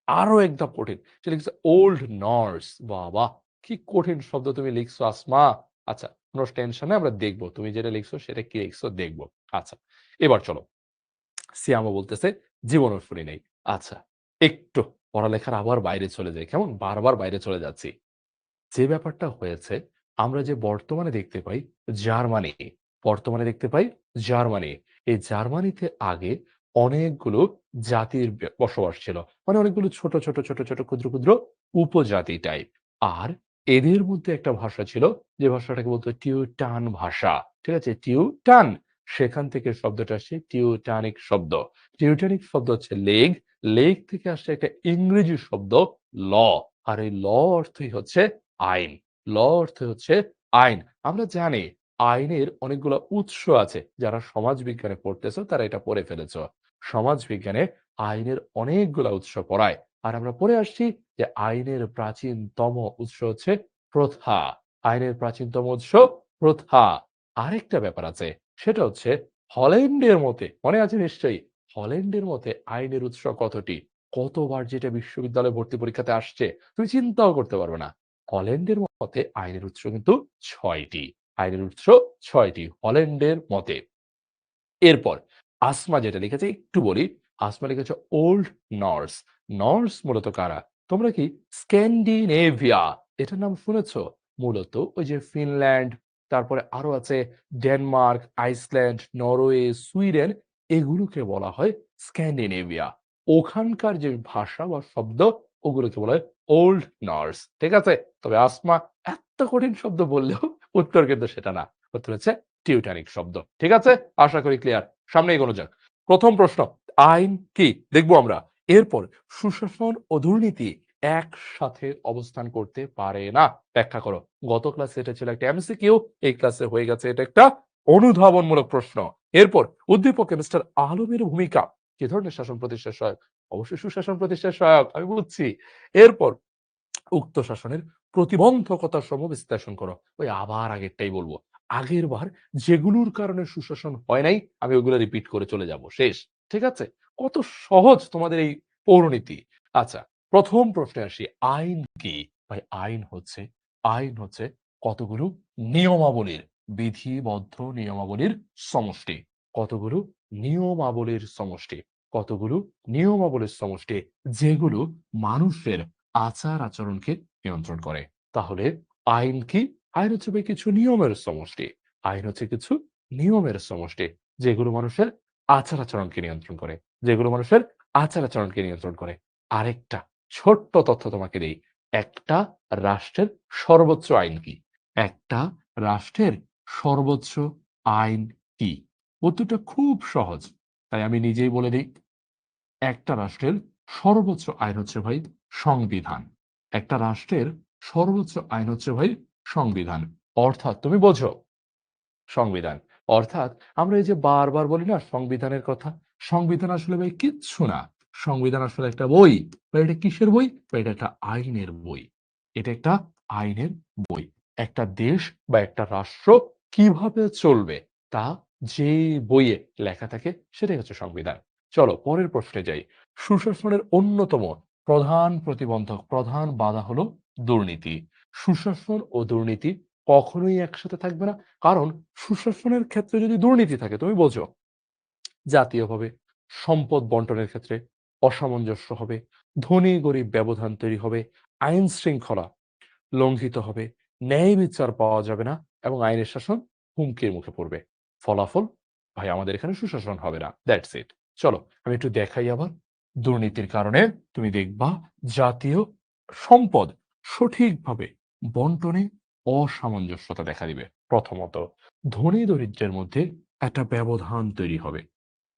আরো এক ধাপ কঠিন। সে লিখছে ওল্ড নর্স। বাবা! কি কঠিন শব্দ তুমি লিখছো আসমা। আচ্ছা, কোন টেনশন নাই, আমরা দেখব। তুমি যেটা লিখছো সেটা কি লিখছো দেখব। আচ্ছা, এবার চলো। সিয়ামও বলতেছে জীবনেও শুনি নাই। আচ্ছা, একটু পড়ালেখার আবার বাইরে চলে যাই। কেমন? বারবার বাইরে চলে যাচ্ছি। যে ব্যাপারটা হয়েছে, আমরা যে বর্তমানে দেখতে পাই জার্মানি, বর্তমানে দেখতে পাই জার্মানি। এই জার্মানিতে আগে অনেকগুলো জাতির বসবাস ছিল। মানে অনেকগুলো ছোট, ছোট, ছোট, ছোট, ক্ষুদ্র, ক্ষুদ্র উপজাতি টাইপ। আর এদের মধ্যে একটা ভাষা ছিল যে ভাষাটাকে বলতো টিউটান ভাষা। ঠিক আছে? টিউটান। সেখান থেকে শব্দটা আসছে টিউটানিক শব্দ। টিউটানিক শব্দ হচ্ছে লেগ। লেগ থেকে আসছে একটা ইংরেজি শব্দ ল। আর এই ল অর্থই হচ্ছে আইন। ল অর্থ হচ্ছে আইন। আমরা জানি আইনের অনেকগুলা উৎস আছে। যারা সমাজবিজ্ঞানে পড়তেছো তারা এটা পড়ে ফেলেছো। সমাজবিজ্ঞানে আইনের অনেকগুলা উৎস পড়ায়। আর আমরা পড়ে আসছি যে আইনের প্রাচীনতম উৎস হচ্ছে প্রথা। আইনের প্রাচীনতম উৎস প্রথা। আরেকটা ব্যাপার আছে। সেটা হচ্ছে হল্যান্ডের মতে, মনে আছে নিশ্চয়ই? হল্যান্ডের মতে আইনের উৎস কতটি? কতবার যেটা বিশ্ববিদ্যালয়ে ভর্তি পরীক্ষাতে আসছে, তুমি চিন্তাও করতে পারবে না। হল্যান্ডের মতে আইনের উৎস কিন্তু ৬ টি। আইনের উৎস ৬ টি হল্যান্ডের মতে। এরপর আসমা যেটা লিখেছে একটু বলি। আসমা লিখেছে ওল্ড নর্স। নর্স মূলত কারা? তোমরা কি স্ক্যান্ডিনেভিয়া এটার নাম শুনেছ? মূলত ওই যে ফিনল্যান্ড, তারপরে আরো আছে ডেনমার্ক, আইসল্যান্ড, নরওয়ে, সুইডেন, এগুলোকে বলা হয় স্ক্যান্ডিনেভিয়া। ওখানকার যে ভাষা বা শব্দ ওগুলোকে বলা হয় ওল্ড নর্স। ঠিক আছে? তবে আসমা এত কঠিন শব্দ বললেও উত্তর কিন্তু সেটা না। উত্তর হচ্ছে টিউটানিক শব্দ। ঠিক আছে? আশা করি ক্লিয়ার। সামনে এগোনো যাক। ১ম প্রশ্ন, আইন কি? দেখব আমরা। এরপর সুশাসন ও দুর্নীতি একসাথে অবস্থান করতে পারে না। ব্যাখ্যা করো। গত ক্লাসে এটা ছিল একটা এমসিকিউ, এই ক্লাসে হয়ে গেছে এটা একটা অনুধাবনমূলক প্রশ্ন। এরপর উদ্দীপকে মিস্টার আলমের ভূমিকা কি ধরনের শাসন প্রতিষ্ঠার সহায়ক? অবশ্যই সুশাসন প্রতিষ্ঠার সহায়ক। আমি বুঝছি। এরপর উক্ত শাসনের প্রতিবন্ধকতা সমূহ বিশ্লেষণ করো। ওই আবার আগেরটাই বলবো। আগের বার যেগুলোর কারণে সুশাসন হয় নাই, আমি ওগুলো রিপিট করে চলে যাব। শেষ। ঠিক আছে? কত সহজ তোমাদের এই পৌরনীতি। আচ্ছা, ১ম প্রশ্নে আসি। আইন কি? ভাই আইন হচ্ছে কতগুলো নিয়মাবলীর, বিধিবদ্ধ নিয়মাবলীর সমষ্টি। কতগুলো নিয়মাবলীর সমষ্টি। কতগুলো নিয়মাবলীর সমষ্টি যেগুলো মানুষের আচার-আচরণকে নিয়ন্ত্রণ করে। তাহলে আইন কি? আইন হচ্ছে ভাই কিছু নিয়মের সমষ্টি। আইন হচ্ছে কিছু নিয়মের সমষ্টি যেগুলো মানুষের আচার-আচরণকে নিয়ন্ত্রণ করে। যেগুলো মানুষের আচার-আচরণকে নিয়ন্ত্রণ করে। আরেকটা ছোট্ট তথ্য তোমাকে দেই। একটা রাষ্ট্রের সর্বোচ্চ আইন কি? একটা রাষ্ট্রের সর্বোচ্চ আইন কি? উত্তরটা খুব সহজ। তাই আমি নিজেই বলে দেই। একটা রাষ্ট্রের সর্বোচ্চ আইন হচ্ছে ভাই সংবিধান। একটা রাষ্ট্রের সর্বোচ্চ আইন হচ্ছে ভাই সংবিধান। অর্থাৎ তুমি বোঝো সংবিধান। অর্থাৎ আমরা এই যে বারবার বলি না সংবিধানের কথা, সংবিধান আসলে ভাই কিচ্ছু না। সংবিধান আসলে একটা বই। ভাই এটা কিসের বই? ভাই এটা একটা আইনের বই। এটা একটা আইনের বই। একটা দেশ বা একটা রাষ্ট্র কিভাবে চলবে তা যে বইয়ে লেখা থাকে সেটাই হচ্ছে সংবিধান। চলো পরের প্রশ্নে যাই। সুশাসনের অন্যতম প্রধান প্রতিবন্ধক, প্রধান বাধা হলো দুর্নীতি। সুশাসন ও দুর্নীতি কখনোই একসাথে থাকবে না। কারণ সুশাসনের ক্ষেত্রে যদি দুর্নীতি থাকে তুমি বোঝো জাতীয়ভাবে সম্পদ বন্টনের ক্ষেত্রে অসামঞ্জস্য হবে, ধনী গরিব ব্যবধান তৈরি হবে, আইন শৃঙ্খলা লঙ্ঘিত হবে, ন্যায় বিচার পাওয়া যাবে না এবং আইনের শাসন হুমকির মুখে পড়বে। ফলাফল ভাই আমাদের এখানে সুশাসন হবে না। That's it. চলো আমি একটু দেখাই আবার। দুর্নীতির কারণে তুমি দেখবা জাতীয় সম্পদ সঠিকভাবে বন্টনে অসামঞ্জস্যতা দেখা দিবে। প্রথমত ধনী দরিদ্রের মধ্যে একটা ব্যবধান তৈরি হবে।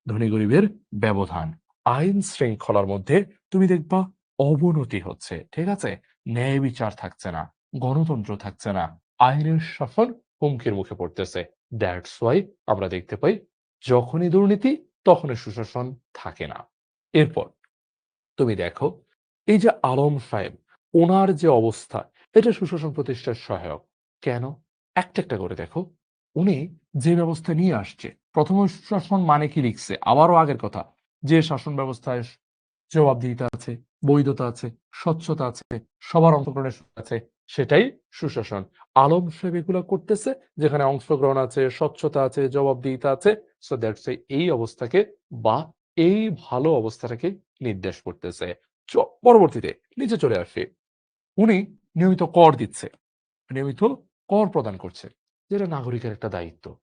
ধনী গরিবের ব্যবধান। আইন শৃঙ্খলার মধ্যে তুমি দেখবা অবনতি হচ্ছে। ঠিক আছে? ন্যায় বিচার থাকছে না, গণতন্ত্র থাকছে না, আইনের শাসন হুমকির মুখে পড়তেছে। দ্যাটস ওয়াই আমরা দেখতে পাই যখনই দুর্নীতি তখনই সুশাসন থাকে না। এরপর তুমি দেখো এই যে আলম সাহেব ওনার যে অবস্থা এটা সুশাসন প্রতিষ্ঠার সহায়ক। কেন? একটা করে দেখো। উনি যে ব্যবস্থা নিয়ে আসছে প্রথমে সুশাসন মানে কি লিখছে আবারও আগের কথা যে শাসন ব্যবস্থায় জবাবদিহিতা আছে, বৈধতা আছে, স্বচ্ছতা আছে, সবার অংশগ্রহণের সুযোগ আছে, সেটাই সুশাসন। আলম সাহেব এগুলো করতেছে যেখানে অংশগ্রহণ আছে, স্বচ্ছতা আছে, জবাবদিহিতা আছে। সো দ্যাটস এই অবস্থাকে বা এই ভালো অবস্থাটাকে নির্দেশ করতেছে। পরবর্তীতে নিচে চলে আসি। উনি নিয়মিত কর দিচ্ছে, নিয়মিত কর প্রদান করছে। যেটা নাগরিকের একটা দায়িত্ব।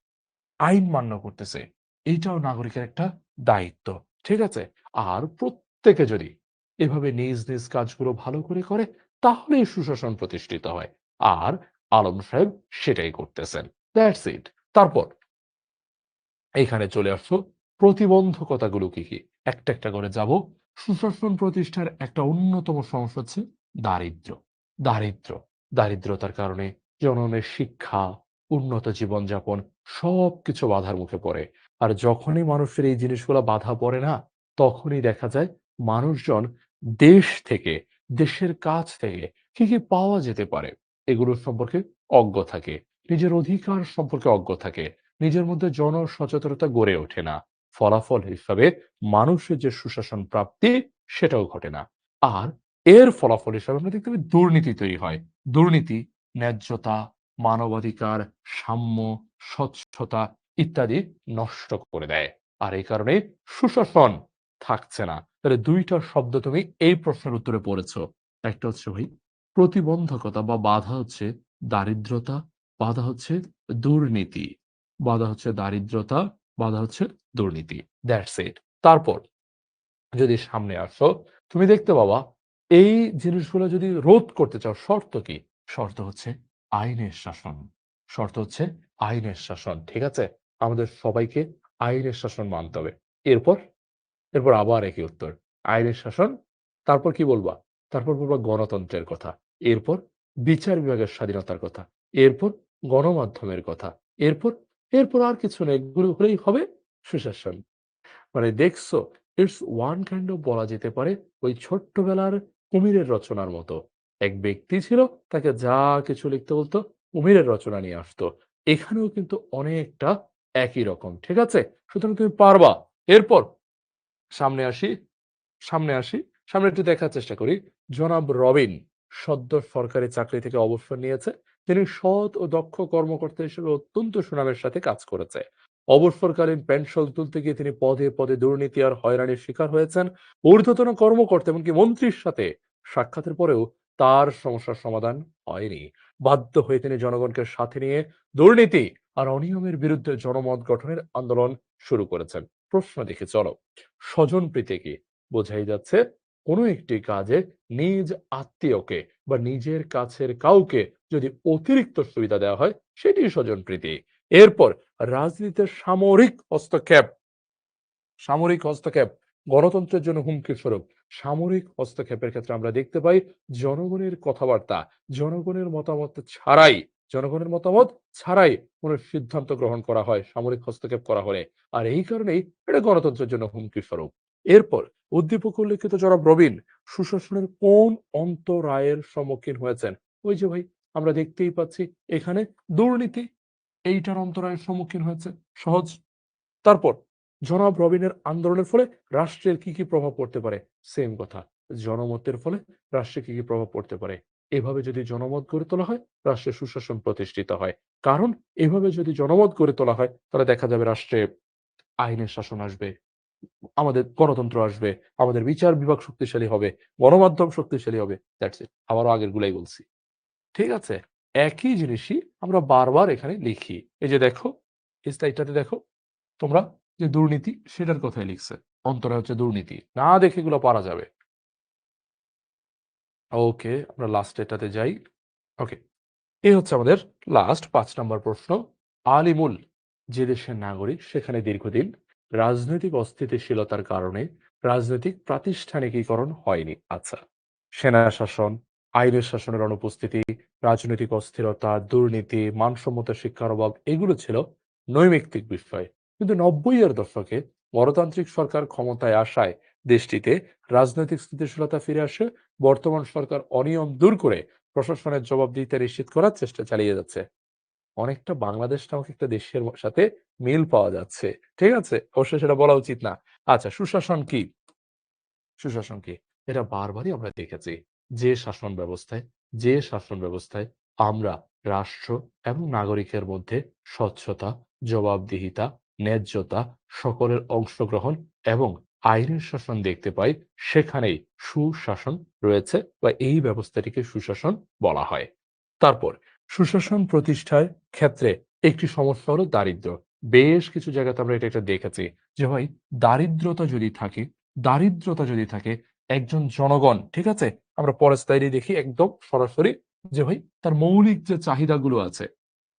আইন মান্য করতেছে। এইটাও নাগরিকের একটা দায়িত্ব। ঠিক আছে? আর প্রত্যেকে যদি এভাবে নিজ কাজগুলো ভালো করে তাহলেই সুশাসন প্রতিষ্ঠিত হয়। আর আলম সাহেব সেটাই করতেছেন। That's it. তারপর এইখানে চলে আসছো প্রতিবন্ধকতাগুলো কি? একটা করে যাব। সুশাসন প্রতিষ্ঠার একটা অন্যতম সমস্যা হচ্ছে দারিদ্র্য। দারিদ্র্য। দারিদ্রতার কারণে জনগণের শিক্ষা, উন্নত জীবনযাপন সবকিছু বাধার মুখে পড়ে। আর যখনই মানুষের এই জিনিসগুলো বাধা পড়ে না, তখনই দেখা যায় মানুষজন দেশ থেকে, দেশের কাছ থেকে কি পাওয়া যেতে পারে এগুলোর সম্পর্কে অজ্ঞ থাকে। নিজের অধিকার সম্পর্কে অজ্ঞ থাকে। নিজের মধ্যে জনসচেতনতা গড়ে ওঠে না। ফলাফল হিসাবে মানুষের যে সুশাসন প্রাপ্তি সেটাও ঘটে না। আর এর ফলাফল হিসাবে আমরা দেখতে পাই দুর্নীতি তৈরি হয়। দুর্নীতি ন্যায্যতা, মানবাধিকার, সাম্য, স্বচ্ছতা ইত্যাদি নষ্ট করে দেয়। আর এই কারণে সুশাসন থাকছে না। তাহলে ২ টা শব্দ তুমি এই প্রশ্নের উত্তরে পড়েছো। একটা হচ্ছে ভাই প্রতিবন্ধকতা বা বাধা হচ্ছে দারিদ্রতা, বাধা হচ্ছে দুর্নীতি। বাধা হচ্ছে দারিদ্রতা, বাধা হচ্ছে দুর্নীতি। That's it. তারপর যদি সামনে আসো, তুমি দেখতে পাবা এই জিনিসগুলো যদি রোধ করতে চাও শর্ত কি? শর্ত হচ্ছে আইনের শাসন। শর্ত হচ্ছে আইনের শাসন। ঠিক আছে? আমাদের সবাইকে আইনের শাসন মানতে হবে। এরপর এরপর আবার একই উত্তর। আইনের শাসন, তারপর কি বলবা? তারপর বলবা গণতন্ত্রের কথা। এরপর বিচার বিভাগের স্বাধীনতার কথা। এরপর গণমাধ্যমের কথা। এরপর, এরপর আর কিছু না। এগুলো হলেই হবে সুশাসন। মানে দেখছো ইটস ওয়ান কাইন্ড অফ বলা যেতে পারে ওই ছোট্টবেলার কুমিরের রচনার মতো। এক ব্যক্তি ছিল, তাকে যা কিছু লিখতে বলতো কুমিরের রচনা নিয়ে আসতো। এখানেও কিন্তু অনেকটা একই রকম। ঠিক আছে? সুতরাং তুমি পারবা। এরপর সামনে আসি, সামনে আসি। সামনে একটু দেখার চেষ্টা করি। জনাব রবিন সদ্য সরকারি চাকরি থেকে অবসর নিয়েছে। তিনি সৎ ও দক্ষ কর্মকর্তা হিসেবে অত্যন্ত সুনামের সাথে কাজ করেছে। অবসরকালীন পেনশন তুলতে গিয়ে তিনি পদে পদে দুর্নীতি আর হয়রানির শিকার হয়েছেন। ঊর্ধ্বতন কর্মকর্তা এমনকি মন্ত্রীর সাথে সাক্ষাতের পরেও তার সমস্যার সমাধান হয়নি। বাধ্য হয়ে তিনি জনগণকে সাথে নিয়ে দুর্নীতি আর অনিয়মের বিরুদ্ধে জনমত গঠনের আন্দোলন শুরু করেছেন। প্রশ্ন দেখে চলো, স্বজনপ্রীতি কি? বোঝাই যাচ্ছে কোনো একটি কাজে নিজ আত্মীয়কে বা নিজের কাছের কাউকে যদি অতিরিক্ত সুবিধা দেওয়া হয়, সেটি স্বজনপ্রীতি। এরপর রাজনীতিতে সামরিক হস্তক্ষেপ গণতন্ত্রের জন্য হুমকি স্বরূপ। সামরিক হস্তক্ষেপের ক্ষেত্রে আমরা দেখতে পাই জনগণের কথাবার্তা, জনগণের মতামত ছাড়াই জনগণের মতামত ছাড়াই কোনো সিদ্ধান্ত গ্রহণ করা হয় সামরিক হস্তক্ষেপ করা হলে। আর এই কারণেই এটা গণতন্ত্রের জন্য হুমকি স্বরূপ। এরপর উদ্দীপক উল্লেখিত জনাব রবিন সুশাসনের কোন অন্তরায়ের সম্মুখীন হয়েছেন? ওই যে ভাই, আমরা দেখতেই পাচ্ছি এখানে দুর্নীতি, এইটার অন্তরায়ের সম্মুখীন হয়েছে। সহজ। তারপর জনাব রবিনের আন্দোলনের ফলে রাষ্ট্রের কি কি প্রভাব পড়তে পারে? সেম কথা। জনমতের ফলে রাষ্ট্রে কি কি প্রভাব পড়তে পারে? এভাবে যদি জনমত গড়ে তোলা হয়, রাষ্ট্রে সুশাসন প্রতিষ্ঠিত হয়। কারণ এভাবে যদি জনমত গড়ে তোলা হয়, তাহলে দেখা যাবে রাষ্ট্রে আইনের শাসন আসবে, আমাদের গণতন্ত্র আসবে, আমাদের বিচার বিভাগ শক্তিশালী হবে, গণমাধ্যম শক্তিশালী হবে। That's it. আবারও আগের গুলাই বলছি। ঠিক আছে? একই জিনিসই আমরা বারবার এখানে লিখি। এই যে দেখো, এই স্লাইডটাতে দেখো তোমরা, যে দুর্নীতি সেটার কথাই লিখছে। অন্তরা হচ্ছে দুর্নীতি। না দেখে এগুলো পারা যাবে। ওকে, আমরা লাস্ট এটাতে যাই। ওকে। এই হচ্ছে আমাদের লাস্ট ৫ নাম্বার প্রশ্ন। আলিমুল যে দেশের নাগরিক সেখানে দীর্ঘদিন রাজনৈতিক অস্থিতিশীলতার কারণে রাজনৈতিক প্রাতিষ্ঠানিকীকরণ হয়নি। আচ্ছা। সেনা শাসন, আইনের শাসনের অনুপস্থিতি, রাজনৈতিক অস্থিরতা, দুর্নীতি, মানসম্মত শিক্ষার অভাব এগুলো ছিল নৈমিত্তিক বিষয়। কিন্তু ৯০ এর দশকে গণতান্ত্রিক সরকার ক্ষমতায় আসায় দেশটিতে রাজনৈতিক স্থিতিশীলতা ফিরে আসে। বর্তমান সরকার অনিয়ম দূর করে প্রশাসনের জবাবদিহিতা নিশ্চিত করার চেষ্টা চালিয়ে যাচ্ছে। অনেকটা বাংলাদেশ নামক একটা দেশের সাথে মিল পাওয়া যাচ্ছে। ঠিক আছে? অবশ্যই সেটা বলা উচিত না। আচ্ছা, সুশাসন কি? সুশাসন কি? এটা বারবারই আমরা দেখেছি। যে শাসন ব্যবস্থায় আমরা রাষ্ট্র এবং নাগরিকের মধ্যে স্বচ্ছতা, জবাবদিহিতা, ন্যায্যতা, সকলের অংশগ্রহণ এবং আইনের শাসন দেখতে পাই, সেখানেই সুশাসন রয়েছে বা এই ব্যবস্থাটিকে সুশাসন বলা হয়। তারপর সুশাসন প্রতিষ্ঠার ক্ষেত্রে একটি সমস্যা হলো দারিদ্র্য। বেশ কিছু জায়গাতে আমরা এটা দেখেছি যে ভাই, দারিদ্রতা যদি থাকে দারিদ্রতা যদি থাকে, একজন জনগণ, ঠিক আছে? আমরা পরের স্লাইডে দেখি একদম সরাসরি যে ভাই তার মৌলিক যে চাহিদাগুলো আছে,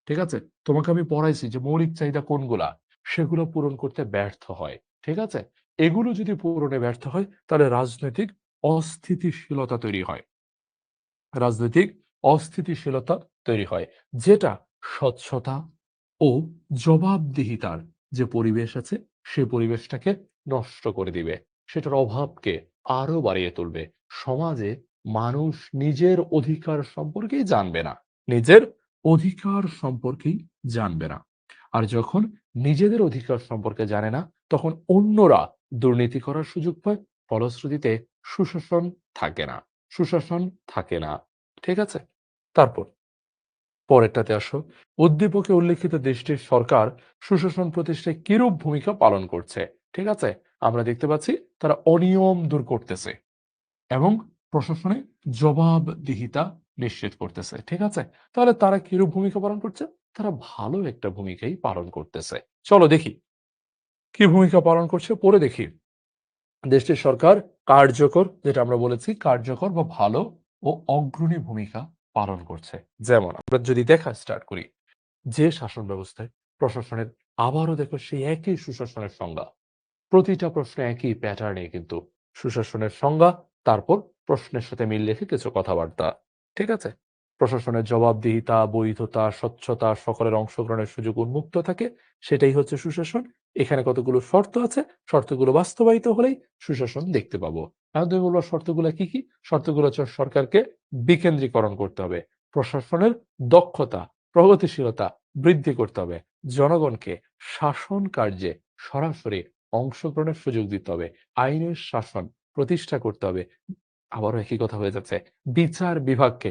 ঠিক আছে? তোমাকে আমি পড়াইছি যে মৌলিক চাহিদা কোনগুলা, সেগুলো পূরণ করতে ব্যর্থ হয়। ঠিক আছে? এগুলো যদি পূরণে ব্যর্থ হয়, তাহলে অস্থিতিশীলতা তৈরি হয়। রাজনৈতিক অস্থিতিশীলতা তৈরি হয়, যেটা স্বচ্ছতা ও জবাবদিহিতার যে পরিবেশ আছে, সে পরিবেশটাকে নষ্ট করে দিবে। সেটার অভাবকে আরো বাড়িয়ে তুলবে। সমাজে মানুষ নিজের অধিকার সম্পর্কেই জানবে না। নিজের অধিকার সম্পর্কেই জানবে না। আর যখন নিজেদের অধিকার সম্পর্কে জানে না, তখন অন্যরা দুর্নীতি করার সুযোগ পায়। ফলশ্রুতিতে সুশাসন থাকে না। সুশাসন থাকে না। ঠিক আছে? তারপর পরেরটাতে আসো। উদ্দীপকে উল্লেখিত দেশটির সরকার সুশাসন প্রতিষ্ঠায় কিরূপ ভূমিকা পালন করছে? ঠিক আছে? আমরা দেখতে পাচ্ছি তারা অনিয়ম দূর করতেছে এবং প্রশাসনে জবাবদিহিতা নিশ্চিত করতেছে। ঠিক আছে? তাহলে তারা কিরূপ ভূমিকা পালন করছে? তারা ভালো একটা ভূমিকাই পালন করতেছে। চলো দেখি কি ভূমিকা পালন করছে, পড়ে দেখি। দেশটির সরকার কার্যকর, যেটা আমরা বলেছি কার্যকর বা ভালো ও অগ্রণী ভূমিকা পালন করছে। যেমন আমরা যদি দেখা স্টার্ট করি, যে শাসন ব্যবস্থায় প্রশাসনের, আবারও দেখো সেই একই সুশাসনের সংজ্ঞা। প্রতিটা প্রশ্নে একই প্যাটার্নে কিন্তু সুশাসনের সংজ্ঞা, তারপর প্রশ্নের সাথে মিল রেখে কিছু কথাবার্তা। ঠিক আছে? প্রশাসনের জবাবদিহিতা, বৈধতা, স্বচ্ছতা, সকলের অংশগ্রহণের সুযোগ উন্মুক্ত থাকে, সেটাই হচ্ছে সুশাসন। এখানে কতগুলো শর্ত আছে, শর্তগুলো বাস্তবায়িত হলেই সুশাসন দেখতে পাবো। এখন তুমি বলবা শর্তগুলো কি, কি? শর্তগুলো হচ্ছে সরকারকে বিকেন্দ্রীকরণ করতে হবে। প্রশাসনের দক্ষতা, প্রগতিশীলতা বৃদ্ধি করতে হবে। জনগণকে শাসন কার্যে সরাসরি অংশগ্রহণের সুযোগ দিতে হবে। আইনের শাসন প্রতিষ্ঠা করতে হবে। আবারও একই কথা হয়ে যাচ্ছে। বিচার বিভাগকে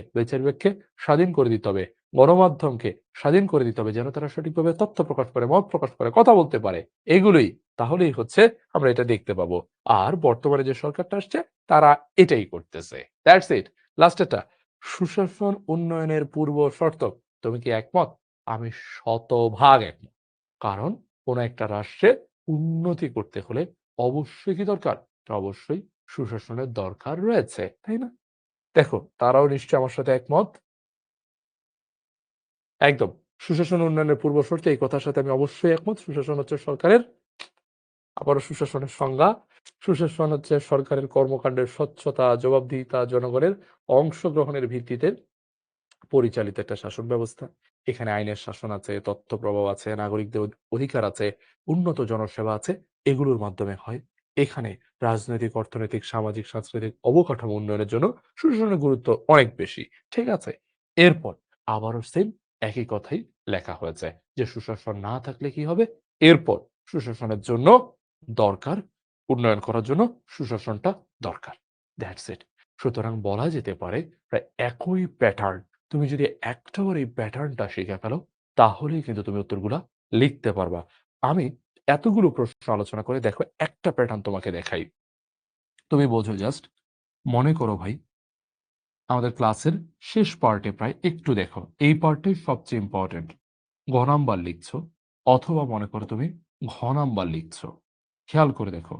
স্বাধীন করে দিতে হবে। গণমাধ্যমকে স্বাধীন করে দিতে হবে যেন তারা সঠিকভাবে তথ্য প্রকাশ করে, মত প্রকাশ করে, কথা বলতে পারে। এগুলোই তাহলেই হচ্ছে আমরা এটা দেখতে পাবো। আর বর্তমানে যে সরকারটা আসছে তারা এটাই করতেছে। That's it. লাস্টেরটা সুশাসন উন্নয়নের পূর্ব শর্ত। তুমি কি একমত? আমি শতভাগ একমত। কারণ কোন একটা রাষ্ট্রে উন্নতি করতে হলে অবশ্যই কি দরকার? অবশ্যই সুশাসনের দরকার রয়েছে, তাই না? দেখো তারাও নিশ্চয়ই আমার সাথে একমত। একদম। সুশাসন উন্নয়নের পূর্বশর্ত এই কথার সাথে আমি অবশ্যই একমত। সুশাসন হচ্ছে সরকারের, আবারও সুশাসনের সংজ্ঞা। সুশাসন হচ্ছে সরকারের কর্মকাণ্ডের স্বচ্ছতা, জবাবদিহিতা, জনগণের অংশগ্রহণের ভিত্তিতে পরিচালিত একটা শাসন ব্যবস্থা। এখানে আইনের শাসন আছে, তথ্য প্রবাহ আছে, নাগরিকদের অধিকার আছে, উন্নত জনসেবা আছে। এগুলোর মাধ্যমে হয়। এখানে রাজনৈতিক, অর্থনৈতিক, সামাজিক, সাংস্কৃতিক অবকাঠামো উন্নয়নের জন্য সুশাসনের গুরুত্ব অনেক বেশি। ঠিক আছে? এরপর আবারও সেম একই কথাই লেখা হয়েছে যে সুশাসন না থাকলে কি হবে? এরপর সুশাসনের জন্য দরকার, উন্নয়ন করার জন্য সুশাসনটা দরকার। That's it. সুতরাং বলা যেতে পারে প্রায় একই প্যাটার্ন। তুমি যদি একটাবার এই প্যাটার্নটা শিখে ফেলো, তাহলেই কিন্তু তুমি উত্তরগুলা লিখতে পারবা। আমি এতগুলো প্রশ্ন আলোচনা করে দেখো একটা প্যাটার্ন তোমাকে দেখাই। তুমি বোঝো জাস্ট। মনে করো ভাই, আমাদের ক্লাসের শেষ পার্টে প্রায় একটু দেখো। এই পার্টটাই সবচেয়ে ইম্পর্টেন্ট। গ নাম্বার লিখছো অথবা মনে করো তুমি ঘ নাম্বার লিখছো। খেয়াল করে দেখো।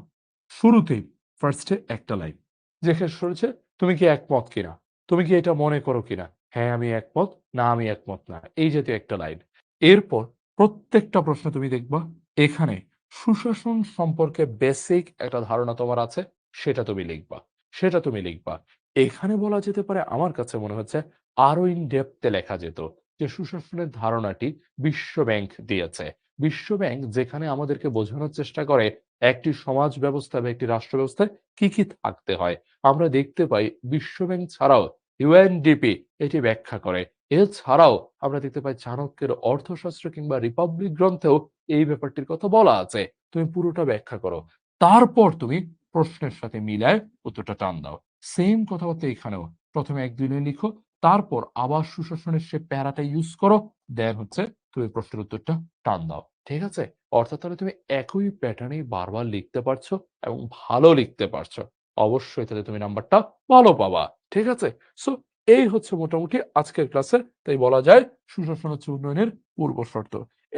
শুরুতেই ফার্স্টে একটা লাইন যেখানে শুরু হচ্ছে তুমি কি একমত কিনা? তুমি কি এটা মনে করো কিনা? হ্যাঁ আমি একমত, না আমি একমত না। এই জাতীয় একটা লাইন। এরপর প্রত্যেকটা প্রশ্নে তুমি দেখবা এখানে সুশাসন সম্পর্কে বেসিক একটা ধারণা তোমার আছে, সেটা তুমি লিখবা। সেটা তুমি লিখবা। এখানে বলা যেতে পারে আমার কাছে মনে হচ্ছে আরো ইন ডেপথ এ লেখা যেত যে সুশাসনের ধারণাটি বিশ্ব ব্যাংক দিয়েছে। বিশ্ব ব্যাংক যেখানে আমাদেরকে বোঝানোর চেষ্টা করে একটি সমাজ ব্যবস্থা বা একটি রাষ্ট্র ব্যবস্থায় কি, কি থাকতে হয়। আমরা দেখতে পাই বিশ্ব ব্যাংক ছাড়াও ইউএনডিপি এটি ব্যাখ্যা করে। এছাড়াও আমরা দেখতে পাই চাণক্যের অর্থশাস্ত্র কিংবা রিপাবলিক গ্রন্থেও এই ব্যাপারটির কথা বলা আছে। তুমি পুরোটা ব্যাখ্যা করো। তারপর তুমি প্রশ্নের সাথে মিলায় উত্তরটা টান দাও। সেম কথাবার্তা এখানেও। ১ম এ ১-২ লাইন লিখো। তারপর আবার সুশাসনের সে প্যারাটা ইউজ করো। দেন হচ্ছে তুমি প্রশ্নের উত্তরটা টান দাও। ঠিক আছে? অর্থাৎ তাহলে তুমি একই প্যাটার্নেই বারবার লিখতে পারছো এবং ভালো লিখতে পারছো। অবশ্যই তাহলে তুমি নাম্বারটা ভালো পাবা। ঠিক আছে? সো এই হচ্ছে মোটামুটি আজকের ক্লাসের, তাই বলা যায় সুশাসন হচ্ছে উন্নয়নের পূর্বশর্ত।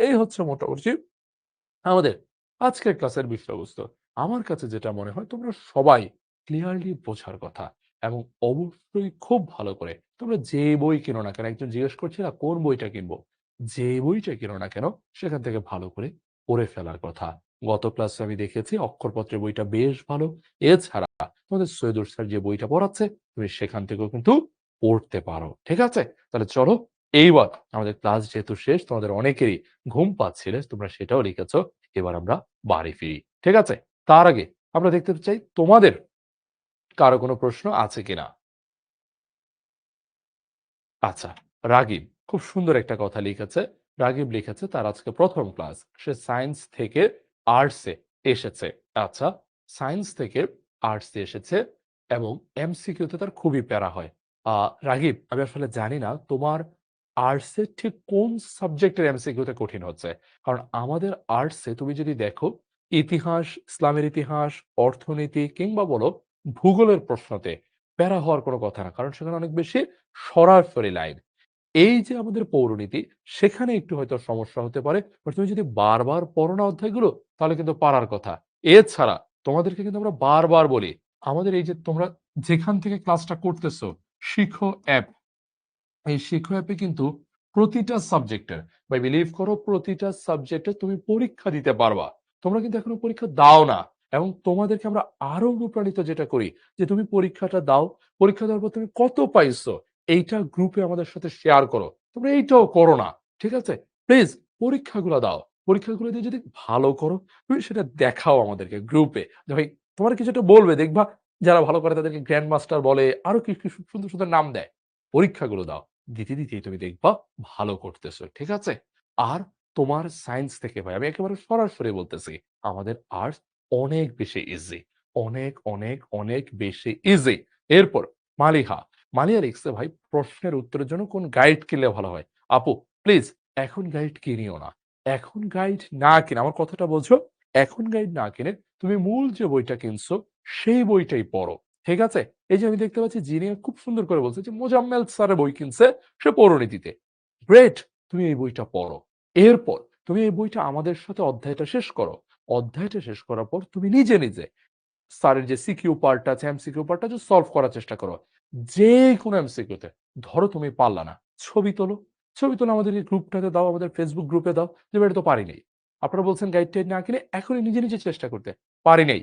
এই হচ্ছে মোটামুটি আমাদের আজকের ক্লাসের বিষয়বস্তু। আমার কাছে যেটা মনে হয় তোমরা সবাই ক্লিয়ারলি বোঝার কথা এবং অবশ্যই খুব ভালো করে তোমরা যে বই কিনো না কেন, একজন জিজ্ঞেস করছিল কোন বইটা কিনবো? যে বইটা কিনো না কেন সেখান থেকে ভালো করে পড়ে ফেলার কথা। গত ক্লাসে আমি দেখেছি অক্ষরপত্রের বইটা বেশ ভালো। এছাড়া তোমাদের সৈয়দুর স্যার যে বইটা পড়াচ্ছে তুমি সেখান থেকেও কিন্তু পড়তে পারো। ঠিক আছে? তাহলে চলো এইবার আমাদের ক্লাস যেহেতু শেষ, তোমাদের অনেকেরই ঘুম পাচ্ছিলে, তোমরা সেটাও লিখেছ। এবার আমরা বাড়ি ফিরি। ঠিক আছে? তার আগে আমরা দেখতে চাই তোমাদের কারো কোনো প্রশ্ন আছে কিনা? আচ্ছা, রাগিব খুব সুন্দর একটা কথা লিখেছে। রাগিব লিখেছে তার আজকে ১ম ক্লাস। সে সায়েন্স থেকে আর্টসে এসেছে। আচ্ছা, সায়েন্স থেকে আর্টসে এসেছে এবং এমসিকিউতে তার খুবই প্যারা হয়। আ রাগিব, আমি আসলে জানি না তোমার আর্টসে ঠিক কোন সাবজেক্টের এমসিকিউতে কঠিন হচ্ছে। কারণ আমাদের আর্টসে তুমি যদি দেখো ইতিহাস, ইসলামের ইতিহাস, অর্থনীতি কিংবা বলো ভূগোলের প্রশ্নতে প্যারা হওয়ার কোনো কথা না। কারণ সেখানে অনেক বেশি সরাসরি লাইন। এই যে আমাদের পৌরনীতি, সেখানে একটু হয়তো সমস্যা হতে পারে। বাট তুমি যদি বারবার পড়ো না অধ্যায়গুলো, তাহলে কিন্তু পারার কথা। এছাড়া তোমাদেরকে কিন্তু আমরা বারবার বলি, আমাদের এই যে তোমরা যেখান থেকে ক্লাসটা করতেছো, শিখো অ্যাপ। এই শিখো অ্যাপে কিন্তু প্রতিটা সাবজেক্টের ভাই বিলিভ করো প্রতিটা সাবজেক্টে তুমি পরীক্ষা দিতে পারবা। তোমরা কিন্তু এখনো পরীক্ষা দাও না এবং তোমাদেরকে আমরা আরো অনুপ্রাণিত যেটা করি যে তুমি পরীক্ষাটা দাও। পরীক্ষা দেওয়ার পর তুমি কত পাইছো এইটা গ্রুপে আমাদের সাথে শেয়ার করো। তোমরা এইটাও করো না। ঠিক আছে? প্লিজ পরীক্ষাগুলা দাও। পরীক্ষাগুলো দিয়ে যদি ভালো করো, তুমি সেটা দেখাও আমাদেরকে গ্রুপে। যে ভাই তোমার কিছু একটা বলবে দেখবা যারা ভালো করে তাদেরকে গ্র্যান্ড মাস্টার বলে, আরো কি সুন্দর, সুন্দর নাম দেয়। পরীক্ষাগুলো দাও। দিতেই তুমি দেখবা ভালো করতেছো। ঠিক আছে? আর তোমার সায়েন্স থেকে ভাই আমি একেবারে সরাসরি বলতেছি, আমাদের আর্টস অনেক বেশি ইজি। অনেক বেশি ইজি। এরপর মালিহা। মালিহা লিখছে ভাই প্রশ্নের উত্তরের জন্য কোন গাইড কিনলে ভালো হয়? আপু প্লিজ এখন গাইড কিনিও না। এখন গাইড না কিনে আমার কথাটা বোঝো। এখন গাইড না কিনে তুমি মূল যে বইটা কিনছো সেই বইটাই পড়ো। ঠিক আছে? এই যে আমি দেখতে পাচ্ছি জিনিয়া খুব সুন্দর করে বলছে যে মোজাম্মেল স্যারের বই কিনছে সে পৌরনীতিতে। গ্রেট! তুমি এই বইটা পড়ো। এরপর তুমি এই বইটা আমাদের সাথে অধ্যায়টা শেষ করো। অধ্যায়টা শেষ করার পর তুমি নিজে স্যারের যে সিকিউ পার্টটা আছে, এমসিকিউ পার্টটা just সলভ করার চেষ্টা করো। যেকোনো এমসিকিউতে ধরো তুমি পারলা না। ছবি তোলো। ছবি তোলো আমাদের এই গ্রুপটাতে দাও, আমাদের ফেসবুক গ্রুপে দাও। যে ভাই এটা তো পারি নাই। আপনারা বলছেন গাইড-টাইড না কিনে এখনই নিজে চেষ্টা করতে। পারি নাই।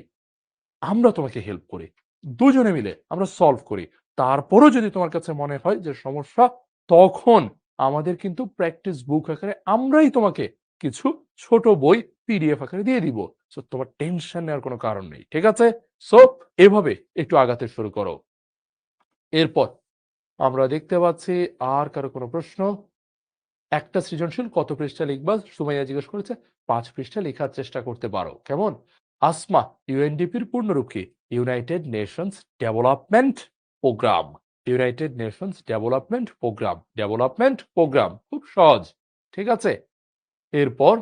আমরা তোমাকে হেল্প করি। দুজনে মিলে আমরা সলভ করি। তারপরও যদি তোমার কাছে মনে হয় যে সমস্যা, তখন আমাদের কিন্তু প্র্যাকটিস বুক আকারে আমরাই তোমাকে কিছু ছোট বই পিডিএফ আকারে দিয়ে দিব। সো তোমার টেনশন নেওয়ার কোনো কারণ নেই। ঠিক আছে? সো এভাবে একটু আগাতে শুরু করো। এরপর আমরা দেখতে পাচ্ছি আর কারো কোনো প্রশ্ন? একটা সৃজনশীল কত পৃষ্ঠা লিখবা? সুমাইয়া জিজ্ঞেস করেছে। ৫ পৃষ্ঠা লেখার চেষ্টা করতে পারো। কেমন? আসমা, ইউএনডিপির পূর্ণরূপ কি? United Nations Development Programme. United Nations Development Programme. Development Programme. খুব সহজ। ঠিক আছে? এরপর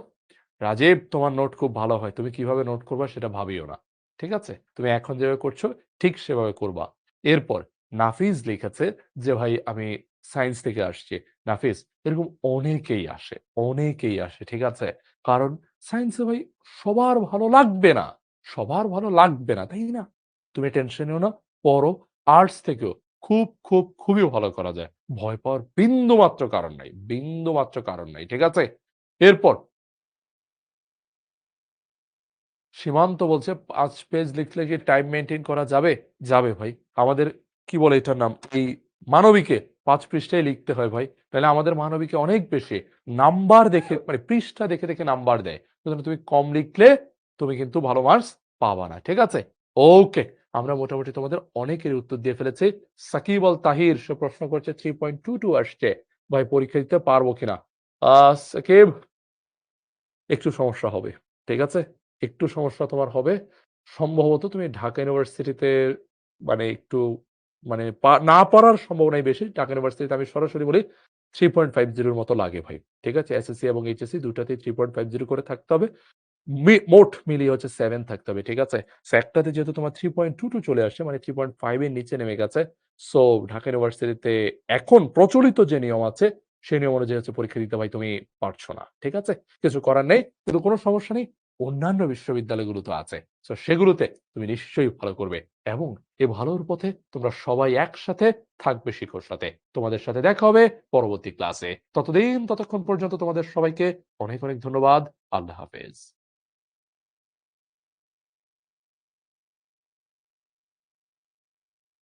রাজীব তোমার নোট খুব ভালো হয়। তুমি কিভাবে নোট করবা সেটা ভাবিও না। ঠিক আছে? তুমি এখন যেভাবে করছো ঠিক সেভাবে করবা। এরপর নাফিজ লিখেছে যে ভাই আমি সায়েন্স থেকে আসছি। নাফিজ এরকম অনেকেই আসে। ঠিক আছে? কারণ সায়েন্সে ভাই সবার ভালো লাগবে না। সবার ভালো লাগবে না, তাই না? তুমি টেনশন নিও না। পড়ো। আর্টস থেকেও খুবই ভালো করা যায়। ভয় পাওয়ার বিন্দুমাত্র কারণ নাই। বিন্দুমাত্র কারণ নাই। ঠিক আছে? এরপর সীমান্ত বলছে ৫ পেজ লিখলে কি টাইম মেইনটেইন করা যাবে? যাবে ভাই। আমাদের কি বলে এটার নাম? এই মানবিকে ৫ পৃষ্ঠায় লিখতে হয় ভাই। তাহলে আমাদের মানবিকে অনেক বেশি নাম্বার দেখে মানে পৃষ্ঠা দেখে নাম্বার দেয়। সুতরাং তুমি কম লিখলে তুমি কিন্তু ভালো মার্কস পাবা না। ঠিক আছে? ওকে। আমরা মোটামুটি তোমাদের অনেকেরই উত্তর দিয়ে ফেলেছি। সাকিব আল তাহির সে প্রশ্ন করছে 3.22 আসছে। ভাই পরীক্ষা দিতে পারবো কিনা? সাকিব একটু সমস্যা হবে। ঠিক আছে? একটু সমস্যা তোমার হবে। সম্ভবত তুমি ঢাকা ইউনিভার্সিটিতে মানে একটু মানে না পারার সম্ভাবনাই বেশি। ঢাকা ইউনিভার্সিটিতে আমি সরাসরি বলি 3.50 এর মতো লাগে ভাই। ঠিক আছে? এসএসসি এবং এইচএসসি দুটাতেই 3.50 করে থাকতে হবে। মোট মিলিয়ে হচ্ছে 7 থাকতে হবে। ঠিক আছে? সো একটাতে যেহেতু তোমার 3.22 চলে আসছে মানে 3.5 এর নিচে নেমে গেছে। সো ঢাকা ইউনিভার্সিটিতে এখন প্রচলিত যে নিয়ম আছে সেই নিয়ম অনুযায়ী হচ্ছে পরীক্ষা দিতে ভাই তুমি পারছো না। ঠিক আছে? কিছু করার নেই। কিন্তু কোনো সমস্যা নেই। অন্যান্য বিশ্ববিদ্যালয়গুলো তো আছে। সো সেগুলোতে তুমি নিশ্চয়ই ভালো করবে এবং এই ভালোর পথে তোমরা সবাই একসাথে থাকবে শিখর সাথে। তোমাদের সাথে দেখা হবে পরবর্তী ক্লাসে। ততক্ষণ পর্যন্ত তোমাদের সবাইকে অনেক ধন্যবাদ। আল্লাহ হাফেজ।